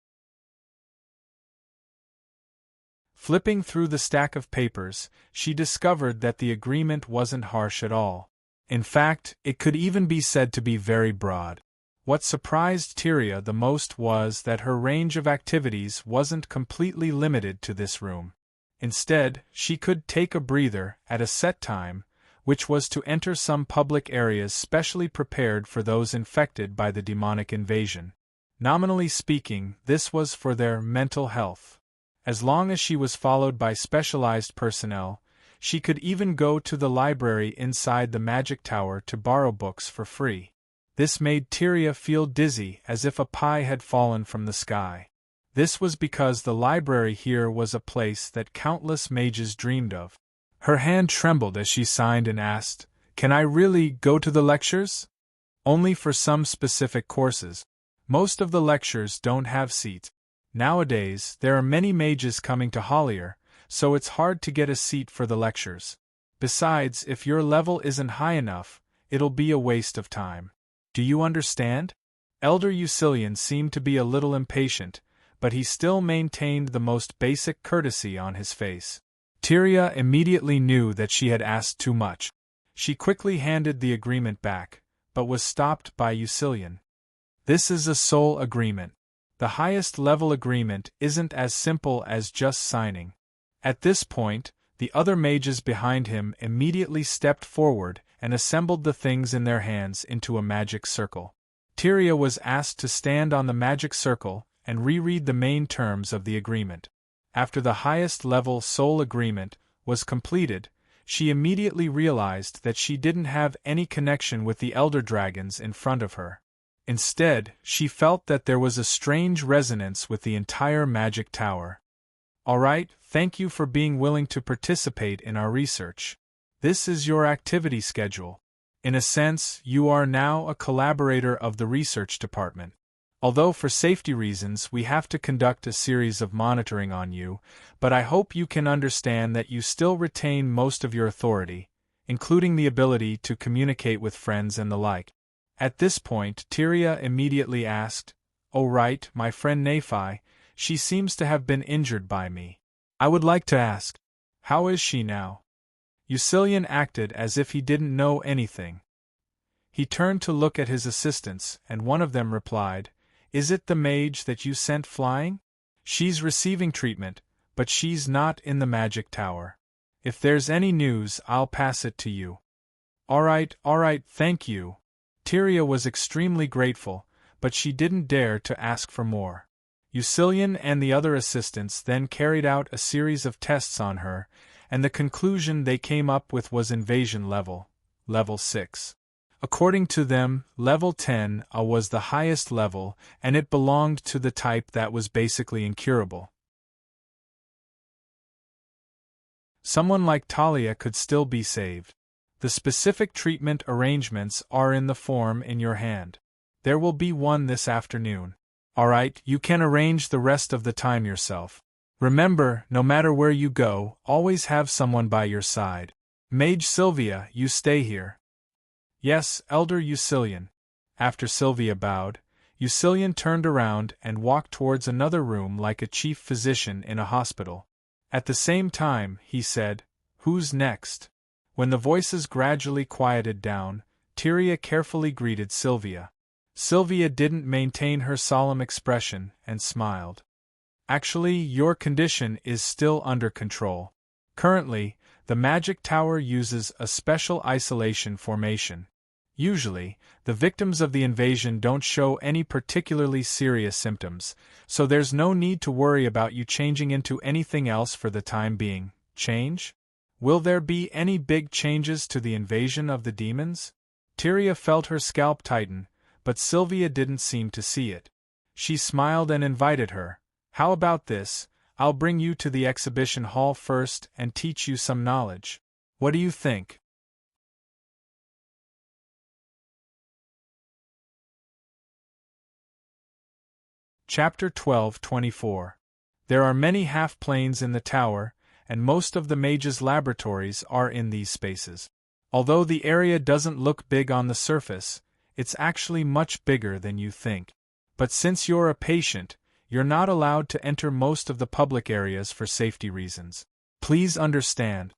[SPEAKER 1] Flipping through the stack of papers, she discovered that the agreement wasn't harsh at all. In fact, it could even be said to be very broad. What surprised Tyria the most was that her range of activities wasn't completely limited to this room. Instead, she could take a breather at a set time, which was to enter some public areas specially prepared for those infected by the demonic invasion. Nominally speaking, this was for their mental health. As long as she was followed by specialized personnel, she could even go to the library inside the magic tower to borrow books for free. This made Tyria feel dizzy, as if a pie had fallen from the sky. This was because the library here was a place that countless mages dreamed of. Her hand trembled as she signed and asked, "Can I really go to the lectures?" "Only for some specific courses. Most of the lectures don't have seats. Nowadays, there are many mages coming to Hollier, so it's hard to get a seat for the lectures. Besides, if your level isn't high enough, it'll be a waste of time. Do you understand?" Elder Eucilian seemed to be a little impatient, but he still maintained the most basic courtesy on his face. Tyria immediately knew that she had asked too much. She quickly handed the agreement back, but was stopped by Eucilian. "This is a soul agreement. The highest level agreement isn't as simple as just signing." At this point, the other mages behind him immediately stepped forward and assembled the things in their hands into a magic circle. Tyria was asked to stand on the magic circle and reread the main terms of the agreement. After the highest level soul agreement was completed, she immediately realized that she didn't have any connection with the elder dragons in front of her. Instead, she felt that there was a strange resonance with the entire magic tower. "All right, thank you for being willing to participate in our research. This is your activity schedule. In a sense, you are now a collaborator of the research department. Although for safety reasons we have to conduct a series of monitoring on you, but I hope you can understand that you still retain most of your authority, including the ability to communicate with friends and the like." At this point, Tyria immediately asked, "Oh right, my friend Nephi, she seems to have been injured by me. I would like to ask, how is she now?" Eucilian acted as if he didn't know anything. He turned to look at his assistants, and one of them replied, "Is it the mage that you sent flying? She's receiving treatment, but she's not in the magic tower. If there's any news, I'll pass it to you." All right, thank you." Tyria was extremely grateful, but she didn't dare to ask for more. Eucilian and the other assistants then carried out a series of tests on her, and the conclusion they came up with was invasion level 6. According to them, level 10 was the highest level, and it belonged to the type that was basically incurable. Someone like Talia could still be saved. The specific treatment arrangements are in the form in your hand. There will be one this afternoon. Alright, you can arrange the rest of the time yourself. Remember, no matter where you go, always have someone by your side. Mage Sylvia, you stay here. Yes, Elder Eucilian. After Sylvia bowed, Eucilian turned around and walked towards another room like a chief physician in a hospital. At the same time, he said, "Who's next?" When the voices gradually quieted down, Tyria carefully greeted Sylvia. Sylvia didn't maintain her solemn expression and smiled. "Actually, your condition is still under control. Currently, the magic tower uses a special isolation formation. Usually, the victims of the invasion don't show any particularly serious symptoms, so there's no need to worry about you changing into anything else for the time being." Change? Will there be any big changes to the invasion of the demons? Tyria felt her scalp tighten, but Sylvia didn't seem to see it. She smiled and invited her. "How about this? I'll bring you to the exhibition hall first and teach you some knowledge. What do you think? Chapter 12:24. There are many half-planes in the tower, and most of the mages' laboratories are in these spaces. Although the area doesn't look big on the surface, it's actually much bigger than you think. But since you're a patient, you're not allowed to enter most of the public areas for safety reasons. Please understand.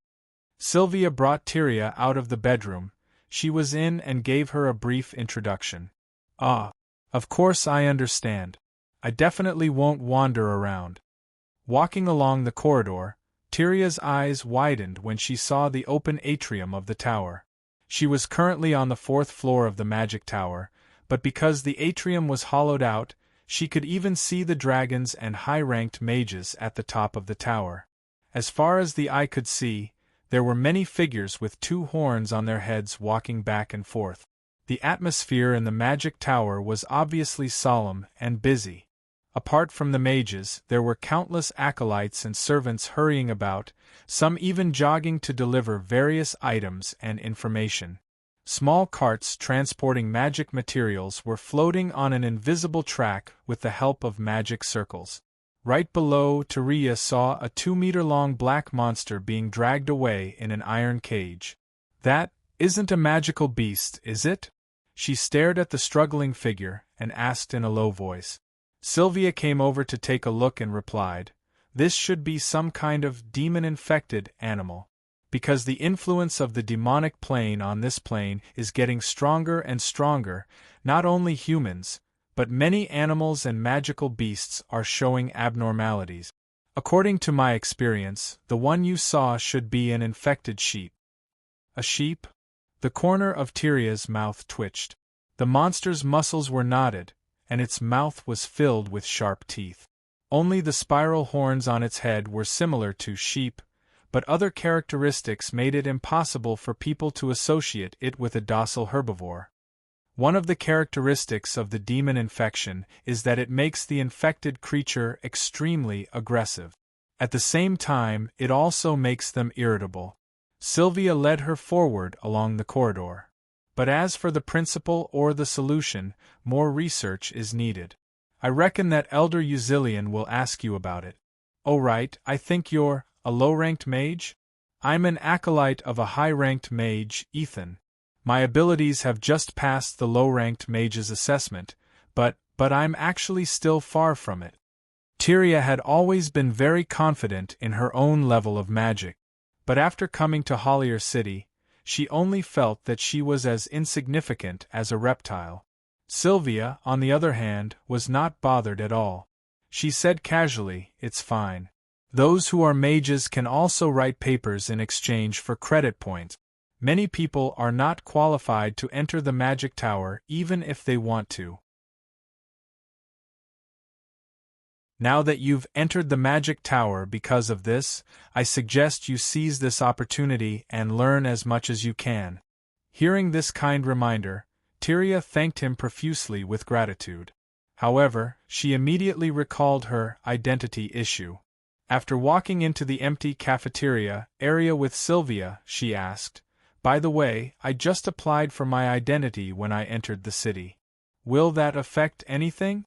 [SPEAKER 1] Sylvia brought Tyria out of the bedroom. She was in and gave her a brief introduction. Ah, of course I understand. I definitely won't wander around. Walking along the corridor, Tyria's eyes widened when she saw the open atrium of the tower. She was currently on the 4th floor of the magic tower, but because the atrium was hollowed out, she could even see the dragons and high-ranked mages at the top of the tower. As far as the eye could see, there were many figures with 2 horns on their heads walking back and forth. The atmosphere in the magic tower was obviously solemn and busy. Apart from the mages, there were countless acolytes and servants hurrying about, some even jogging to deliver various items and information. Small carts transporting magic materials were floating on an invisible track with the help of magic circles. Right below, Tyria saw a 2-meter-long black monster being dragged away in an iron cage. That isn't a magical beast, is it? She stared at the struggling figure and asked in a low voice. Sylvia came over to take a look and replied, "This should be some kind of demon-infected animal. Because the influence of the demonic plane on this plane is getting stronger and stronger, not only humans, but many animals and magical beasts are showing abnormalities. According to my experience, the one you saw should be an infected sheep." A sheep? The corner of Tyria's mouth twitched. The monster's muscles were knotted, and its mouth was filled with sharp teeth. Only the spiral horns on its head were similar to sheep, but other characteristics made it impossible for people to associate it with a docile herbivore. One of the characteristics of the demon infection is that it makes the infected creature extremely aggressive. At the same time, it also makes them irritable. Sylvia led her forward along the corridor. But as for the principle or the solution, more research is needed. I reckon that Elder Uzilian will ask you about it. Oh right, I think you're a low-ranked mage? I'm an acolyte of a high-ranked mage, Ethan. My abilities have just passed the low-ranked mage's assessment, but I'm actually still far from it. Tyria had always been very confident in her own level of magic, but after coming to Hollier City, she only felt that she was as insignificant as a reptile. Sylvia, on the other hand, was not bothered at all. She said casually, "It's fine. Those who are mages can also write papers in exchange for credit points. Many people are not qualified to enter the magic tower even if they want to. Now that you've entered the magic tower because of this, I suggest you seize this opportunity and learn as much as you can." Hearing this kind reminder, Tyria thanked him profusely with gratitude. However, she immediately recalled her identity issue. After walking into the empty cafeteria area with Sylvia, she asked, "By the way, I just applied for my identity when I entered the city. Will that affect anything?"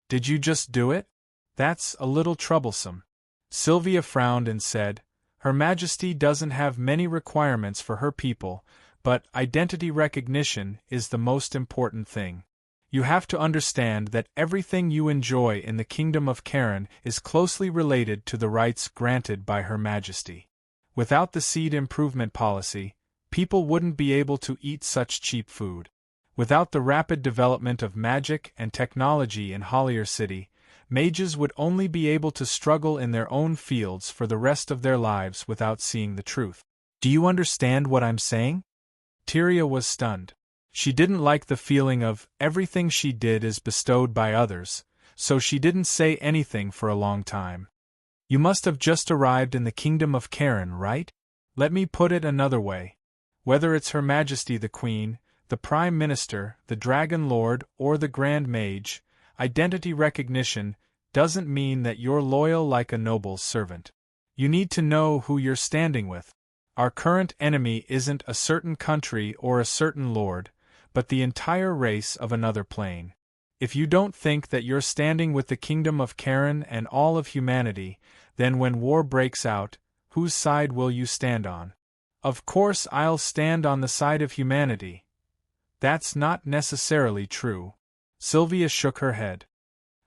[SPEAKER 1] "Did you just do it? That's a little troublesome." Sylvia frowned and said, "Her Majesty doesn't have many requirements for her people, but identity recognition is the most important thing. You have to understand that everything you enjoy in the Kingdom of Karen is closely related to the rights granted by Her Majesty. Without the seed improvement policy, people wouldn't be able to eat such cheap food. Without the rapid development of magic and technology in Hollier City, mages would only be able to struggle in their own fields for the rest of their lives without seeing the truth. Do you understand what I'm saying?" Tyria was stunned. She didn't like the feeling of everything she did is bestowed by others, so she didn't say anything for a long time. "You must have just arrived in the Kingdom of Karen, right? Let me put it another way. Whether it's Her Majesty the Queen, the Prime Minister, the Dragon Lord, or the Grand Mage, identity recognition doesn't mean that you're loyal like a noble's servant. You need to know who you're standing with. Our current enemy isn't a certain country or a certain lord, but the entire race of another plane. If you don't think that you're standing with the kingdom of Karen and all of humanity, then when war breaks out, whose side will you stand on? Of course I'll stand on the side of humanity. That's not necessarily true. Sylvia shook her head.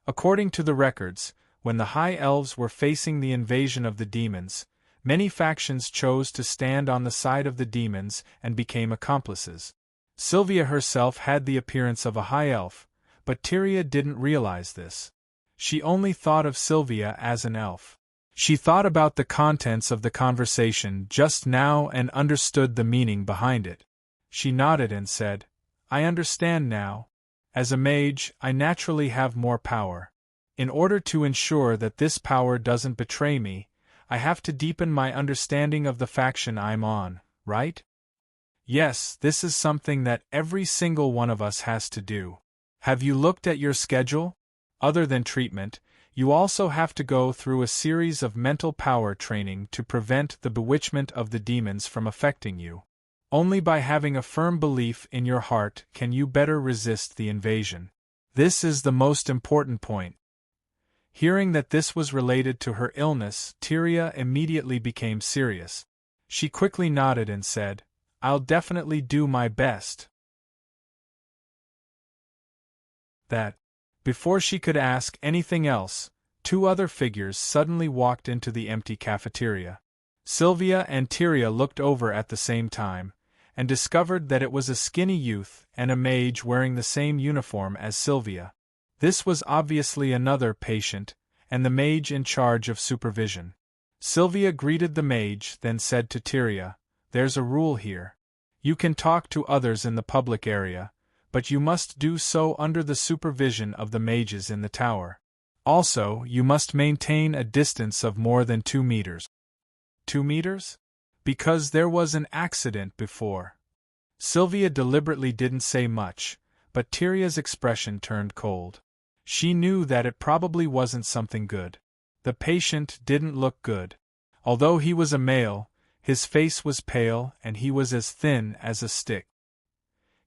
[SPEAKER 1] According to the records, when the High Elves were facing the invasion of the demons, many factions chose to stand on the side of the demons and became accomplices. Sylvia herself had the appearance of a High Elf, but Tyria didn't realize this. She only thought of Sylvia as an elf. She thought about the contents of the conversation just now and understood the meaning behind it. She nodded and said, "I understand now. As a mage, I naturally have more power. In order to ensure that this power doesn't betray me, I have to deepen my understanding of the faction I'm on, right?" Yes, this is something that every single one of us has to do. Have you looked at your schedule? Other than treatment, you also have to go through a series of mental power training to prevent the bewitchment of the demons from affecting you. Only by having a firm belief in your heart can you better resist the invasion. This is the most important point. Hearing that this was related to her illness, Tyria immediately became serious. She quickly nodded and said, "I'll definitely do my best." Before she could ask anything else, two other figures suddenly walked into the empty cafeteria. Sylvia and Tyria looked over at the same time, and discovered that it was a skinny youth and a mage wearing the same uniform as Sylvia. This was obviously another patient, and the mage in charge of supervision. Sylvia greeted the mage, then said to Tyria, "There's a rule here. You can talk to others in the public area, but you must do so under the supervision of the mages in the tower. Also, you must maintain a distance of more than 2 meters. 2 meters? Because there was an accident before." Sylvia deliberately didn't say much, but Tyria's expression turned cold. She knew that it probably wasn't something good. The patient didn't look good. Although he was a male, his face was pale and he was as thin as a stick.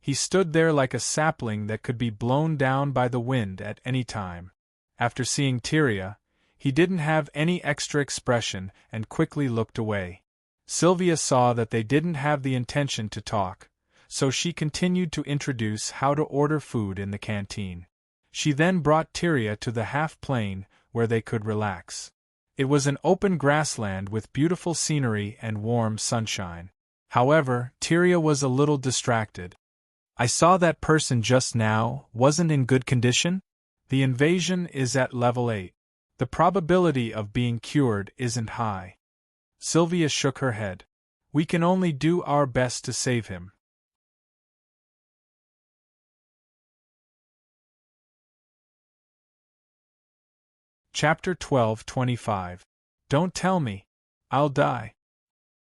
[SPEAKER 1] He stood there like a sapling that could be blown down by the wind at any time. After seeing Tyria, he didn't have any extra expression and quickly looked away. Sylvia saw that they didn't have the intention to talk, so she continued to introduce how to order food in the canteen. She then brought Tyria to the half-plane where they could relax. It was an open grassland with beautiful scenery and warm sunshine. However, Tyria was a little distracted. "I saw that person just now wasn't in good condition? The invasion is at level 8. The probability of being cured isn't high." Sylvia shook her head. "We can only do our best to save him." Chapter 12:25. Don't tell me. I'll die.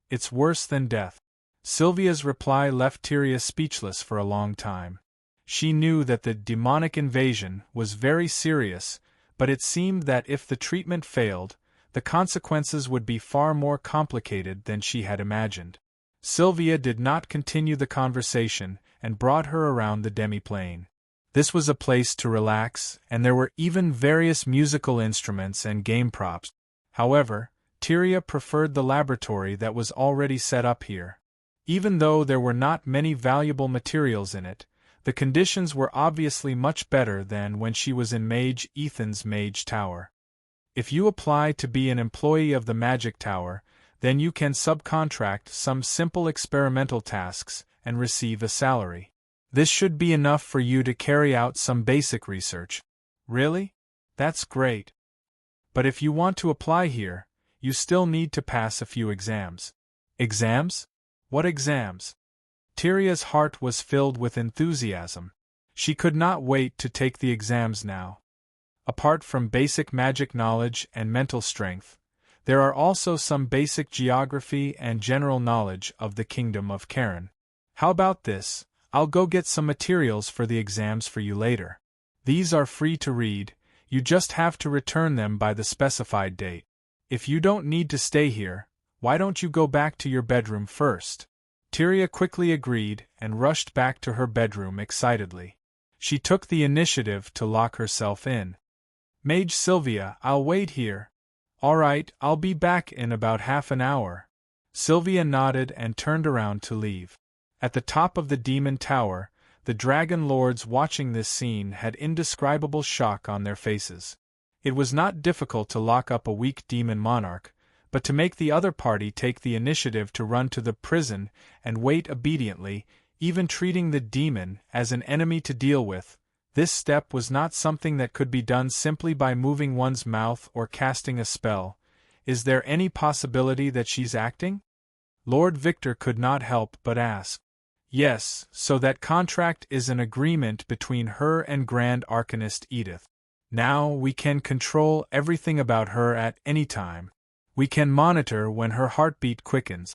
[SPEAKER 1] It's worse than death. Sylvia's reply left Tyria speechless for a long time. She knew that the demonic invasion was very serious, but it seemed that if the treatment failed, the consequences would be far more complicated than she had imagined. Sylvia did not continue the conversation and brought her around the demi-plane. This was a place to relax, and there were even various musical instruments and game props. However, Tyria preferred the laboratory that was already set up here. Even though there were not many valuable materials in it, the conditions were obviously much better than when she was in Mage Ethan's Mage Tower. If you apply to be an employee of the Magic Tower, then you can subcontract some simple experimental tasks and receive a salary. This should be enough for you to carry out some basic research. Really? That's great. But if you want to apply here, you still need to pass a few exams. Exams? What exams? Tyria's heart was filled with enthusiasm. She could not wait to take the exams now. Apart from basic magic knowledge and mental strength, there are also some basic geography and general knowledge of the Kingdom of Karen. How about this? I'll go get some materials for the exams for you later. These are free to read, You just have to return them by the specified date. If you don't need to stay here, why don't you go back to your bedroom first? Tyria quickly agreed and rushed back to her bedroom excitedly. She took the initiative to lock herself in. Mage Sylvia, I'll wait here. All right, I'll be back in about half an hour. Sylvia nodded and turned around to leave. At the top of the demon tower, the dragon lords watching this scene had indescribable shock on their faces. It was not difficult to lock up a weak demon monarch, but to make the other party take the initiative to run to the prison and wait obediently, even treating the demon as an enemy to deal with, this step was not something that could be done simply by moving one's mouth or casting a spell. Is there any possibility that she's acting? Lord Victor could not help but ask. Yes, so that contract is an agreement between her and Grand Arcanist Edith. Now we can control everything about her at any time. We can monitor when her heartbeat quickens.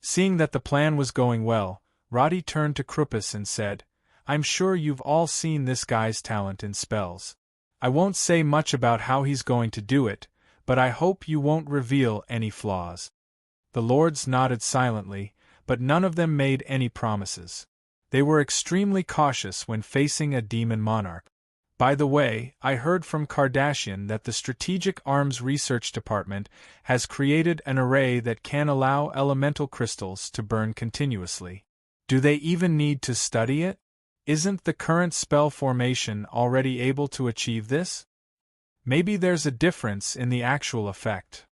[SPEAKER 1] Seeing that the plan was going well, Roddy turned to Krupus and said, I'm sure you've all seen this guy's talent in spells. I won't say much about how he's going to do it, but I hope you won't reveal any flaws. The lords nodded silently, but none of them made any promises. They were extremely cautious when facing a demon monarch. By the way, I heard from Kardashian that the Strategic Arms Research Department has created an array that can allow elemental crystals to burn continuously. Do they even need to study it? Isn't the current spell formation already able to achieve this? Maybe there's a difference in the actual effect.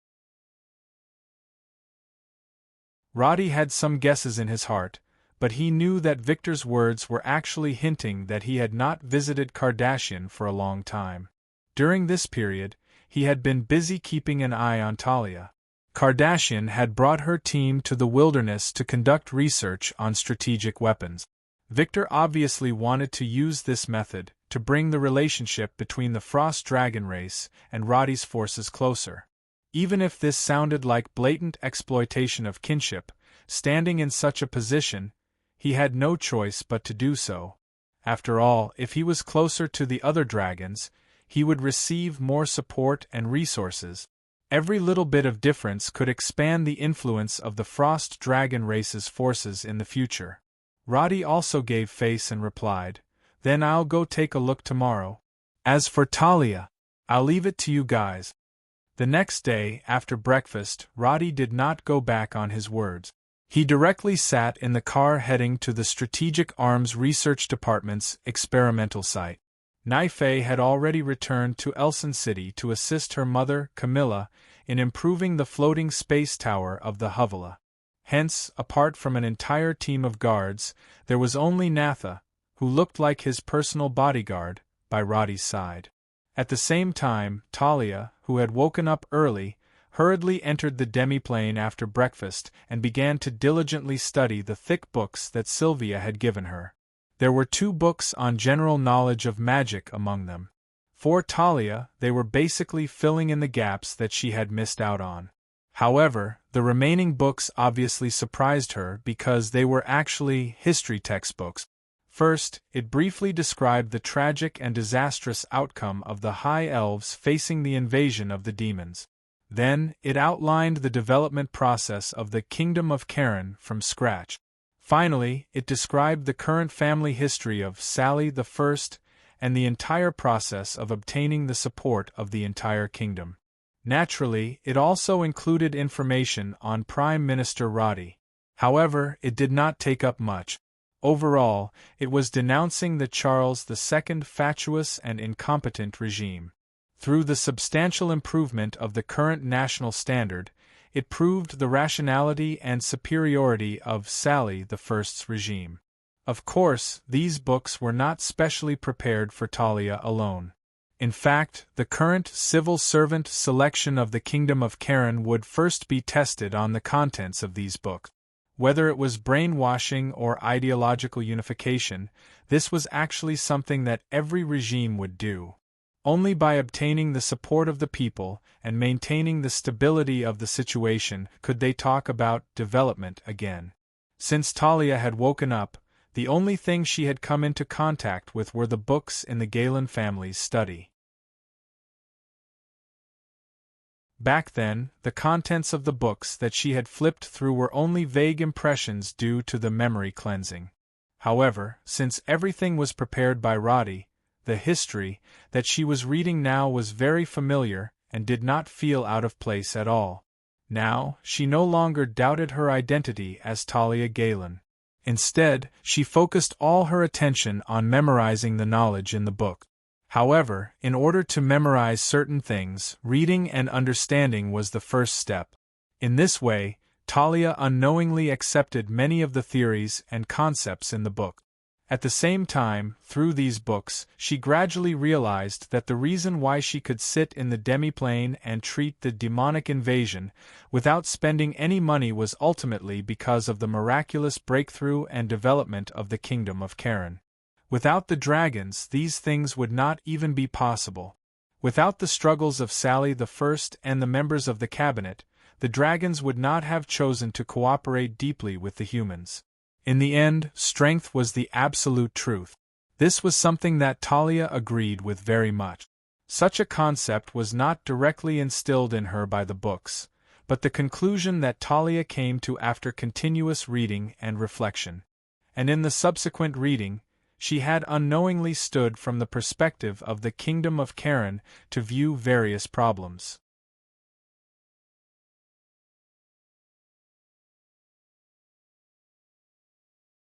[SPEAKER 1] Roddy had some guesses in his heart, but he knew that Victor's words were actually hinting that he had not visited Kardashian for a long time. During this period, he had been busy keeping an eye on Talia. Kardashian had brought her team to the wilderness to conduct research on strategic weapons. Victor obviously wanted to use this method to bring the relationship between the Frost Dragon race and Roddy's forces closer. Even if this sounded like blatant exploitation of kinship, standing in such a position, he had no choice but to do so. After all, if he was closer to the other dragons, he would receive more support and resources. Every little bit of difference could expand the influence of the Frost Dragon race's forces in the future. Roddy also gave face and replied, Then I'll go take a look tomorrow. As for Talia, I'll leave it to you guys. The next day, after breakfast, Roddy did not go back on his words. He directly sat in the car heading to the Strategic Arms Research Department's experimental site. Naifei had already returned to Elson City to assist her mother, Camilla, in improving the floating space tower of the Hovala. Hence, apart from an entire team of guards, there was only Natha, who looked like his personal bodyguard, by Roddy's side. At the same time, Talia, who had woken up early, hurriedly entered the demiplane after breakfast and began to diligently study the thick books that Sylvia had given her. There were 2 books on general knowledge of magic among them. For Talia, they were basically filling in the gaps that she had missed out on. However, the remaining books obviously surprised her because they were actually history textbooks. First, it briefly described the tragic and disastrous outcome of the High Elves facing the invasion of the demons. Then, it outlined the development process of the Kingdom of Karen from scratch. Finally, it described the current family history of Sally the First and the entire process of obtaining the support of the entire kingdom. Naturally, it also included information on Prime Minister Roddy. However, it did not take up much. Overall, it was denouncing the Charles II fatuous and incompetent regime. Through the substantial improvement of the current national standard, it proved the rationality and superiority of Sally I's regime. Of course, these books were not specially prepared for Talia alone. In fact, the current civil servant selection of the Kingdom of Karen would first be tested on the contents of these books. Whether it was brainwashing or ideological unification, this was actually something that every regime would do. Only by obtaining the support of the people and maintaining the stability of the situation could they talk about development again. Since Talia had woken up, the only thing she had come into contact with were the books in the Galen family's study. Back then, the contents of the books that she had flipped through were only vague impressions due to the memory cleansing. However, since everything was prepared by Roddy, the history that she was reading now was very familiar and did not feel out of place at all. Now, she no longer doubted her identity as Talia Galen. Instead, she focused all her attention on memorizing the knowledge in the book. However, in order to memorize certain things, reading and understanding was the first step. In this way, Talia unknowingly accepted many of the theories and concepts in the book. At the same time, through these books, she gradually realized that the reason why she could sit in the demiplane and treat the demonic invasion without spending any money was ultimately because of the miraculous breakthrough and development of the kingdom of Karen. Without the dragons, these things would not even be possible. Without the struggles of Sally the First and the members of the cabinet, the dragons would not have chosen to cooperate deeply with the humans. In the end, strength was the absolute truth. This was something that Talia agreed with very much. Such a concept was not directly instilled in her by the books, but the conclusion that Talia came to after continuous reading and reflection. And in the subsequent reading, she had unknowingly stood from the perspective of the kingdom of Karen to view various problems.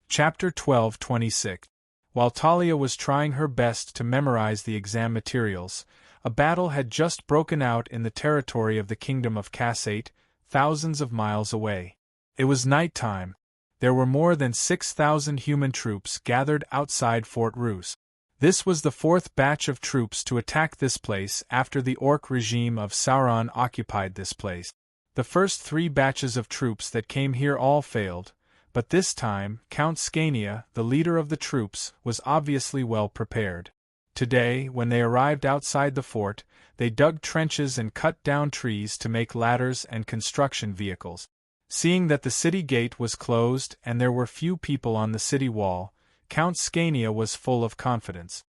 [SPEAKER 1] Chapter 12:26. While Talia was trying her best to memorize the exam materials, a battle had just broken out in the territory of the kingdom of Cassate, thousands of miles away. It was night time. There were more than 6,000 human troops gathered outside Fort Roos. This was the fourth batch of troops to attack this place after the Orc regime of Sauron occupied this place. The first 3 batches of troops that came here all failed, but this time, Count Scania, the leader of the troops, was obviously well prepared. Today, when they arrived outside the fort, they dug trenches and cut down trees to make ladders and construction vehicles. Seeing that the city gate was closed and there were few people on the city wall, Count Scania was full of confidence.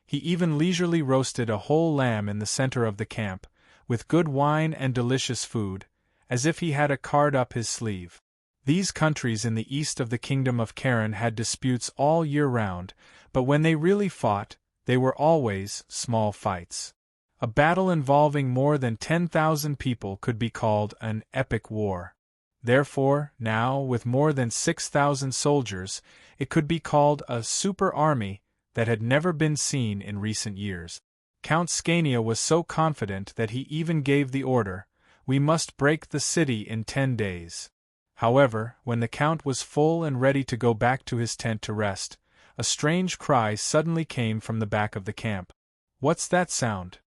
[SPEAKER 1] He even leisurely roasted a whole lamb in the center of the camp, with good wine and delicious food, as if he had a card up his sleeve. These countries in the east of the kingdom of Karen had disputes all year round, but when they really fought, they were always small fights. A battle involving more than 10,000 people could be called an epic war. Therefore, now, with more than 6,000 soldiers, it could be called a super army that had never been seen in recent years. Count Scania was so confident that he even gave the order, "We must break the city in 10 days. However, when the Count was full and ready to go back to his tent to rest, a strange cry suddenly came from the back of the camp. "What's that sound?"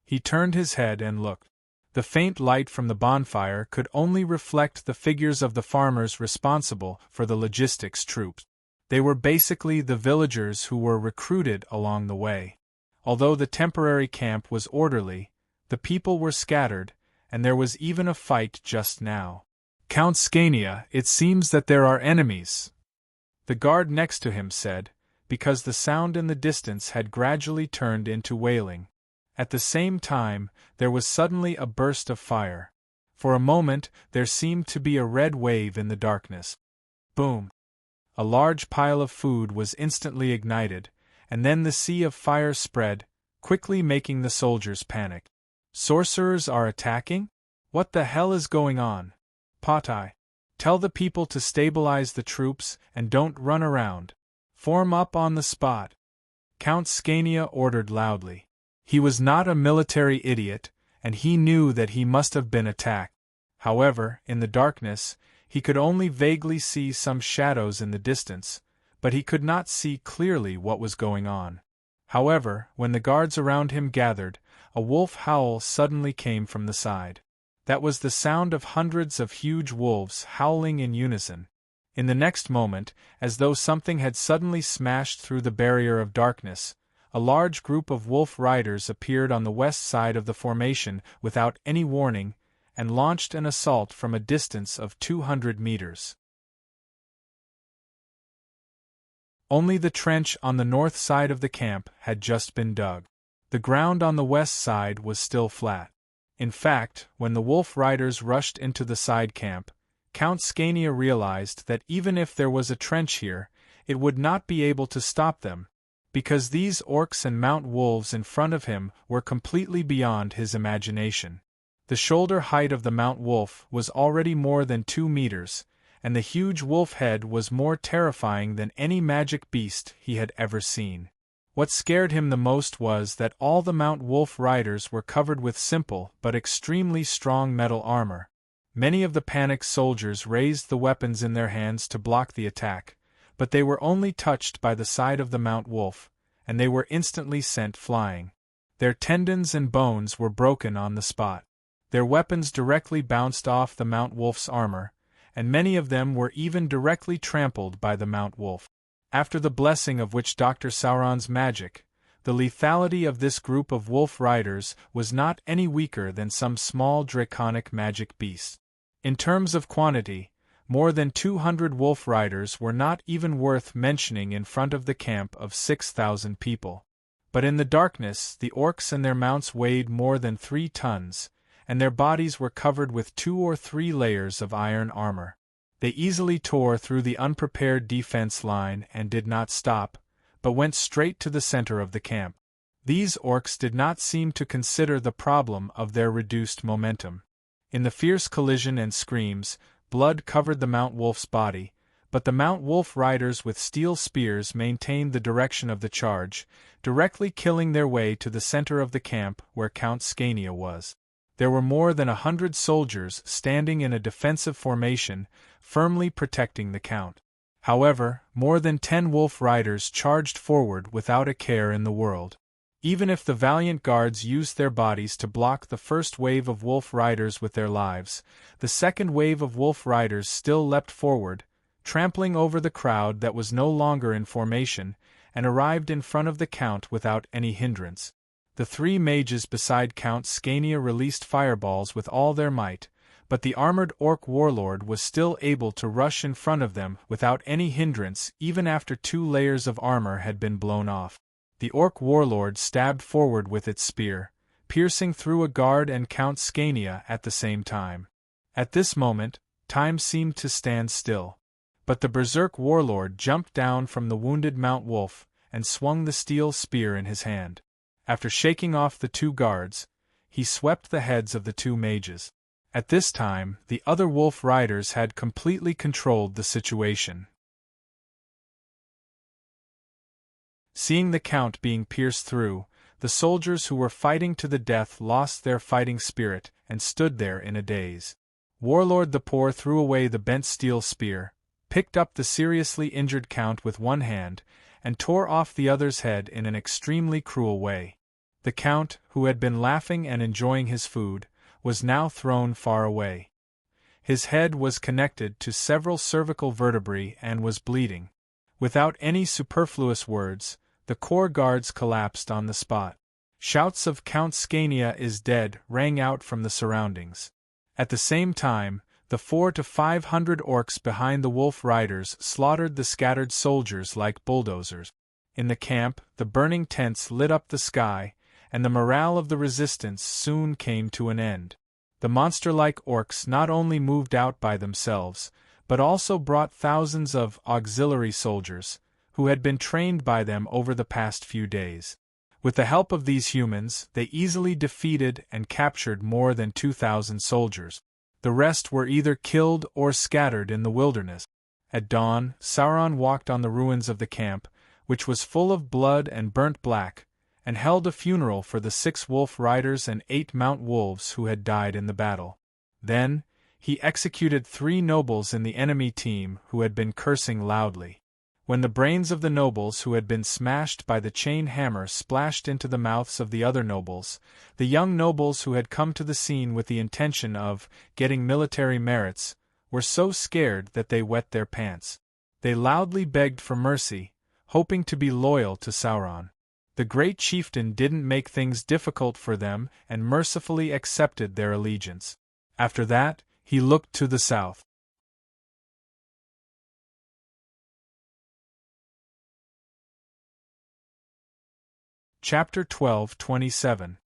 [SPEAKER 1] He turned his head and looked. The faint light from the bonfire could only reflect the figures of the farmers responsible for the logistics troops. They were basically the villagers who were recruited along the way. Although the temporary camp was orderly, the people were scattered, and there was even a fight just now. "Count Scania, it seems that there are enemies," the guard next to him said, because the sound in the distance had gradually turned into wailing. At the same time, there was suddenly a burst of fire. For a moment, there seemed to be a red wave in the darkness. Boom! A large pile of food was instantly ignited, and then the sea of fire spread, quickly making the soldiers panic. "Sorcerers are attacking? What the hell is going on? Potai, tell the people to stabilize the troops and don't run around. Form up on the spot," Count Scania ordered loudly. He was not a military idiot, and he knew that he must have been attacked. However, in the darkness, he could only vaguely see some shadows in the distance, but he could not see clearly what was going on. However, when the guards around him gathered, a wolf howl suddenly came from the side. That was the sound of hundreds of huge wolves howling in unison. In the next moment, as though something had suddenly smashed through the barrier of darkness, a large group of wolf riders appeared on the west side of the formation without any warning, and launched an assault from a distance of 200 meters. Only the trench on the north side of the camp had just been dug. The ground on the west side was still flat. In fact, when the wolf riders rushed into the side camp, Count Scania realized that even if there was a trench here, it would not be able to stop them, because these orcs and mount wolves in front of him were completely beyond his imagination. The shoulder height of the mount wolf was already more than 2 meters, and the huge wolf head was more terrifying than any magic beast he had ever seen. What scared him the most was that all the mount wolf riders were covered with simple but extremely strong metal armor. Many of the panicked soldiers raised the weapons in their hands to block the attack, but they were only touched by the side of the mount wolf, and they were instantly sent flying. Their tendons and bones were broken on the spot. Their weapons directly bounced off the mount wolf's armor, and many of them were even directly trampled by the mount wolf. After the blessing of Witch-Doctor Sauron's magic, the lethality of this group of wolf riders was not any weaker than some small draconic magic beast. In terms of quantity, more than 200 wolf riders were not even worth mentioning in front of the camp of 6,000 people. But in the darkness, the orcs and their mounts weighed more than 3 tons, and their bodies were covered with 2 or 3 layers of iron armor. They easily tore through the unprepared defense line and did not stop, but went straight to the center of the camp. These orcs did not seem to consider the problem of their reduced momentum. In the fierce collision and screams, blood covered the mount wolf's body, but the mount wolf riders with steel spears maintained the direction of the charge, directly killing their way to the center of the camp where Count Scania was. There were more than 100 soldiers standing in a defensive formation, firmly protecting the Count. However, more than 10 wolf riders charged forward without a care in the world. Even if the valiant guards used their bodies to block the first wave of wolf riders with their lives, the second wave of wolf riders still leapt forward, trampling over the crowd that was no longer in formation, and arrived in front of the Count without any hindrance. The 3 mages beside Count Scania released fireballs with all their might, but the armored orc warlord was still able to rush in front of them without any hindrance even after 2 layers of armor had been blown off. The orc warlord stabbed forward with its spear, piercing through a guard and Count Scania at the same time. At this moment, time seemed to stand still. But the berserk warlord jumped down from the wounded mount wolf and swung the steel spear in his hand. After shaking off the 2 guards, he swept the heads of the 2 mages. At this time, the other wolf riders had completely controlled the situation. Seeing the Count being pierced through, the soldiers who were fighting to the death lost their fighting spirit and stood there in a daze. Warlord the Poor threw away the bent steel spear, picked up the seriously injured Count with one hand, and tore off the other's head in an extremely cruel way. The Count, who had been laughing and enjoying his food, was now thrown far away. His head was connected to several cervical vertebrae and was bleeding. Without any superfluous words, the corps guards collapsed on the spot. Shouts of "Count Scania is dead" rang out from the surroundings. At the same time, the 400 to 500 orcs behind the wolf riders slaughtered the scattered soldiers like bulldozers. In the camp, the burning tents lit up the sky, and the morale of the resistance soon came to an end. The monster-like orcs not only moved out by themselves, but also brought thousands of auxiliary soldiers, who had been trained by them over the past few days. With the help of these humans, they easily defeated and captured more than 2,000 soldiers. The rest were either killed or scattered in the wilderness. At dawn, Sauron walked on the ruins of the camp, which was full of blood and burnt black, and held a funeral for the 6 wolf riders and 8 mount wolves who had died in the battle. Then, he executed 3 nobles in the enemy team who had been cursing loudly. When the brains of the nobles who had been smashed by the chain hammer splashed into the mouths of the other nobles, the young nobles who had come to the scene with the intention of getting military merits were so scared that they wet their pants. They loudly begged for mercy, hoping to be loyal to Sauron. The great chieftain didn't make things difficult for them and mercifully accepted their allegiance. After that, he looked to the south. Chapter 12:27.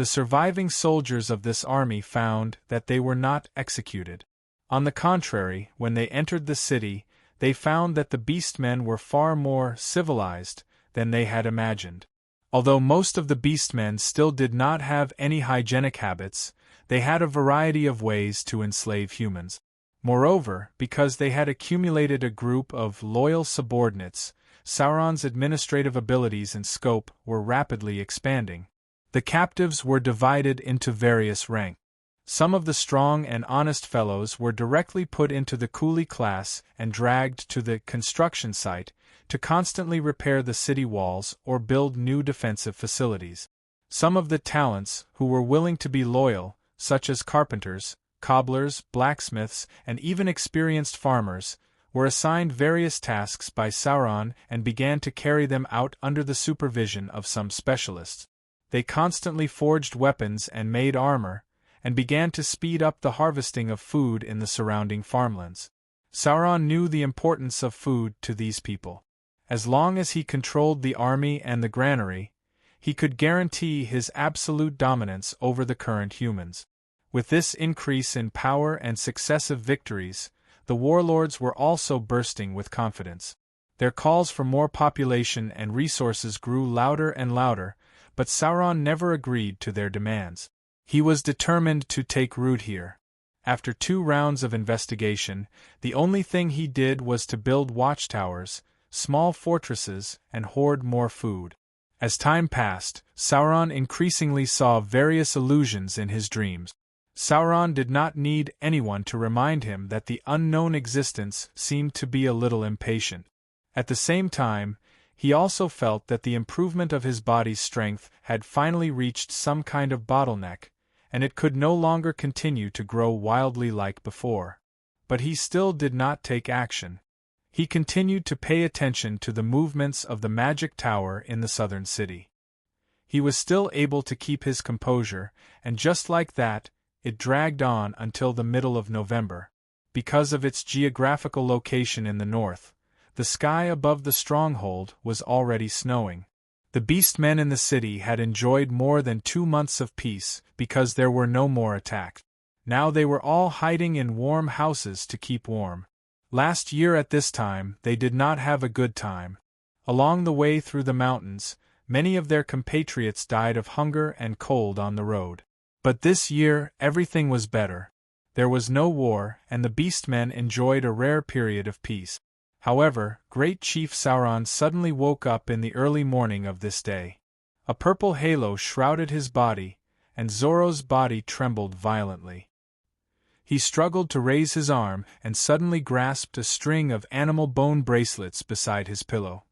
[SPEAKER 1] The surviving soldiers of this army found that they were not executed. On the contrary, when they entered the city, they found that the beastmen were far more civilized than they had imagined. Although most of the beastmen still did not have any hygienic habits, they had a variety of ways to enslave humans. Moreover, because they had accumulated a group of loyal subordinates, Sauron's administrative abilities and scope were rapidly expanding. The captives were divided into various ranks. Some of the strong and honest fellows were directly put into the coolie class and dragged to the construction site to constantly repair the city walls or build new defensive facilities. Some of the talents who were willing to be loyal, such as carpenters, cobblers, blacksmiths, and even experienced farmers, were assigned various tasks by Sauron and began to carry them out under the supervision of some specialists. They constantly forged weapons and made armor, and began to speed up the harvesting of food in the surrounding farmlands. Sauron knew the importance of food to these people. As long as he controlled the army and the granary, he could guarantee his absolute dominance over the current humans. With this increase in power and successive victories, the warlords were also bursting with confidence. Their calls for more population and resources grew louder and louder, but Sauron never agreed to their demands. He was determined to take root here. After 2 rounds of investigation, the only thing he did was to build watchtowers, small fortresses, and hoard more food. As time passed, Sauron increasingly saw various illusions in his dreams. Sauron did not need anyone to remind him that the unknown existence seemed to be a little impatient. At the same time, he also felt that the improvement of his body's strength had finally reached some kind of bottleneck, and it could no longer continue to grow wildly like before. But he still did not take action. He continued to pay attention to the movements of the magic tower in the southern city. He was still able to keep his composure, and just like that, it dragged on until the middle of November. Because of its geographical location in the north, the sky above the stronghold was already snowing. The beastmen in the city had enjoyed more than 2 months of peace because there were no more attacks. Now they were all hiding in warm houses to keep warm. Last year at this time they did not have a good time. Along the way through the mountains, many of their compatriots died of hunger and cold on the road. But this year everything was better. There was no war, and the beastmen enjoyed a rare period of peace. However, Great Chief Sauron suddenly woke up in the early morning of this day. A purple halo shrouded his body, and Zorro's body trembled violently. He struggled to raise his arm and suddenly grasped a string of animal bone bracelets beside his pillow.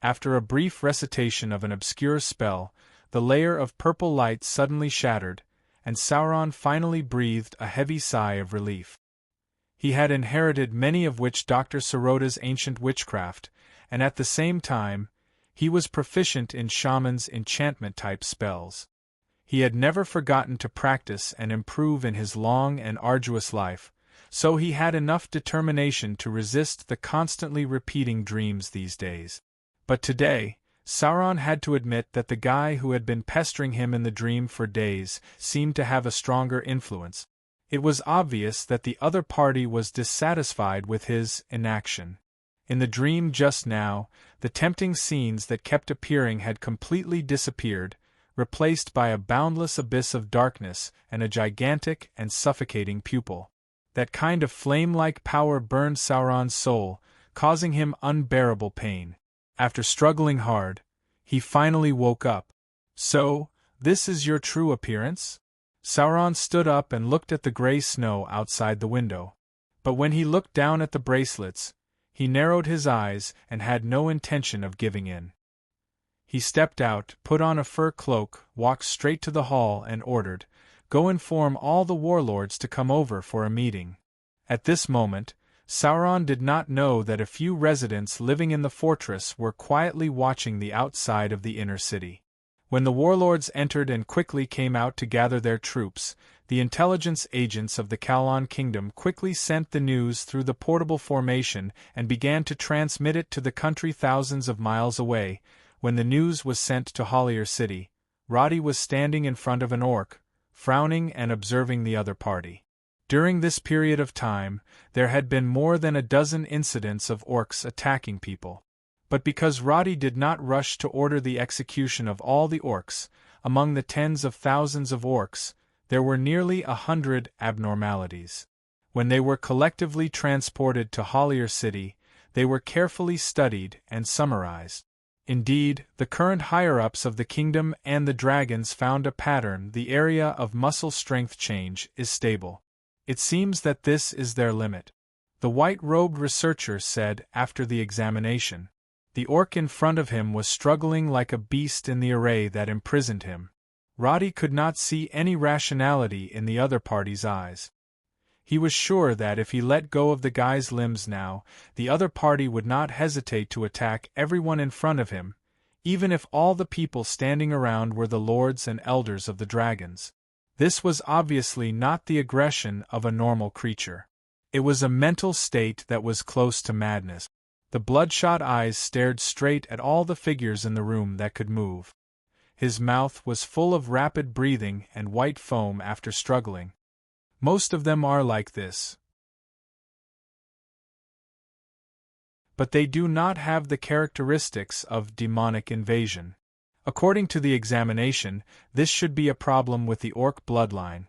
[SPEAKER 1] After a brief recitation of an obscure spell, the layer of purple light suddenly shattered, and Sauron finally breathed a heavy sigh of relief. He had inherited many of Dr. Sorota's ancient witchcraft, and at the same time, he was proficient in shaman's enchantment-type spells. He had never forgotten to practice and improve in his long and arduous life, so he had enough determination to resist the constantly repeating dreams these days. But today, Sauron had to admit that the guy who had been pestering him in the dream for days seemed to have a stronger influence. It was obvious that the other party was dissatisfied with his inaction. In the dream just now, the tempting scenes that kept appearing had completely disappeared, replaced by a boundless abyss of darkness and a gigantic and suffocating pupil. That kind of flame-like power burned Sauron's soul, causing him unbearable pain. After struggling hard, he finally woke up. "So, this is your true appearance?" Sauron stood up and looked at the gray snow outside the window. But when he looked down at the bracelets, he narrowed his eyes and had no intention of giving in. He stepped out, put on a fur cloak, walked straight to the hall and ordered, "Go inform all the warlords to come over for a meeting." At this moment, Sauron did not know that a few residents living in the fortress were quietly watching the outside of the inner city. When the warlords entered and quickly came out to gather their troops, the intelligence agents of the Kalon kingdom quickly sent the news through the portable formation and began to transmit it to the country thousands of miles away, When the news was sent to Hollier City, Roddy was standing in front of an orc, frowning and observing the other party. During this period of time, there had been more than a dozen incidents of orcs attacking people. But because Roddy did not rush to order the execution of all the orcs, among the tens of thousands of orcs, there were nearly 100 abnormalities. When they were collectively transported to Hollier City, they were carefully studied and summarized. Indeed, the current higher-ups of the kingdom and the dragons found a pattern: the area of muscle strength change is stable. It seems that this is their limit. The white-robed researcher said after the examination. The orc in front of him was struggling like a beast in the array that imprisoned him. Roddy could not see any rationality in the other party's eyes. He was sure that if he let go of the guy's limbs now, the other party would not hesitate to attack everyone in front of him, even if all the people standing around were the lords and elders of the dragons. This was obviously not the aggression of a normal creature. It was a mental state that was close to madness. The bloodshot eyes stared straight at all the figures in the room that could move. His mouth was full of rapid breathing and white foam after struggling. Most of them are like this. But they do not have the characteristics of demonic invasion. According to the examination, this should be a problem with the orc bloodline.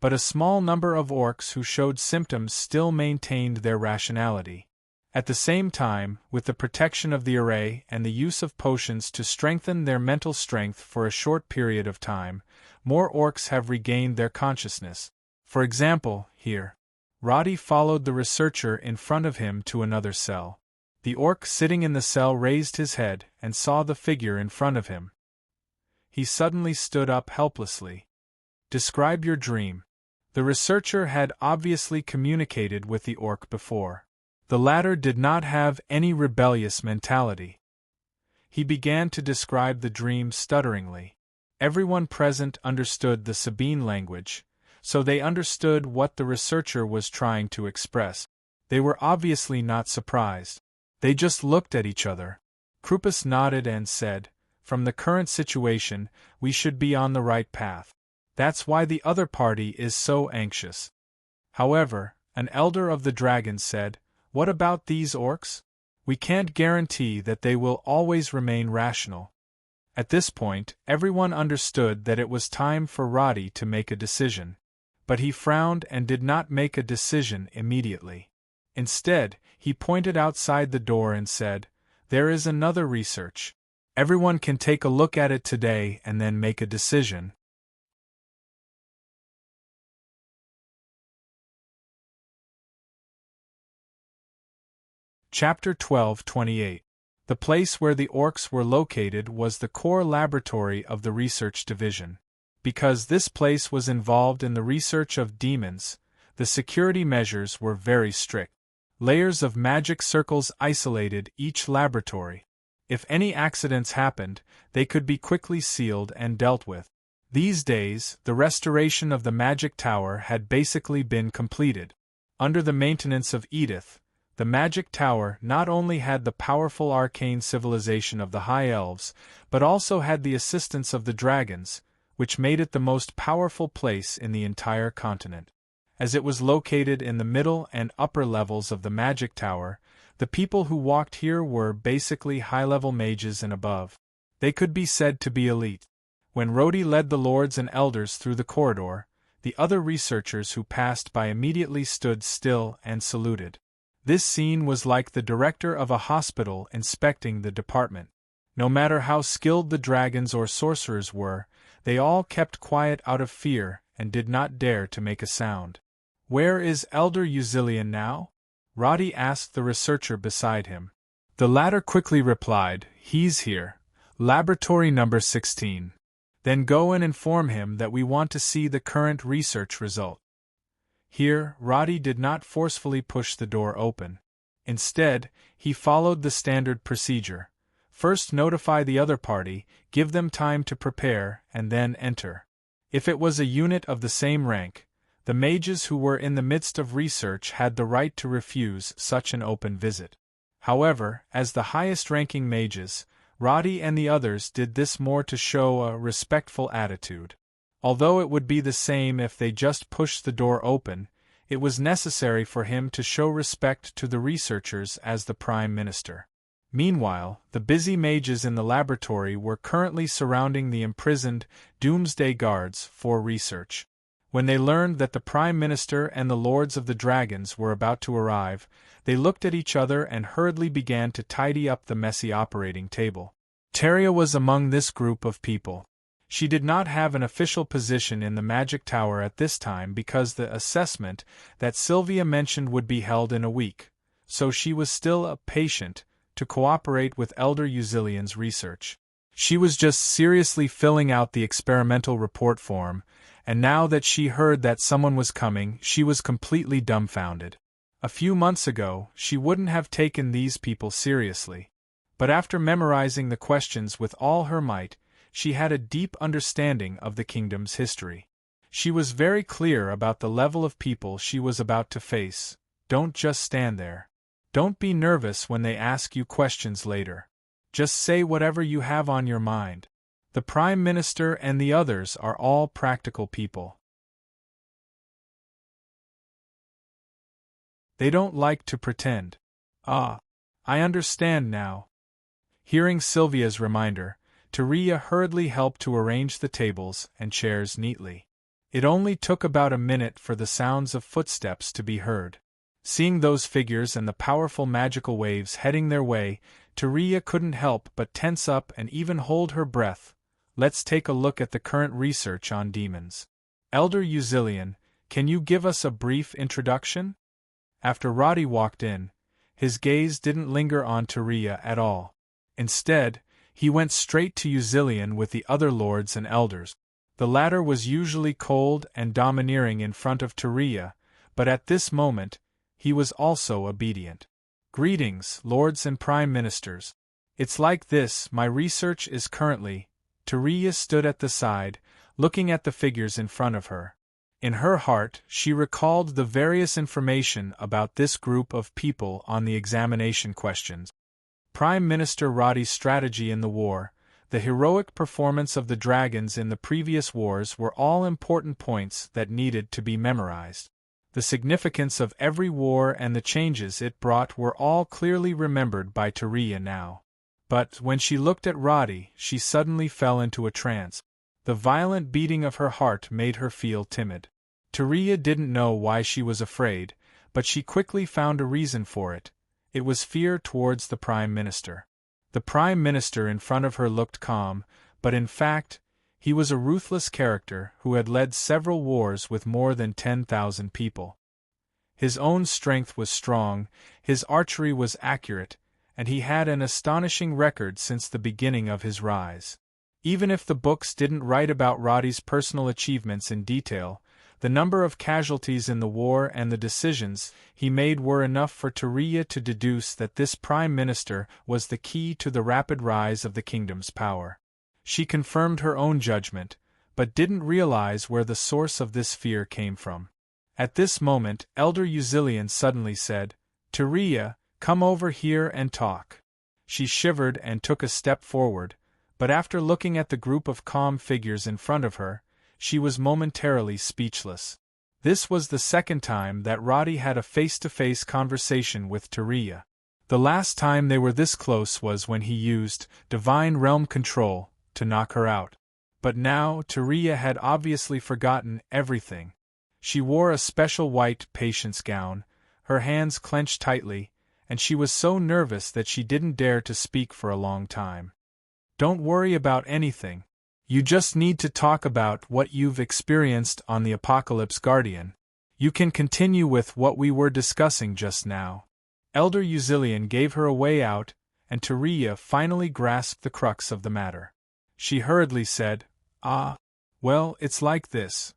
[SPEAKER 1] But a small number of orcs who showed symptoms still maintained their rationality. At the same time, with the protection of the array and the use of potions to strengthen their mental strength for a short period of time, more orcs have regained their consciousness. For example, here. Roddy followed the researcher in front of him to another cell. The orc sitting in the cell raised his head and saw the figure in front of him. He suddenly stood up helplessly. "Describe your dream." The researcher had obviously communicated with the orc before. The latter did not have any rebellious mentality. He began to describe the dream stutteringly. Everyone present understood the Sabine language, so they understood what the researcher was trying to express. They were obviously not surprised. They just looked at each other. Krupus nodded and said, "From the current situation, we should be on the right path. That's why the other party is so anxious." However, an elder of the dragons said, "What about these orcs? We can't guarantee that they will always remain rational." At this point, everyone understood that it was time for Roddy to make a decision. But he frowned and did not make a decision immediately. Instead, he pointed outside the door and said, "There is another research. Everyone can take a look at it today and then make a decision." Chapter 12:28. The place where the orcs were located was the core laboratory of the research division. Because this place was involved in the research of demons, the security measures were very strict. Layers of magic circles isolated each laboratory. If any accidents happened, they could be quickly sealed and dealt with. These days, the restoration of the magic tower had basically been completed. Under the maintenance of Edith, the magic tower not only had the powerful arcane civilization of the High Elves, but also had the assistance of the dragons, which made it the most powerful place in the entire continent. As it was located in the middle and upper levels of the magic tower, the people who walked here were basically high-level mages and above. They could be said to be elite. When Roddy led the lords and elders through the corridor, the other researchers who passed by immediately stood still and saluted. This scene was like the director of a hospital inspecting the department. No matter how skilled the dragons or sorcerers were, they all kept quiet out of fear and did not dare to make a sound. "Where is Elder Uzilian now?" Roddy asked the researcher beside him. The latter quickly replied, "He's here. Laboratory number 16. Then go and inform him that we want to see the current research result." Here, Roddy did not forcefully push the door open. Instead, he followed the standard procedure. First notify the other party, give them time to prepare, and then enter. If it was a unit of the same rank, the mages who were in the midst of research had the right to refuse such an open visit. However, as the highest-ranking mages, Roddy and the others did this more to show a respectful attitude. Although it would be the same if they just pushed the door open, it was necessary for him to show respect to the researchers as the Prime Minister. Meanwhile, the busy mages in the laboratory were currently surrounding the imprisoned Doomsday Guards for research. When they learned that the Prime Minister and the Lords of the Dragons were about to arrive, they looked at each other and hurriedly began to tidy up the messy operating table. Teria was among this group of people. She did not have an official position in the Magic Tower at this time because the assessment that Sylvia mentioned would be held in a week, so she was still a patient to cooperate with Elder Uzilian's research. She was just seriously filling out the experimental report form, and now that she heard that someone was coming, she was completely dumbfounded. A few months ago, she wouldn't have taken these people seriously. But after memorizing the questions with all her might, she had a deep understanding of the kingdom's history. She was very clear about the level of people she was about to face. Don't just stand there. Don't be nervous when they ask you questions later. Just say whatever you have on your mind. The Prime Minister and the others are all practical people. They don't like to pretend. Ah, I understand now. Hearing Sylvia's reminder, Teria hurriedly helped to arrange the tables and chairs neatly. It only took about a minute for the sounds of footsteps to be heard. Seeing those figures and the powerful magical waves heading their way, Teria couldn't help but tense up and even hold her breath. Let's take a look at the current research on demons. Elder Uzilian, can you give us a brief introduction? After Roddy walked in, his gaze didn't linger on Teria at all. Instead, he went straight to Uzilian with the other lords and elders. The latter was usually cold and domineering in front of Teria, but at this moment, he was also obedient. Greetings, lords and prime ministers. It's like this, my research is currently. Teria stood at the side, looking at the figures in front of her. In her heart, she recalled the various information about this group of people on the examination questions. Prime Minister Roddy's strategy in the war, the heroic performance of the dragons in the previous wars were all important points that needed to be memorized. The significance of every war and the changes it brought were all clearly remembered by Teria now. But when she looked at Roddy, she suddenly fell into a trance. The violent beating of her heart made her feel timid. Teria didn't know why she was afraid, but she quickly found a reason for it. It was fear towards the Prime Minister. The Prime Minister in front of her looked calm, but in fact, he was a ruthless character who had led several wars with more than 10,000 people. His own strength was strong, his archery was accurate, and he had an astonishing record since the beginning of his rise. Even if the books didn't write about Roddy's personal achievements in detail, the number of casualties in the war and the decisions he made were enough for Teria to deduce that this Prime Minister was the key to the rapid rise of the kingdom's power. She confirmed her own judgment, but didn't realize where the source of this fear came from. At this moment, Elder Uzilian suddenly said, "Teria, come over here and talk." She shivered and took a step forward, but after looking at the group of calm figures in front of her, she was momentarily speechless. This was the second time that Roddy had a face-to-face conversation with Teria. The last time they were this close was when he used Divine Realm Control to knock her out. But now Teria had obviously forgotten everything. She wore a special white patience gown, her hands clenched tightly, and she was so nervous that she didn't dare to speak for a long time. "Don't worry about anything. You just need to talk about what you've experienced on the Apocalypse Guardian. You can continue with what we were discussing just now." Elder Uzilian gave her a way out, and Teria finally grasped the crux of the matter. She hurriedly said, Well, it's like this.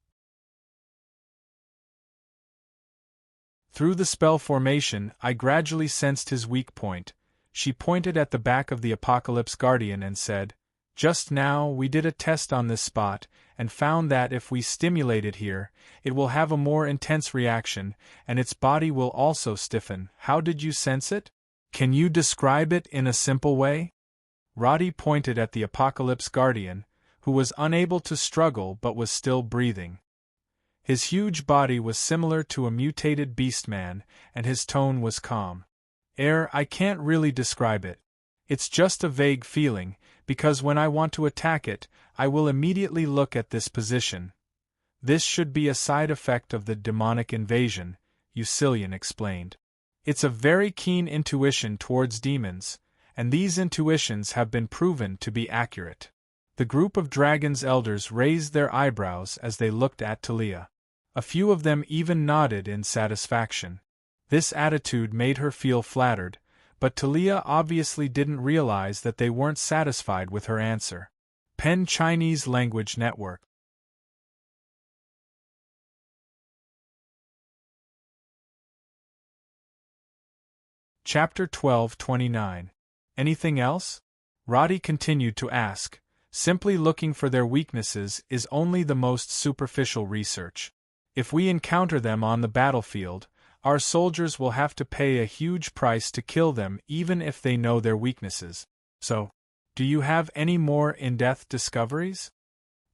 [SPEAKER 1] Through the spell formation, I gradually sensed his weak point." She pointed at the back of the Apocalypse Guardian and said, "Just now we did a test on this spot, and found that if we stimulate it here, it will have a more intense reaction, and its body will also stiffen. How did you sense it? Can you describe it in a simple way?" Roddy pointed at the Apocalypse Guardian, who was unable to struggle but was still breathing. His huge body was similar to a mutated beastman, and his tone was calm. I can't really describe it. It's just a vague feeling, because when I want to attack it, I will immediately look at this position. This should be a side effect of the demonic invasion, Eucilian explained. It's a very keen intuition towards demons, and these intuitions have been proven to be accurate. The group of dragon's elders raised their eyebrows as they looked at Talia. A few of them even nodded in satisfaction. This attitude made her feel flattered, but Talia obviously didn't realize that they weren't satisfied with her answer. Pen Chinese Language Network. Chapter 12:29. Anything else? Roddy continued to ask. Simply looking for their weaknesses is only the most superficial research. If we encounter them on the battlefield, our soldiers will have to pay a huge price to kill them even if they know their weaknesses. So, do you have any more in-depth discoveries?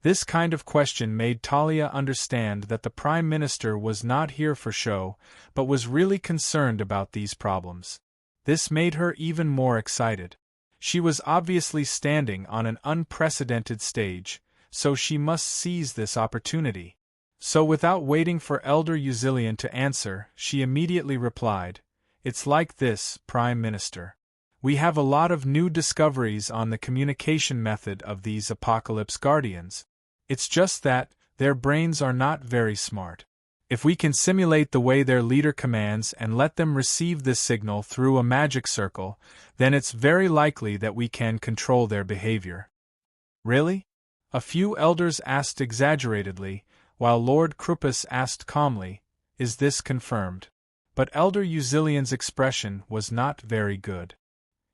[SPEAKER 1] This kind of question made Talia understand that the Prime Minister was not here for show, but was really concerned about these problems. This made her even more excited. She was obviously standing on an unprecedented stage, so she must seize this opportunity. So without waiting for Elder Eucilian to answer, she immediately replied, "It's like this, Prime Minister. We have a lot of new discoveries on the communication method of these Apocalypse Guardians. It's just that their brains are not very smart. If we can simulate the way their leader commands and let them receive this signal through a magic circle, then it's very likely that we can control their behavior." Really? A few elders asked exaggeratedly, while Lord Krupus asked calmly, "Is this confirmed?" But Elder Eucilian's expression was not very good.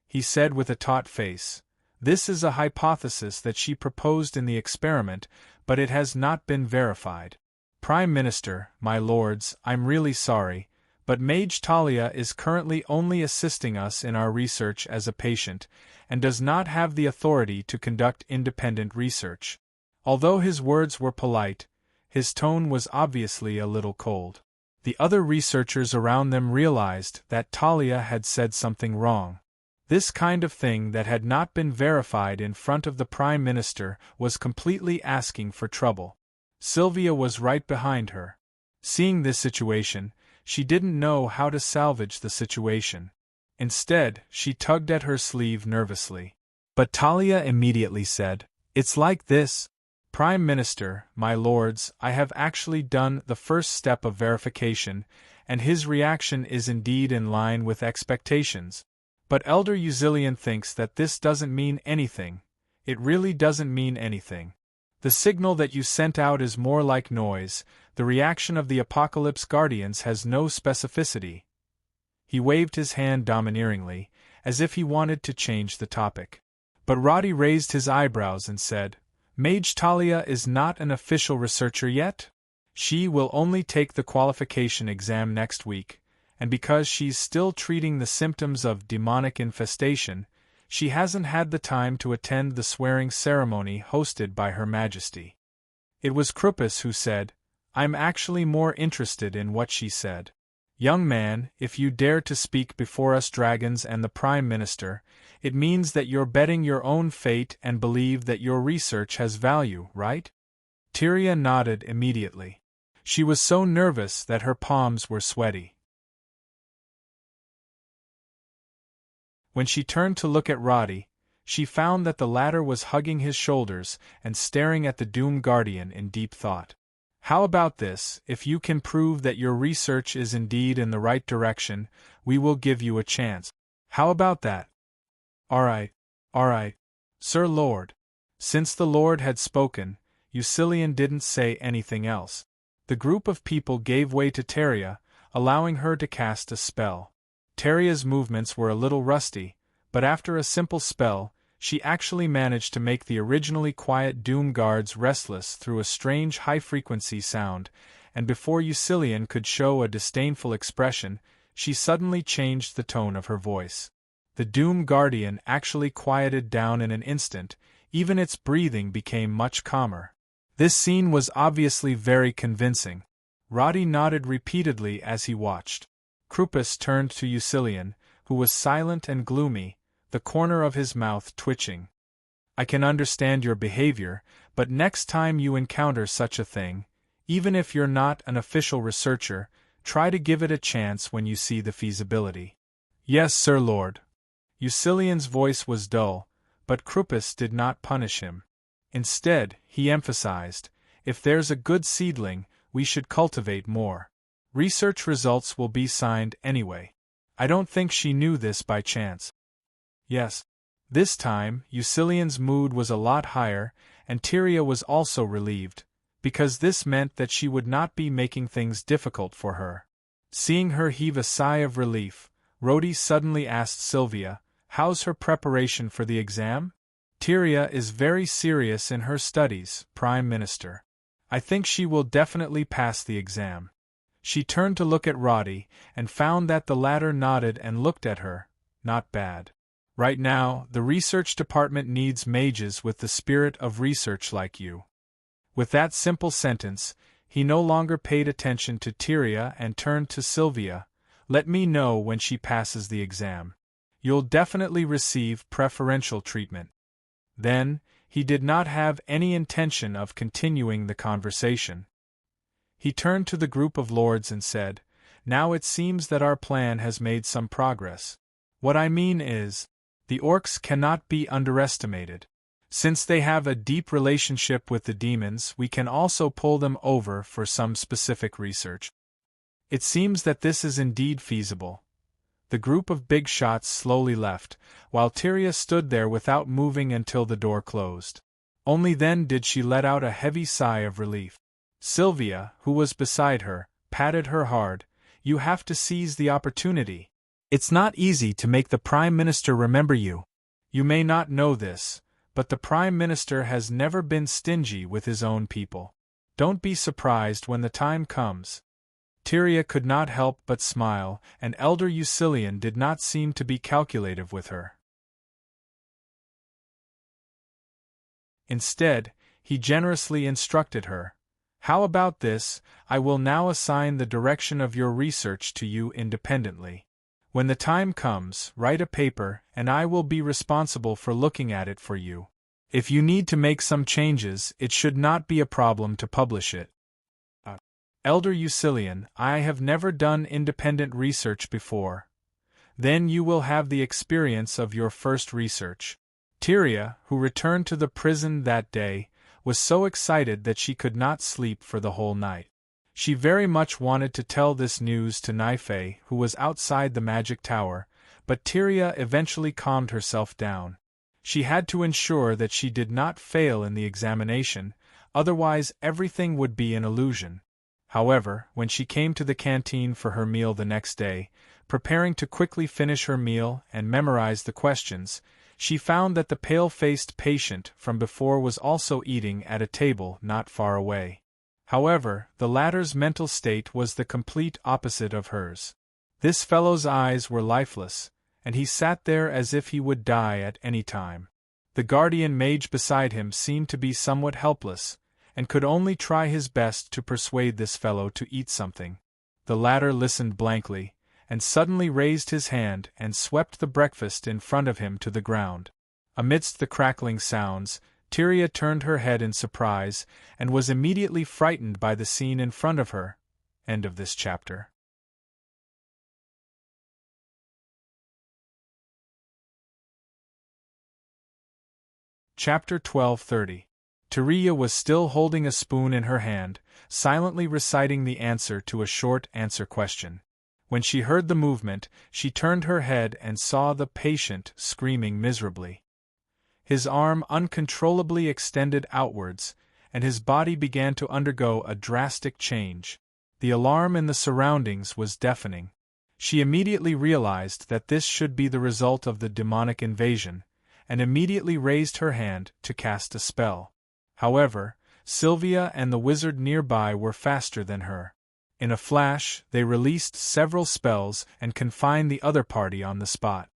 [SPEAKER 1] He said with a taut face, "This is a hypothesis that she proposed in the experiment, but it has not been verified. Prime Minister, my lords, I'm really sorry, but Mage Talia is currently only assisting us in our research as a patient, and does not have the authority to conduct independent research." Although his words were polite, his tone was obviously a little cold. The other researchers around them realized that Talia had said something wrong. This kind of thing that had not been verified in front of the Prime Minister was completely asking for trouble. Sylvia was right behind her. Seeing this situation, she didn't know how to salvage the situation. Instead, she tugged at her sleeve nervously. But Talia immediately said, "It's like this. Prime Minister, my lords, I have actually done the first step of verification, and his reaction is indeed in line with expectations. But Elder Eucilian thinks that this doesn't mean anything. It really doesn't mean anything. The signal that you sent out is more like noise. The reaction of the Apocalypse Guardians has no specificity." He waved his hand domineeringly, as if he wanted to change the topic. But Roddy raised his eyebrows and said, "Mage Talia is not an official researcher yet? She will only take the qualification exam next week, and because she's still treating the symptoms of demonic infestation, she hasn't had the time to attend the swearing ceremony hosted by Her Majesty." It was Krupus who said, "I'm actually more interested in what she said. Young man, if you dare to speak before us dragons and the Prime Minister, it means that you're betting your own fate and believe that your research has value, right?" Tyria nodded immediately. She was so nervous that her palms were sweaty. When she turned to look at Roddy, she found that the latter was hugging his shoulders and staring at the Doom Guardian in deep thought. "How about this? If you can prove that your research is indeed in the right direction, we will give you a chance. How about that?" All right, Sir Lord." Since the Lord had spoken, Eucilian didn't say anything else. The group of people gave way to Tyria, allowing her to cast a spell. Tyria's movements were a little rusty, but after a simple spell, she actually managed to make the originally quiet Doom Guards restless through a strange high-frequency sound, and before Eucilian could show a disdainful expression, she suddenly changed the tone of her voice. The Doom Guardian actually quieted down in an instant, even its breathing became much calmer. This scene was obviously very convincing. Roddy nodded repeatedly as he watched. Krupus turned to Eucilian, who was silent and gloomy, the corner of his mouth twitching. I can understand your behavior, but next time you encounter such a thing, even if you're not an official researcher, try to give it a chance when you see the feasibility. Yes, Sir Lord. Eucilian's voice was dull, but Krupus did not punish him. Instead, he emphasized, if there's a good seedling, we should cultivate more. Research results will be signed anyway. I don't think she knew this by chance. Yes. This time, Eucilian's mood was a lot higher, and Tyria was also relieved, because this meant that she would not be making things difficult for her. Seeing her heave a sigh of relief, Rhodey suddenly asked Sylvia, "How's her preparation for the exam?" "Tyria is very serious in her studies, Prime Minister. I think she will definitely pass the exam." She turned to look at Roddy, and found that the latter nodded and looked at her. Not bad. Right now, the research department needs mages with the spirit of research like you. With that simple sentence, he no longer paid attention to Tyria and turned to Sylvia. "Let me know when she passes the exam. You'll definitely receive preferential treatment." Then, he did not have any intention of continuing the conversation. He turned to the group of lords and said, "Now it seems that our plan has made some progress. What I mean is, the orcs cannot be underestimated. Since they have a deep relationship with the demons, we can also pull them over for some specific research. It seems that this is indeed feasible." The group of big shots slowly left, while Tyria stood there without moving until the door closed. Only then did she let out a heavy sigh of relief. Sylvia, who was beside her, patted her hard. "You have to seize the opportunity. It's not easy to make the Prime Minister remember you. You may not know this, but the Prime Minister has never been stingy with his own people. Don't be surprised when the time comes." Tyria could not help but smile, and Elder Eucilian did not seem to be calculative with her. Instead, he generously instructed her. "How about this? I will now assign the direction of your research to you independently. When the time comes, write a paper, and I will be responsible for looking at it for you. If you need to make some changes, it should not be a problem to publish it." "Elder Eucilian, I have never done independent research before." "Then you will have the experience of your first research." Tyria, who returned to the prison that day, was so excited that she could not sleep for the whole night. She very much wanted to tell this news to Naife, who was outside the magic tower, but Tyria eventually calmed herself down. She had to ensure that she did not fail in the examination, otherwise everything would be an illusion. However, when she came to the canteen for her meal the next day, preparing to quickly finish her meal and memorize the questions, she found that the pale-faced patient from before was also eating at a table not far away. However, the latter's mental state was the complete opposite of hers. This fellow's eyes were lifeless, and he sat there as if he would die at any time. The guardian mage beside him seemed to be somewhat helpless, and could only try his best to persuade this fellow to eat something. The latter listened blankly, and suddenly raised his hand and swept the breakfast in front of him to the ground. Amidst the crackling sounds, Tyria turned her head in surprise, and was immediately frightened by the scene in front of her. End of this chapter. Chapter 12:30. Tyria was still holding a spoon in her hand, silently reciting the answer to a short answer question. When she heard the movement, she turned her head and saw the patient screaming miserably. His arm uncontrollably extended outwards, and his body began to undergo a drastic change. The alarm in the surroundings was deafening. She immediately realized that this should be the result of the demonic invasion, and immediately raised her hand to cast a spell. However, Sylvia and the wizard nearby were faster than her. In a flash, they released several spells and confined the other party on the spot.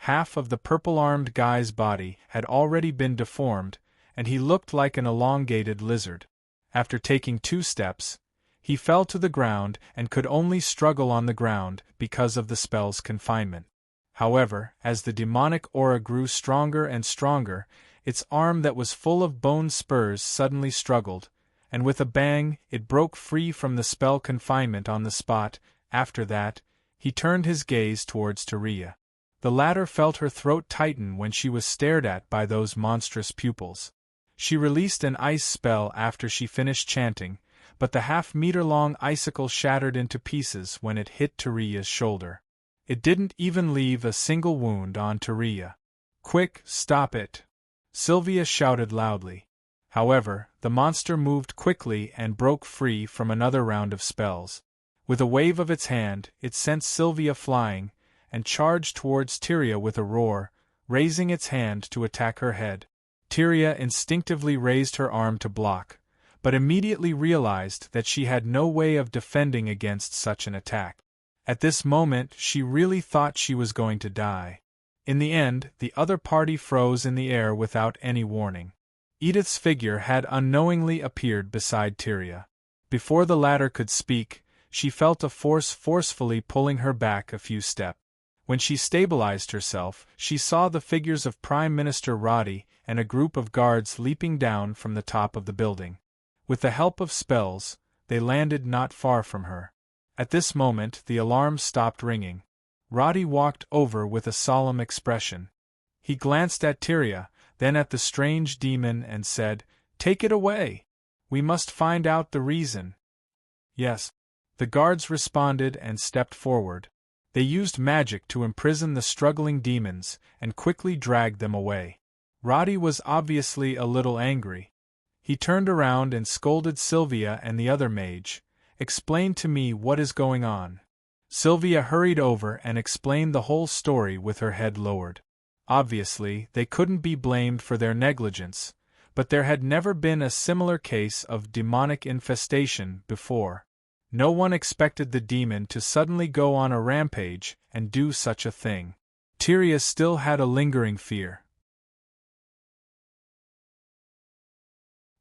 [SPEAKER 1] Half of the purple-armed guy's body had already been deformed, and he looked like an elongated lizard. After taking 2 steps, he fell to the ground and could only struggle on the ground because of the spell's confinement. However, as the demonic aura grew stronger and stronger, its arm that was full of bone spurs suddenly struggled, and with a bang, it broke free from the spell confinement on the spot. After that, he turned his gaze towards Tyria. The latter felt her throat tighten when she was stared at by those monstrous pupils. She released an ice spell after she finished chanting, but the half-meter-long icicle shattered into pieces when it hit Tyria's shoulder. It didn't even leave a single wound on Tyria. "Quick, stop it!" Sylvia shouted loudly. However, the monster moved quickly and broke free from another round of spells. With a wave of its hand, it sent Sylvia flying, and charged towards Tyria with a roar, raising its hand to attack her head. Tyria instinctively raised her arm to block, but immediately realized that she had no way of defending against such an attack. At this moment she really thought she was going to die. In the end, the other party froze in the air without any warning. Edith's figure had unknowingly appeared beside Tyria. Before the latter could speak, she felt a force forcefully pulling her back a few steps. When she stabilized herself, she saw the figures of Prime Minister Roddy and a group of guards leaping down from the top of the building. With the help of spells, they landed not far from her. At this moment the alarm stopped ringing. Roddy walked over with a solemn expression. He glanced at Tyria, then at the strange demon and said, "Take it away! We must find out the reason." "Yes." The guards responded and stepped forward. They used magic to imprison the struggling demons and quickly dragged them away. Roddy was obviously a little angry. He turned around and scolded Sylvia and the other mage. "Explain to me what is going on." Sylvia hurried over and explained the whole story with her head lowered. Obviously, they couldn't be blamed for their negligence, but there had never been a similar case of demonic infestation before. No one expected the demon to suddenly go on a rampage and do such a thing. Tyria still had a lingering fear.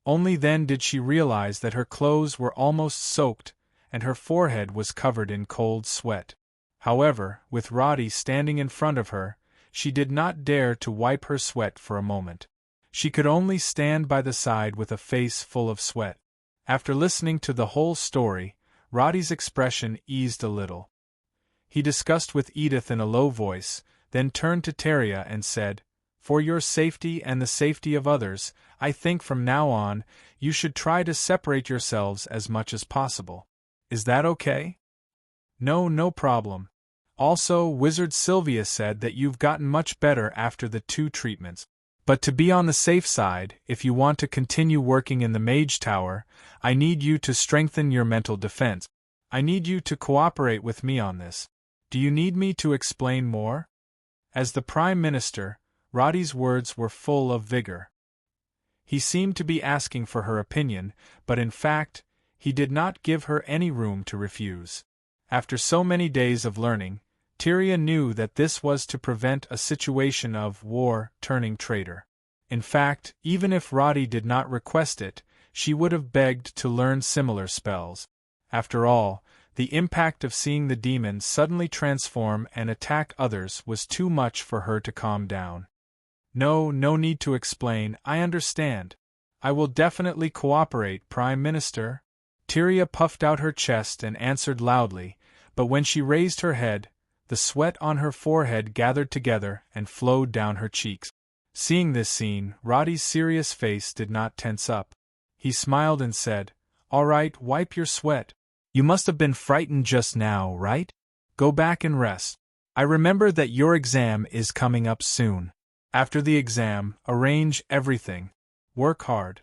[SPEAKER 1] Only then did she realize that her clothes were almost soaked, and her forehead was covered in cold sweat. However, with Roddy standing in front of her, she did not dare to wipe her sweat for a moment. She could only stand by the side with a face full of sweat. After listening to the whole story, Roddy's expression eased a little. He discussed with Edith in a low voice, then turned to Tyria and said, "For your safety and the safety of others, I think from now on, you should try to separate yourselves as much as possible. Is that okay?" No problem. Also, Wizard Sylvia said that you've gotten much better after the 2 treatments. But to be on the safe side, if you want to continue working in the Mage Tower, I need you to strengthen your mental defense. I need you to cooperate with me on this. Do you need me to explain more? As the Prime Minister, Roddy's words were full of vigor. He seemed to be asking for her opinion, but in fact, he did not give her any room to refuse. After so many days of learning, Tyria knew that this was to prevent a situation of war turning traitor. In fact, even if Roddy did not request it, she would have begged to learn similar spells. After all, the impact of seeing the demon suddenly transform and attack others was too much for her to calm down. No need to explain, I understand. I will definitely cooperate, Prime Minister." Tyria puffed out her chest and answered loudly, but when she raised her head, the sweat on her forehead gathered together and flowed down her cheeks. Seeing this scene, Roddy's serious face did not tense up. He smiled and said, "All right, wipe your sweat. You must have been frightened just now, right? Go back and rest. I remember that your exam is coming up soon. After the exam, arrange everything. Work hard."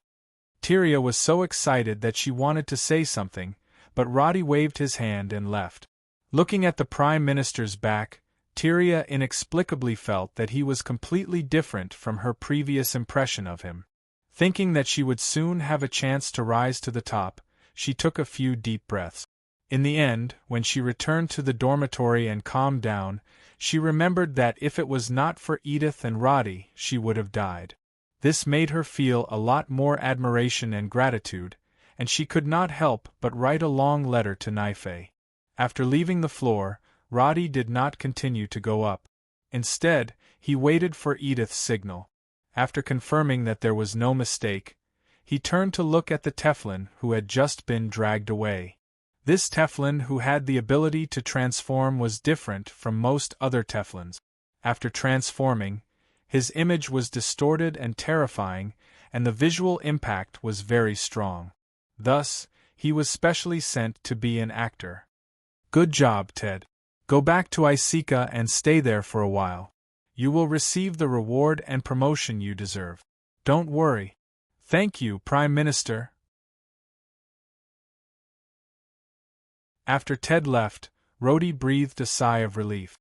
[SPEAKER 1] Tyria was so excited that she wanted to say something, but Roddy waved his hand and left. Looking at the Prime Minister's back, Tyria inexplicably felt that he was completely different from her previous impression of him. Thinking that she would soon have a chance to rise to the top, she took a few deep breaths. In the end, when she returned to the dormitory and calmed down, she remembered that if it was not for Edith and Roddy, she would have died. This made her feel a lot more admiration and gratitude, and she could not help but write a long letter to Naife. After leaving the floor, Roddy did not continue to go up. Instead, he waited for Edith's signal. After confirming that there was no mistake, he turned to look at the Teflon who had just been dragged away. This Teflon who had the ability to transform was different from most other Teflons. After transforming, his image was distorted and terrifying, and the visual impact was very strong. Thus, he was specially sent to be an actor. Good job, Ted. Go back to Isika and stay there for a while. You will receive the reward and promotion you deserve. Don't worry. Thank you, Prime Minister. After Ted left, Rhodey breathed a sigh of relief.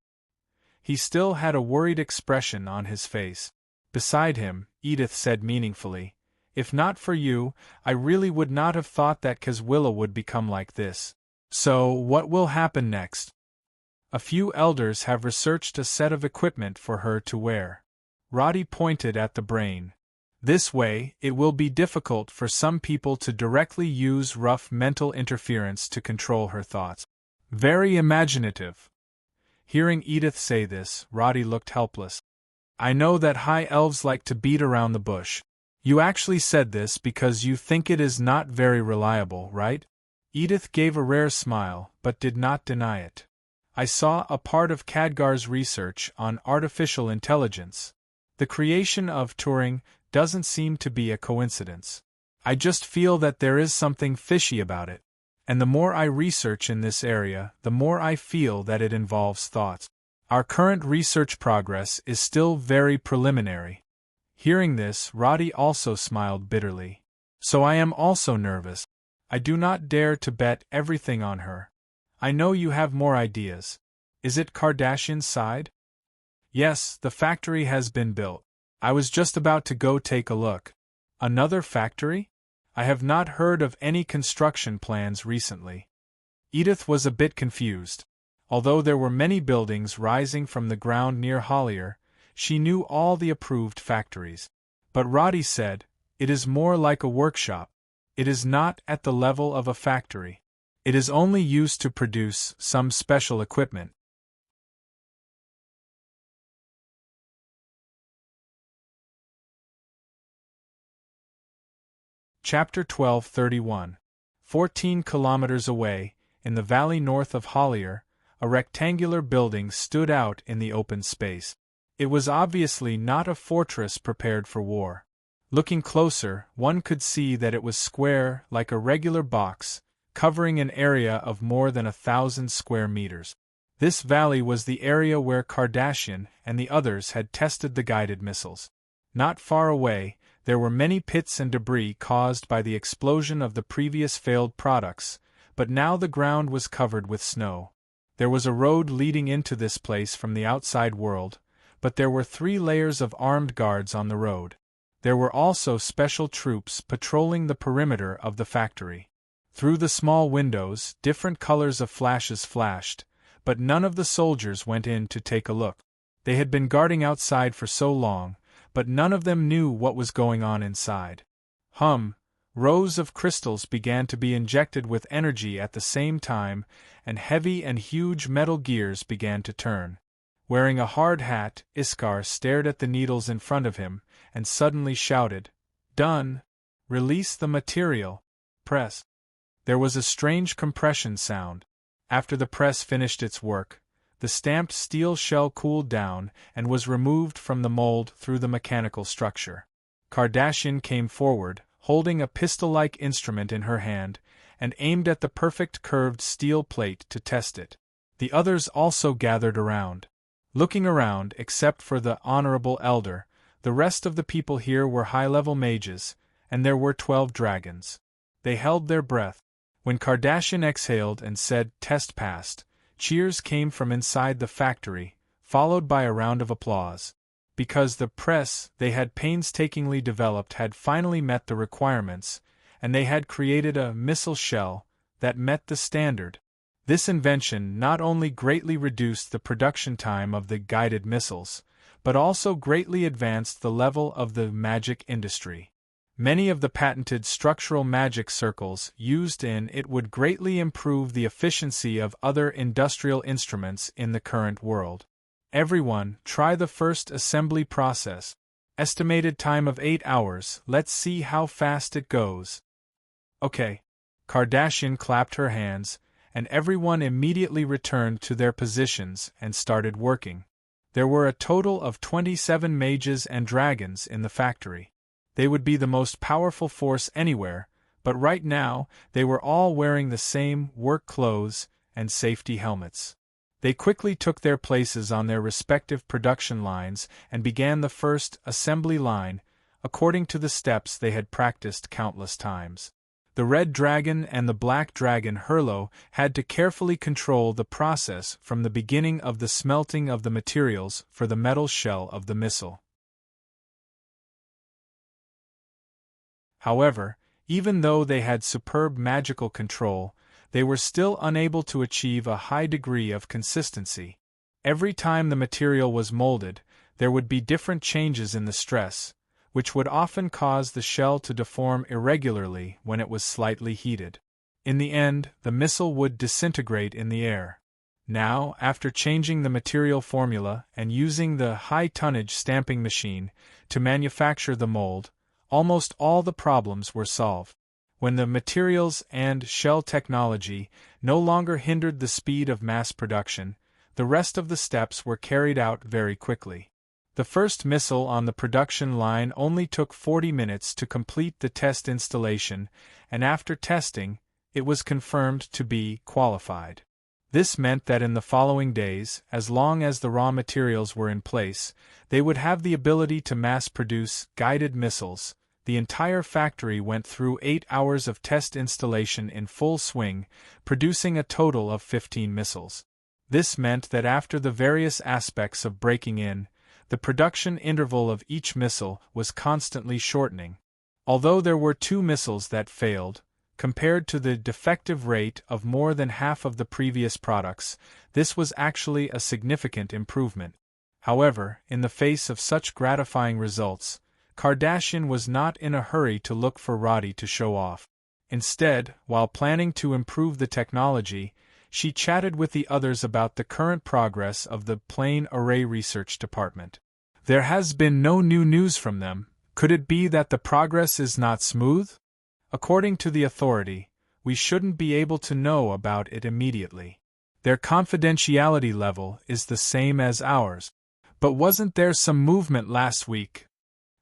[SPEAKER 1] He still had a worried expression on his face. Beside him, Edith said meaningfully, "If not for you, I really would not have thought that Caswilla would become like this. So, what will happen next?" "A few elders have researched a set of equipment for her to wear." Roddy pointed at the brain. "This way, it will be difficult for some people to directly use rough mental interference to control her thoughts." Very imaginative. Hearing Edith say this, Roddy looked helpless. "I know that high elves like to beat around the bush. You actually said this because you think it is not very reliable, right?" Edith gave a rare smile, but did not deny it. "I saw a part of Khadgar's research on artificial intelligence. The creation of Turing doesn't seem to be a coincidence. I just feel that there is something fishy about it. And the more I research in this area, the more I feel that it involves thoughts. Our current research progress is still very preliminary." Hearing this, Roddy also smiled bitterly. "So I am also nervous. I do not dare to bet everything on her. I know you have more ideas. Is it Kardashian's side?" "Yes, the factory has been built. I was just about to go take a look." "Another factory? I have not heard of any construction plans recently." Edith was a bit confused. Although there were many buildings rising from the ground near Hollier, she knew all the approved factories. But Roddy said, "It is more like a workshop. It is not at the level of a factory. It is only used to produce some special equipment." Chapter 12:31. 14 kilometers away, in the valley north of Hollier, a rectangular building stood out in the open space. It was obviously not a fortress prepared for war. Looking closer, one could see that it was square, like a regular box, covering an area of more than 1,000 square meters. This valley was the area where Kardashian and the others had tested the guided missiles. Not far away, there were many pits and debris caused by the explosion of the previous failed products, but now the ground was covered with snow. There was a road leading into this place from the outside world, but there were 3 layers of armed guards on the road. There were also special troops patrolling the perimeter of the factory. Through the small windows, different colors of flashes flashed, but none of the soldiers went in to take a look. They had been guarding outside for so long, but none of them knew what was going on inside. Rows of crystals began to be injected with energy at the same time, and heavy and huge metal gears began to turn. Wearing a hard hat, Iskar stared at the needles in front of him, and suddenly shouted, "Done! Release the material! Press!" There was a strange compression sound. After the press finished its work, the stamped steel shell cooled down and was removed from the mold through the mechanical structure. Kardashian came forward, holding a pistol-like instrument in her hand, and aimed at the perfect curved steel plate to test it. The others also gathered around. Looking around, except for the Honorable Elder, the rest of the people here were high-level mages, and there were 12 dragons. They held their breath. When Kardashian exhaled and said, "Test passed," cheers came from inside the factory, followed by a round of applause. Because the press they had painstakingly developed had finally met the requirements, and they had created a missile shell that met the standard, This invention not only greatly reduced the production time of the guided missiles, but also greatly advanced the level of the magic industry. Many of the patented structural magic circles used in it would greatly improve the efficiency of other industrial instruments in the current world. Everyone, try the first assembly process. Estimated time of 8 hours, let's see how fast it goes. Okay. Kardashian clapped her hands, and everyone immediately returned to their positions and started working. There were a total of 27 mages and dragons in the factory. They would be the most powerful force anywhere, but right now, they were all wearing the same work clothes and safety helmets. They quickly took their places on their respective production lines and began the first assembly line, according to the steps they had practiced countless times. The red dragon and the black dragon Hurlo had to carefully control the process from the beginning of the smelting of the materials for the metal shell of the missile. However, even though they had superb magical control, they were still unable to achieve a high degree of consistency. Every time the material was molded, there would be different changes in the stress, which would often cause the shell to deform irregularly when it was slightly heated. In the end, the missile would disintegrate in the air. Now, after changing the material formula and using the high-tonnage stamping machine to manufacture the mold, almost all the problems were solved. When the materials and shell technology no longer hindered the speed of mass production, the rest of the steps were carried out very quickly. The first missile on the production line only took 40 minutes to complete the test installation, and after testing, it was confirmed to be qualified. This meant that in the following days, as long as the raw materials were in place, they would have the ability to mass-produce guided missiles. The entire factory went through 8 hours of test installation in full swing, producing a total of 15 missiles. This meant that after the various aspects of breaking in, the production interval of each missile was constantly shortening. Although there were 2 missiles that failed, compared to the defective rate of more than half of the previous products, this was actually a significant improvement. However, in the face of such gratifying results, Kardashian was not in a hurry to look for Roddy to show off. Instead, while planning to improve the technology, she chatted with the others about the current progress of the Plane Array Research Department. There has been no new news from them. Could it be that the progress is not smooth? According to the authority, we shouldn't be able to know about it immediately. Their confidentiality level is the same as ours. But wasn't there some movement last week?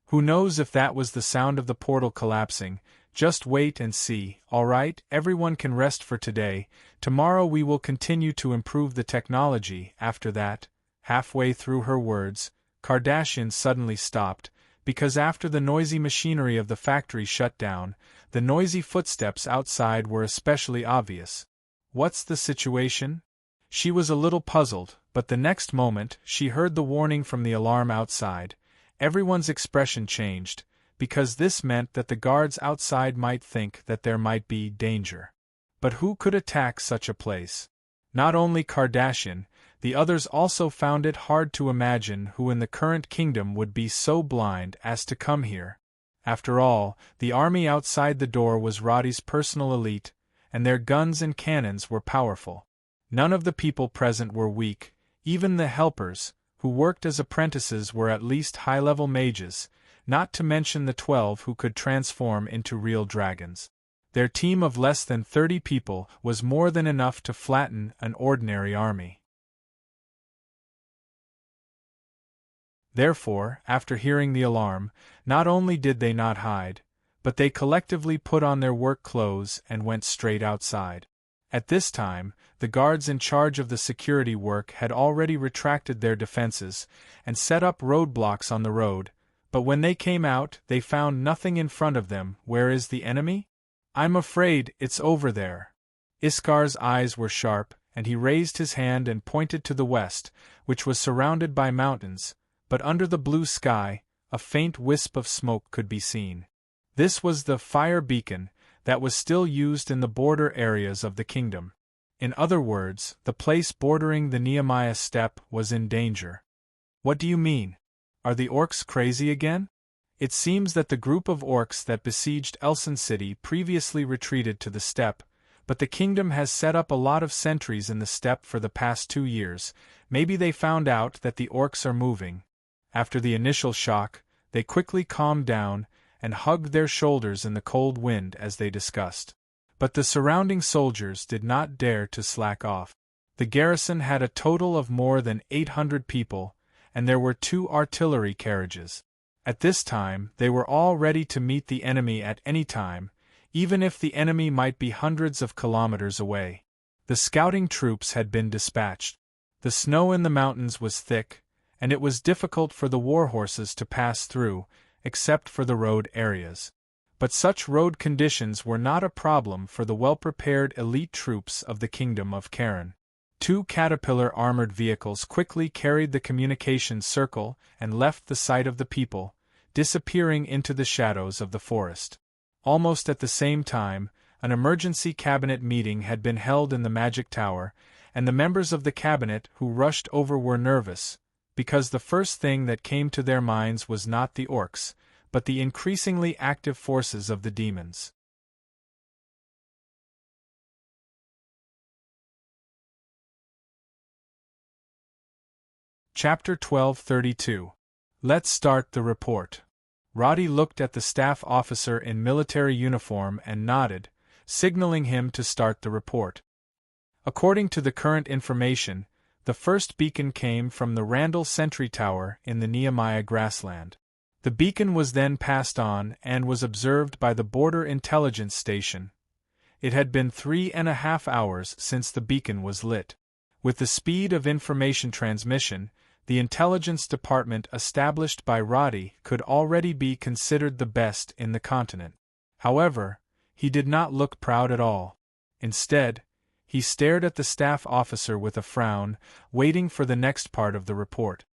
[SPEAKER 1] Who knows if that was the sound of the portal collapsing? Just wait and see. All right, everyone can rest for today. Tomorrow we will continue to improve the technology. After that, halfway through her words, Kardashian suddenly stopped, because after the noisy machinery of the factory shut down, the noisy footsteps outside were especially obvious. What's the situation? She was a little puzzled, but the next moment she heard the warning from the alarm outside. Everyone's expression changed, because this meant that the guards outside might think that there might be danger. But who could attack such a place? Not only Kardashian, the others also found it hard to imagine who in the current kingdom would be so blind as to come here. After all, the army outside the door was Roddy's personal elite, and their guns and cannons were powerful. None of the people present were weak, even the helpers, who worked as apprentices, were at least high-level mages, not to mention the 12 who could transform into real dragons. Their team of less than 30 people was more than enough to flatten an ordinary army. Therefore, after hearing the alarm, not only did they not hide, but they collectively put on their work clothes and went straight outside. At this time, the guards in charge of the security work had already retracted their defenses and set up roadblocks on the road, but when they came out, they found nothing in front of them. Where is the enemy? I'm afraid it's over there. Iskar's eyes were sharp, and he raised his hand and pointed to the west, which was surrounded by mountains, but under the blue sky, a faint wisp of smoke could be seen. This was the fire beacon that was still used in the border areas of the kingdom. In other words, the place bordering the Nehemiah steppe was in danger. What do you mean? Are the orcs crazy again? It seems that the group of orcs that besieged Elson City previously retreated to the steppe, but the kingdom has set up a lot of sentries in the steppe for the past 2 years. Maybe they found out that the orcs are moving. After the initial shock, they quickly calmed down and hugged their shoulders in the cold wind as they discussed. But the surrounding soldiers did not dare to slack off. The garrison had a total of more than 800 people, and there were 2 artillery carriages. At this time, they were all ready to meet the enemy at any time, even if the enemy might be hundreds of kilometers away. The scouting troops had been dispatched. The snow in the mountains was thick, and it was difficult for the war horses to pass through, except for the road areas. But such road conditions were not a problem for the well-prepared elite troops of the Kingdom of Karen. 2 Caterpillar armored vehicles quickly carried the communications circle and left the sight of the people, disappearing into the shadows of the forest. Almost at the same time, an emergency cabinet meeting had been held in the Magic Tower, and the members of the cabinet who rushed over were nervous, because the first thing that came to their minds was not the orcs, but the increasingly active forces of the demons. Chapter 1232. Let's start the report. Roddy looked at the staff officer in military uniform and nodded, signaling him to start the report. According to the current information, the first beacon came from the Randall Sentry Tower in the Nehemiah grassland. The beacon was then passed on and was observed by the Border Intelligence Station. It had been 3.5 hours since the beacon was lit. With the speed of information transmission, the intelligence department established by Roddy could already be considered the best in the continent. However, he did not look proud at all. Instead, he stared at the staff officer with a frown, waiting for the next part of the report.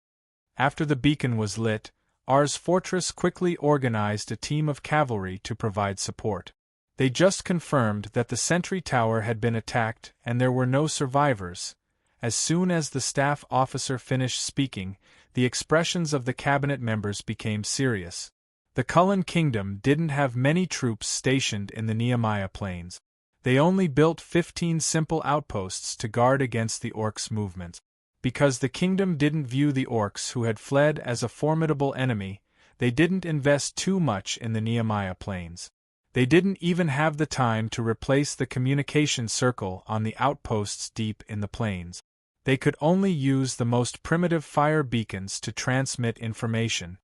[SPEAKER 1] After the beacon was lit, Ars Fortress quickly organized a team of cavalry to provide support. They just confirmed that the sentry tower had been attacked and there were no survivors. As soon as the staff officer finished speaking, the expressions of the cabinet members became serious. The Cullen Kingdom didn't have many troops stationed in the Nehemiah Plains. They only built 15 simple outposts to guard against the orcs' movement. Because the kingdom didn't view the orcs who had fled as a formidable enemy, they didn't invest too much in the Nehemiah Plains. They didn't even have the time to replace the communication circle on the outposts deep in the plains. They could only use the most primitive fire beacons to transmit information.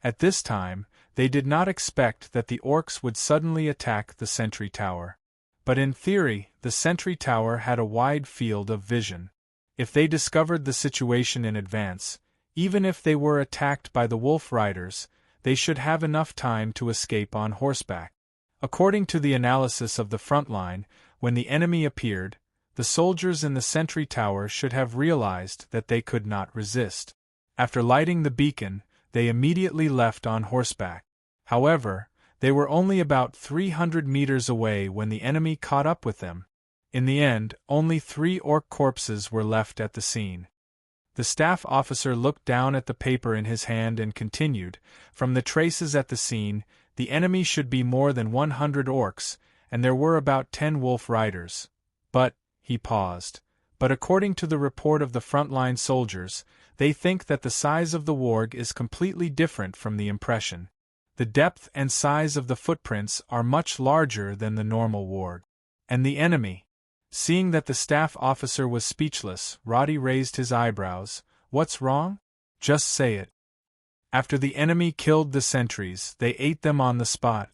[SPEAKER 1] At this time, they did not expect that the orcs would suddenly attack the sentry tower. But in theory, the sentry tower had a wide field of vision. If they discovered the situation in advance, even if they were attacked by the wolf riders, they should have enough time to escape on horseback. According to the analysis of the front line, when the enemy appeared, the soldiers in the sentry tower should have realized that they could not resist. After lighting the beacon, they immediately left on horseback. However, they were only about 300 meters away when the enemy caught up with them. In the end, only 3 orc corpses were left at the scene. The staff officer looked down at the paper in his hand and continued, "From the traces at the scene, the enemy should be more than 100 orcs, and there were about 10 wolf riders. But," he paused, "but according to the report of the frontline soldiers, they think that the size of the warg is completely different from the impression. The depth and size of the footprints are much larger than the normal warg. And the enemy." Seeing that the staff officer was speechless, Roddy raised his eyebrows. "What's wrong? Just say it." "After the enemy killed the sentries, they ate them on the spot."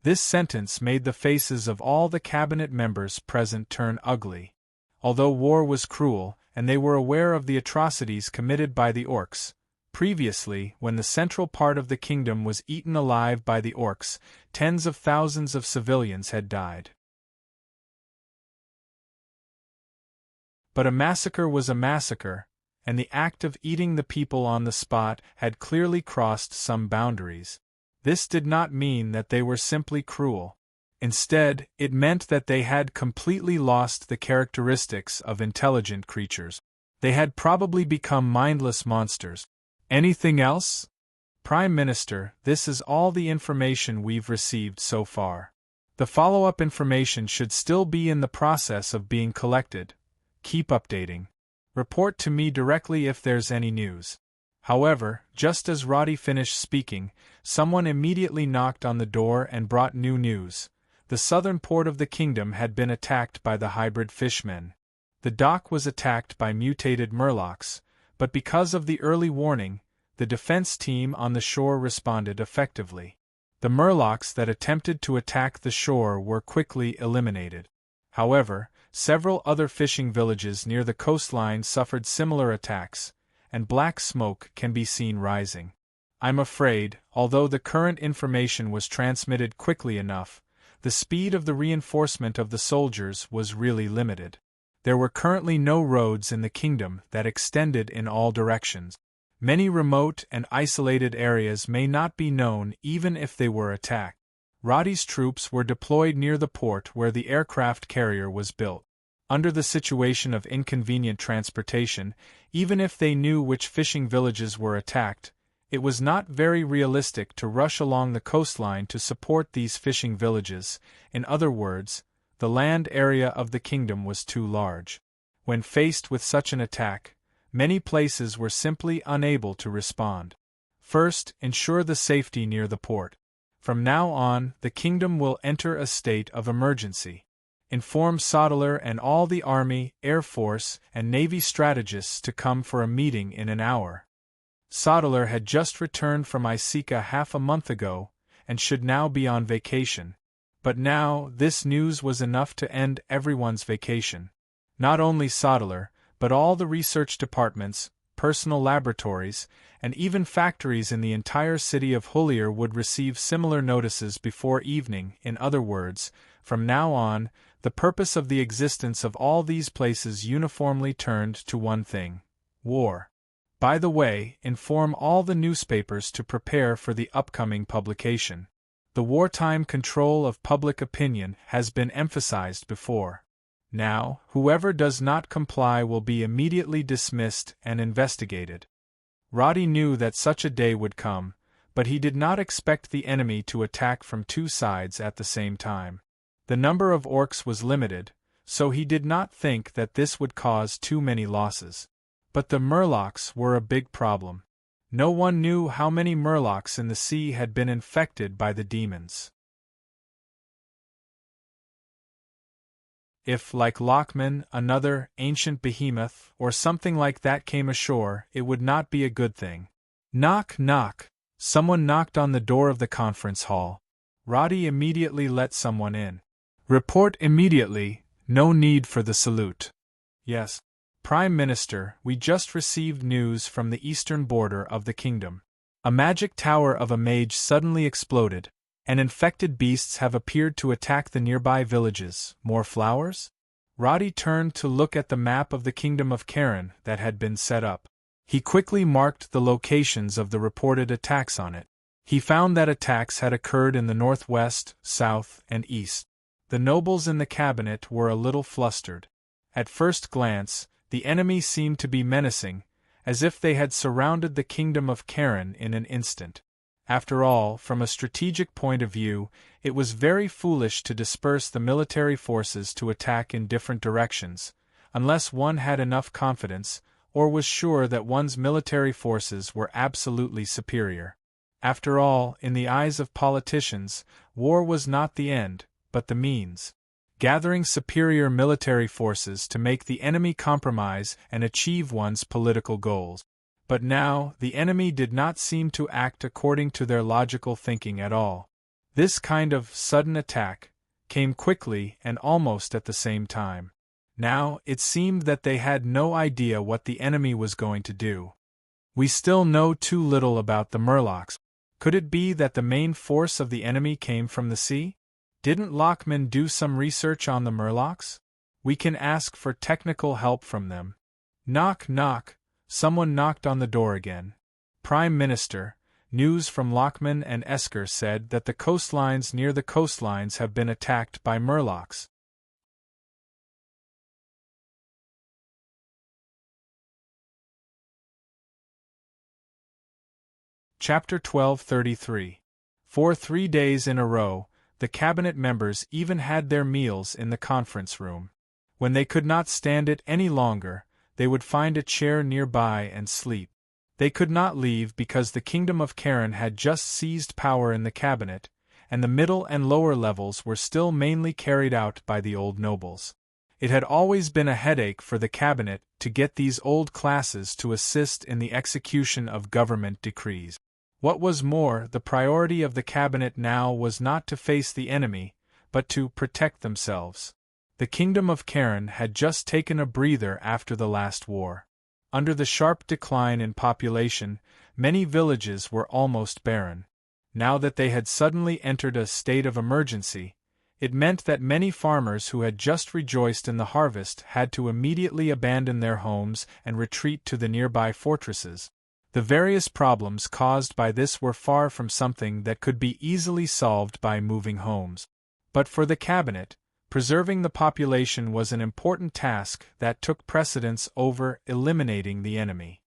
[SPEAKER 1] This sentence made the faces of all the cabinet members present turn ugly. Although war was cruel, and they were aware of the atrocities committed by the orcs, previously, when the central part of the kingdom was eaten alive by the orcs, tens of thousands of civilians had died. But a massacre was a massacre, and the act of eating the people on the spot had clearly crossed some boundaries. This did not mean that they were simply cruel. Instead, it meant that they had completely lost the characteristics of intelligent creatures. They had probably become mindless monsters. Anything else? Prime Minister, this is all the information we've received so far. The follow-up information should still be in the process of being collected. Keep updating. Report to me directly if there's any news. However, just as Roddy finished speaking, someone immediately knocked on the door and brought new news. The southern port of the kingdom had been attacked by the hybrid fishmen. The dock was attacked by mutated murlocs, but because of the early warning, the defense team on the shore responded effectively. The murlocs that attempted to attack the shore were quickly eliminated. However, several other fishing villages near the coastline suffered similar attacks, and black smoke can be seen rising. I'm afraid, although the current information was transmitted quickly enough, the speed of the reinforcement of the soldiers was really limited. There were currently no roads in the kingdom that extended in all directions. Many remote and isolated areas may not be known even if they were attacked. Roddy's troops were deployed near the port where the aircraft carrier was built. Under the situation of inconvenient transportation, even if they knew which fishing villages were attacked, it was not very realistic to rush along the coastline to support these fishing villages. In other words, the land area of the kingdom was too large. When faced with such an attack, many places were simply unable to respond. First, ensure the safety near the port. From now on, the kingdom will enter a state of emergency. Inform Sodeler and all the Army, Air Force, and Navy strategists to come for a meeting in an hour. Sodeler had just returned from Isika half a month ago, and should now be on vacation. But now, this news was enough to end everyone's vacation. Not only Sodeler, but all the research departments, personal laboratories, and even factories in the entire city of Hullier would receive similar notices before evening. In other words, from now on, the purpose of the existence of all these places uniformly turned to one thing: war. By the way, inform all the newspapers to prepare for the upcoming publication. The wartime control of public opinion has been emphasized before. Now, whoever does not comply will be immediately dismissed and investigated. Roddy knew that such a day would come, but he did not expect the enemy to attack from two sides at the same time. The number of orcs was limited, so he did not think that this would cause too many losses. But the murlocs were a big problem. No one knew how many murlocs in the sea had been infected by the demons. If, like Lockman, another ancient behemoth or something like that came ashore, it would not be a good thing. Knock, knock. Someone knocked on the door of the conference hall. Roddy immediately let someone in. Report immediately, no need for the salute. Yes. Prime Minister, we just received news from the eastern border of the kingdom. A magic tower of a mage suddenly exploded, and infected beasts have appeared to attack the nearby villages. More flowers? Roddy turned to look at the map of the kingdom of Karen that had been set up. He quickly marked the locations of the reported attacks on it. He found that attacks had occurred in the northwest, south, and east. The nobles in the cabinet were a little flustered. At first glance, the enemy seemed to be menacing, as if they had surrounded the kingdom of Karen in an instant. After all, from a strategic point of view, it was very foolish to disperse the military forces to attack in different directions, unless one had enough confidence, or was sure that one's military forces were absolutely superior. After all, in the eyes of politicians, war was not the end, but the means. Gathering superior military forces to make the enemy compromise and achieve one's political goals. But now, the enemy did not seem to act according to their logical thinking at all. This kind of sudden attack came quickly and almost at the same time. Now, it seemed that they had no idea what the enemy was going to do. We still know too little about the murlocs. Could it be that the main force of the enemy came from the sea? Didn't Lockman do some research on the murlocs? We can ask for technical help from them. Knock, knock. Someone knocked on the door again. Prime Minister, News from Lochman and Esker said that the coastlines near the coastlines have been attacked by murlocs. Chapter 1233. For 3 days in a row, the cabinet members even had their meals in the conference room. When they could not stand it any longer, they would find a chair nearby and sleep. They could not leave because the kingdom of Karen had just seized power in the cabinet, and the middle and lower levels were still mainly carried out by the old nobles. It had always been a headache for the cabinet to get these old classes to assist in the execution of government decrees. What was more, the priority of the cabinet now was not to face the enemy, but to protect themselves. The kingdom of Karen had just taken a breather after the last war. Under the sharp decline in population, many villages were almost barren. Now that they had suddenly entered a state of emergency, it meant that many farmers who had just rejoiced in the harvest had to immediately abandon their homes and retreat to the nearby fortresses. The various problems caused by this were far from something that could be easily solved by moving homes. But for the cabinet, preserving the population was an important task that took precedence over eliminating the enemy.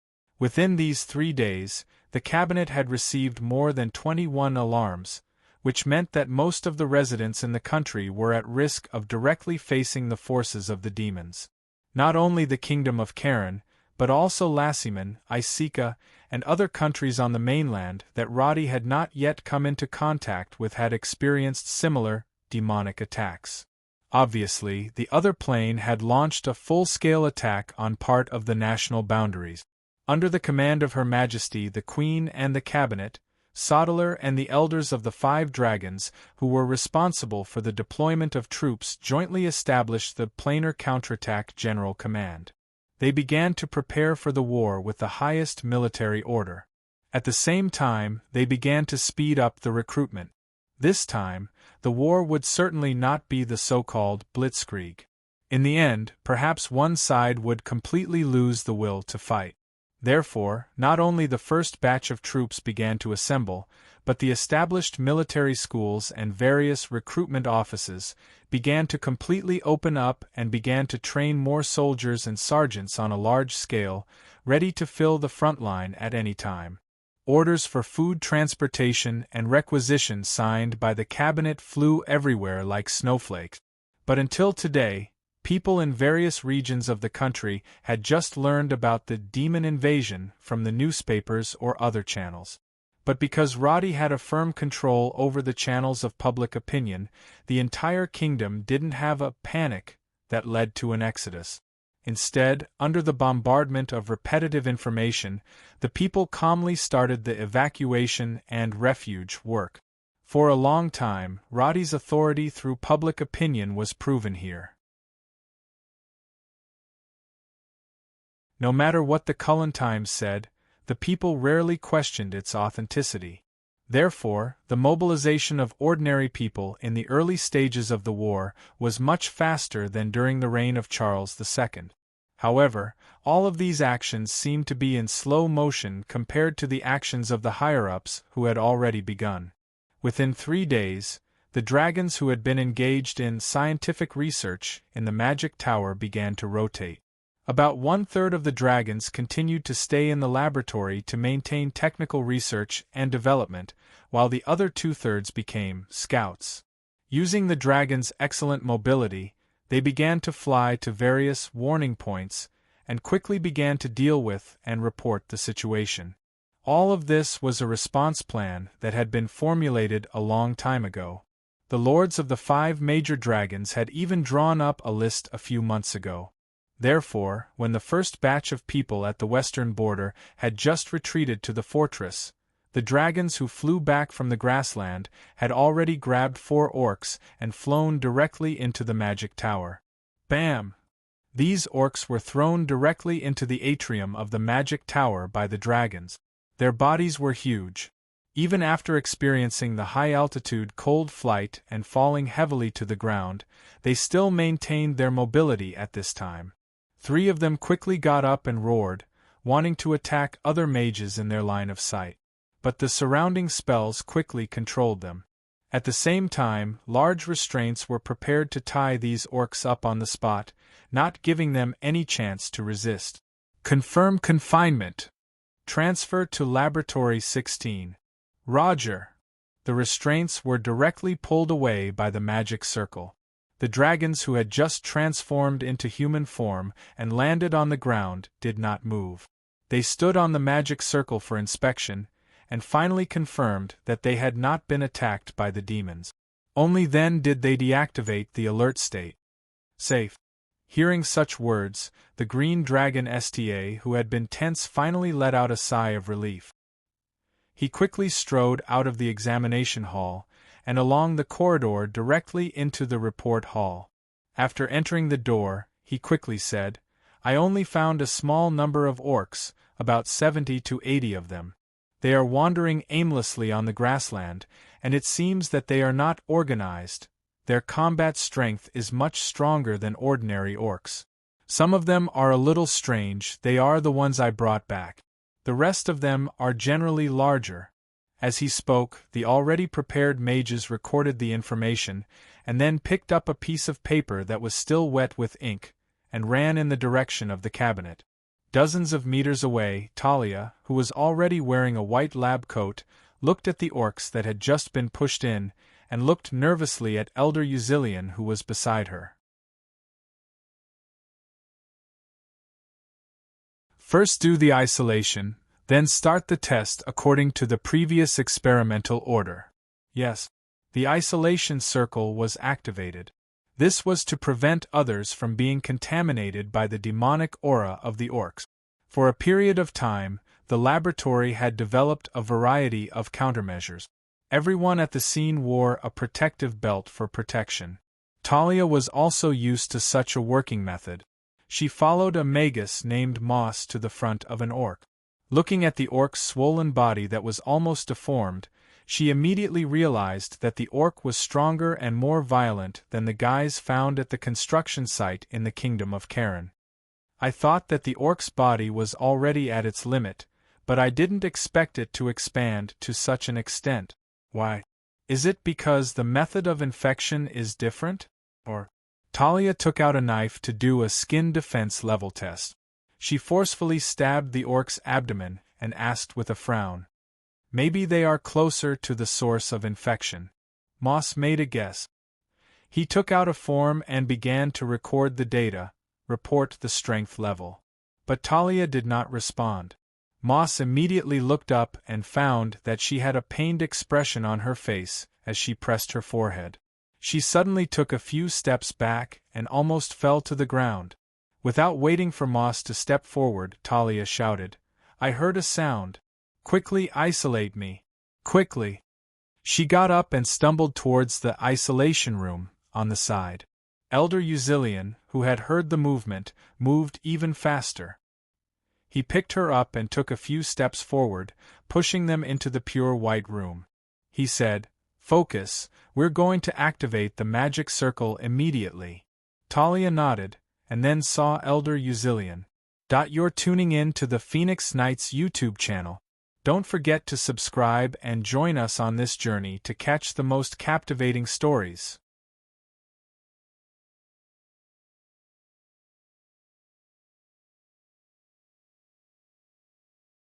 [SPEAKER 1] Within these 3 days, the cabinet had received more than 21 alarms, which meant that most of the residents in the country were at risk of directly facing the forces of the demons. Not only the kingdom of Karen, but also Lassiman, Isika, and other countries on the mainland that Roddy had not yet come into contact with had experienced similar demonic attacks. Obviously, the other plane had launched a full-scale attack on part of the national boundaries. Under the command of Her Majesty the Queen and the Cabinet, Sodeler and the elders of the 5 dragons, who were responsible for the deployment of troops, jointly established the Planar Counterattack General Command. They began to prepare for the war with the highest military order. At the same time, they began to speed up the recruitment. This time, the war would certainly not be the so-called blitzkrieg. In the end, perhaps one side would completely lose the will to fight. Therefore, not only the first batch of troops began to assemble, but the established military schools and various recruitment offices began to completely open up and began to train more soldiers and sergeants on a large scale, ready to fill the front line at any time. Orders for food transportation and requisition signed by the cabinet flew everywhere like snowflakes. But until today, people in various regions of the country had just learned about the demon invasion from the newspapers or other channels. But because Roddy had a firm control over the channels of public opinion, the entire kingdom didn't have a panic that led to an exodus. Instead, under the bombardment of repetitive information, the people calmly started the evacuation and refuge work. For a long time, Roddy's authority through public opinion was proven here. No matter what the Cullen Times said, the people rarely questioned its authenticity. Therefore, the mobilization of ordinary people in the early stages of the war was much faster than during the reign of Charles II. However, all of these actions seemed to be in slow motion compared to the actions of the higher-ups who had already begun. Within 3 days, the dragons who had been engaged in scientific research in the magic tower began to rotate. About 1/3 of the dragons continued to stay in the laboratory to maintain technical research and development, while the other 2/3 became scouts. Using the dragons' excellent mobility, they began to fly to various warning points and quickly began to deal with and report the situation. All of this was a response plan that had been formulated a long time ago. The lords of the 5 major dragons had even drawn up a list a few months ago. Therefore, when the first batch of people at the western border had just retreated to the fortress, the dragons who flew back from the grassland had already grabbed 4 orcs and flown directly into the magic tower. Bam! These orcs were thrown directly into the atrium of the magic tower by the dragons. Their bodies were huge. Even after experiencing the high-altitude cold flight and falling heavily to the ground, they still maintained their mobility at this time. 3 of them quickly got up and roared, wanting to attack other mages in their line of sight. but the surrounding spells quickly controlled them. At the same time, large restraints were prepared to tie these orcs up on the spot, not giving them any chance to resist. Confirm confinement. Transfer to Laboratory 16. Roger. The restraints were directly pulled away by the magic circle. The dragons who had just transformed into human form and landed on the ground did not move. They stood on the magic circle for inspection, and finally confirmed that they had not been attacked by the demons. Only then did they deactivate the alert state. Safe. Hearing such words, the green dragon STA who had been tense finally let out a sigh of relief. He quickly strode out of the examination hall, and along the corridor directly into the report hall. After entering the door, he quickly said, "I only found a small number of orcs, about 70 to 80 of them. They are wandering aimlessly on the grassland, and it seems that they are not organized. Their combat strength is much stronger than ordinary orcs. Some of them are a little strange, they are the ones I brought back. The rest of them are generally larger." As he spoke, the already prepared mages recorded the information, and then picked up a piece of paper that was still wet with ink, and ran in the direction of the cabinet. Dozens of meters away, Talia, who was already wearing a white lab coat, looked at the orcs that had just been pushed in, and looked nervously at Elder Uzilian who was beside her. First do the isolation, then start the test according to the previous experimental order. Yes, the isolation circle was activated. This was to prevent others from being contaminated by the demonic aura of the orcs. For a period of time, the laboratory had developed a variety of countermeasures. Everyone at the scene wore a protective belt for protection. Talia was also used to such a working method. She followed a magus named Moss to the front of an orc. Looking at the orc's swollen body that was almost deformed, she immediately realized that the orc was stronger and more violent than the guys found at the construction site in the Kingdom of Karen. I thought that the orc's body was already at its limit, but I didn't expect it to expand to such an extent. Why? Is it because the method of infection is different? Or? Talia took out a knife to do a skin defense level test. She forcefully stabbed the orc's abdomen and asked with a frown, "Maybe they are closer to the source of infection." Moss made a guess. He took out a form and began to record the data, report the strength level. But Talia did not respond. Moss immediately looked up and found that she had a pained expression on her face as she pressed her forehead. She suddenly took a few steps back and almost fell to the ground. Without waiting for Moss to step forward, Talia shouted, "I heard a sound. Quickly isolate me. Quickly." She got up and stumbled towards the isolation room, on the side. Elder Uzilian, who had heard the movement, moved even faster. He picked her up and took a few steps forward, pushing them into the pure white room. He said, "Focus, we're going to activate the magic circle immediately." Talia nodded, and then saw Elder Uzilian. You're tuning in to the Phoenix Knights YouTube channel. Don't forget to subscribe and join us on this journey to catch the most captivating stories.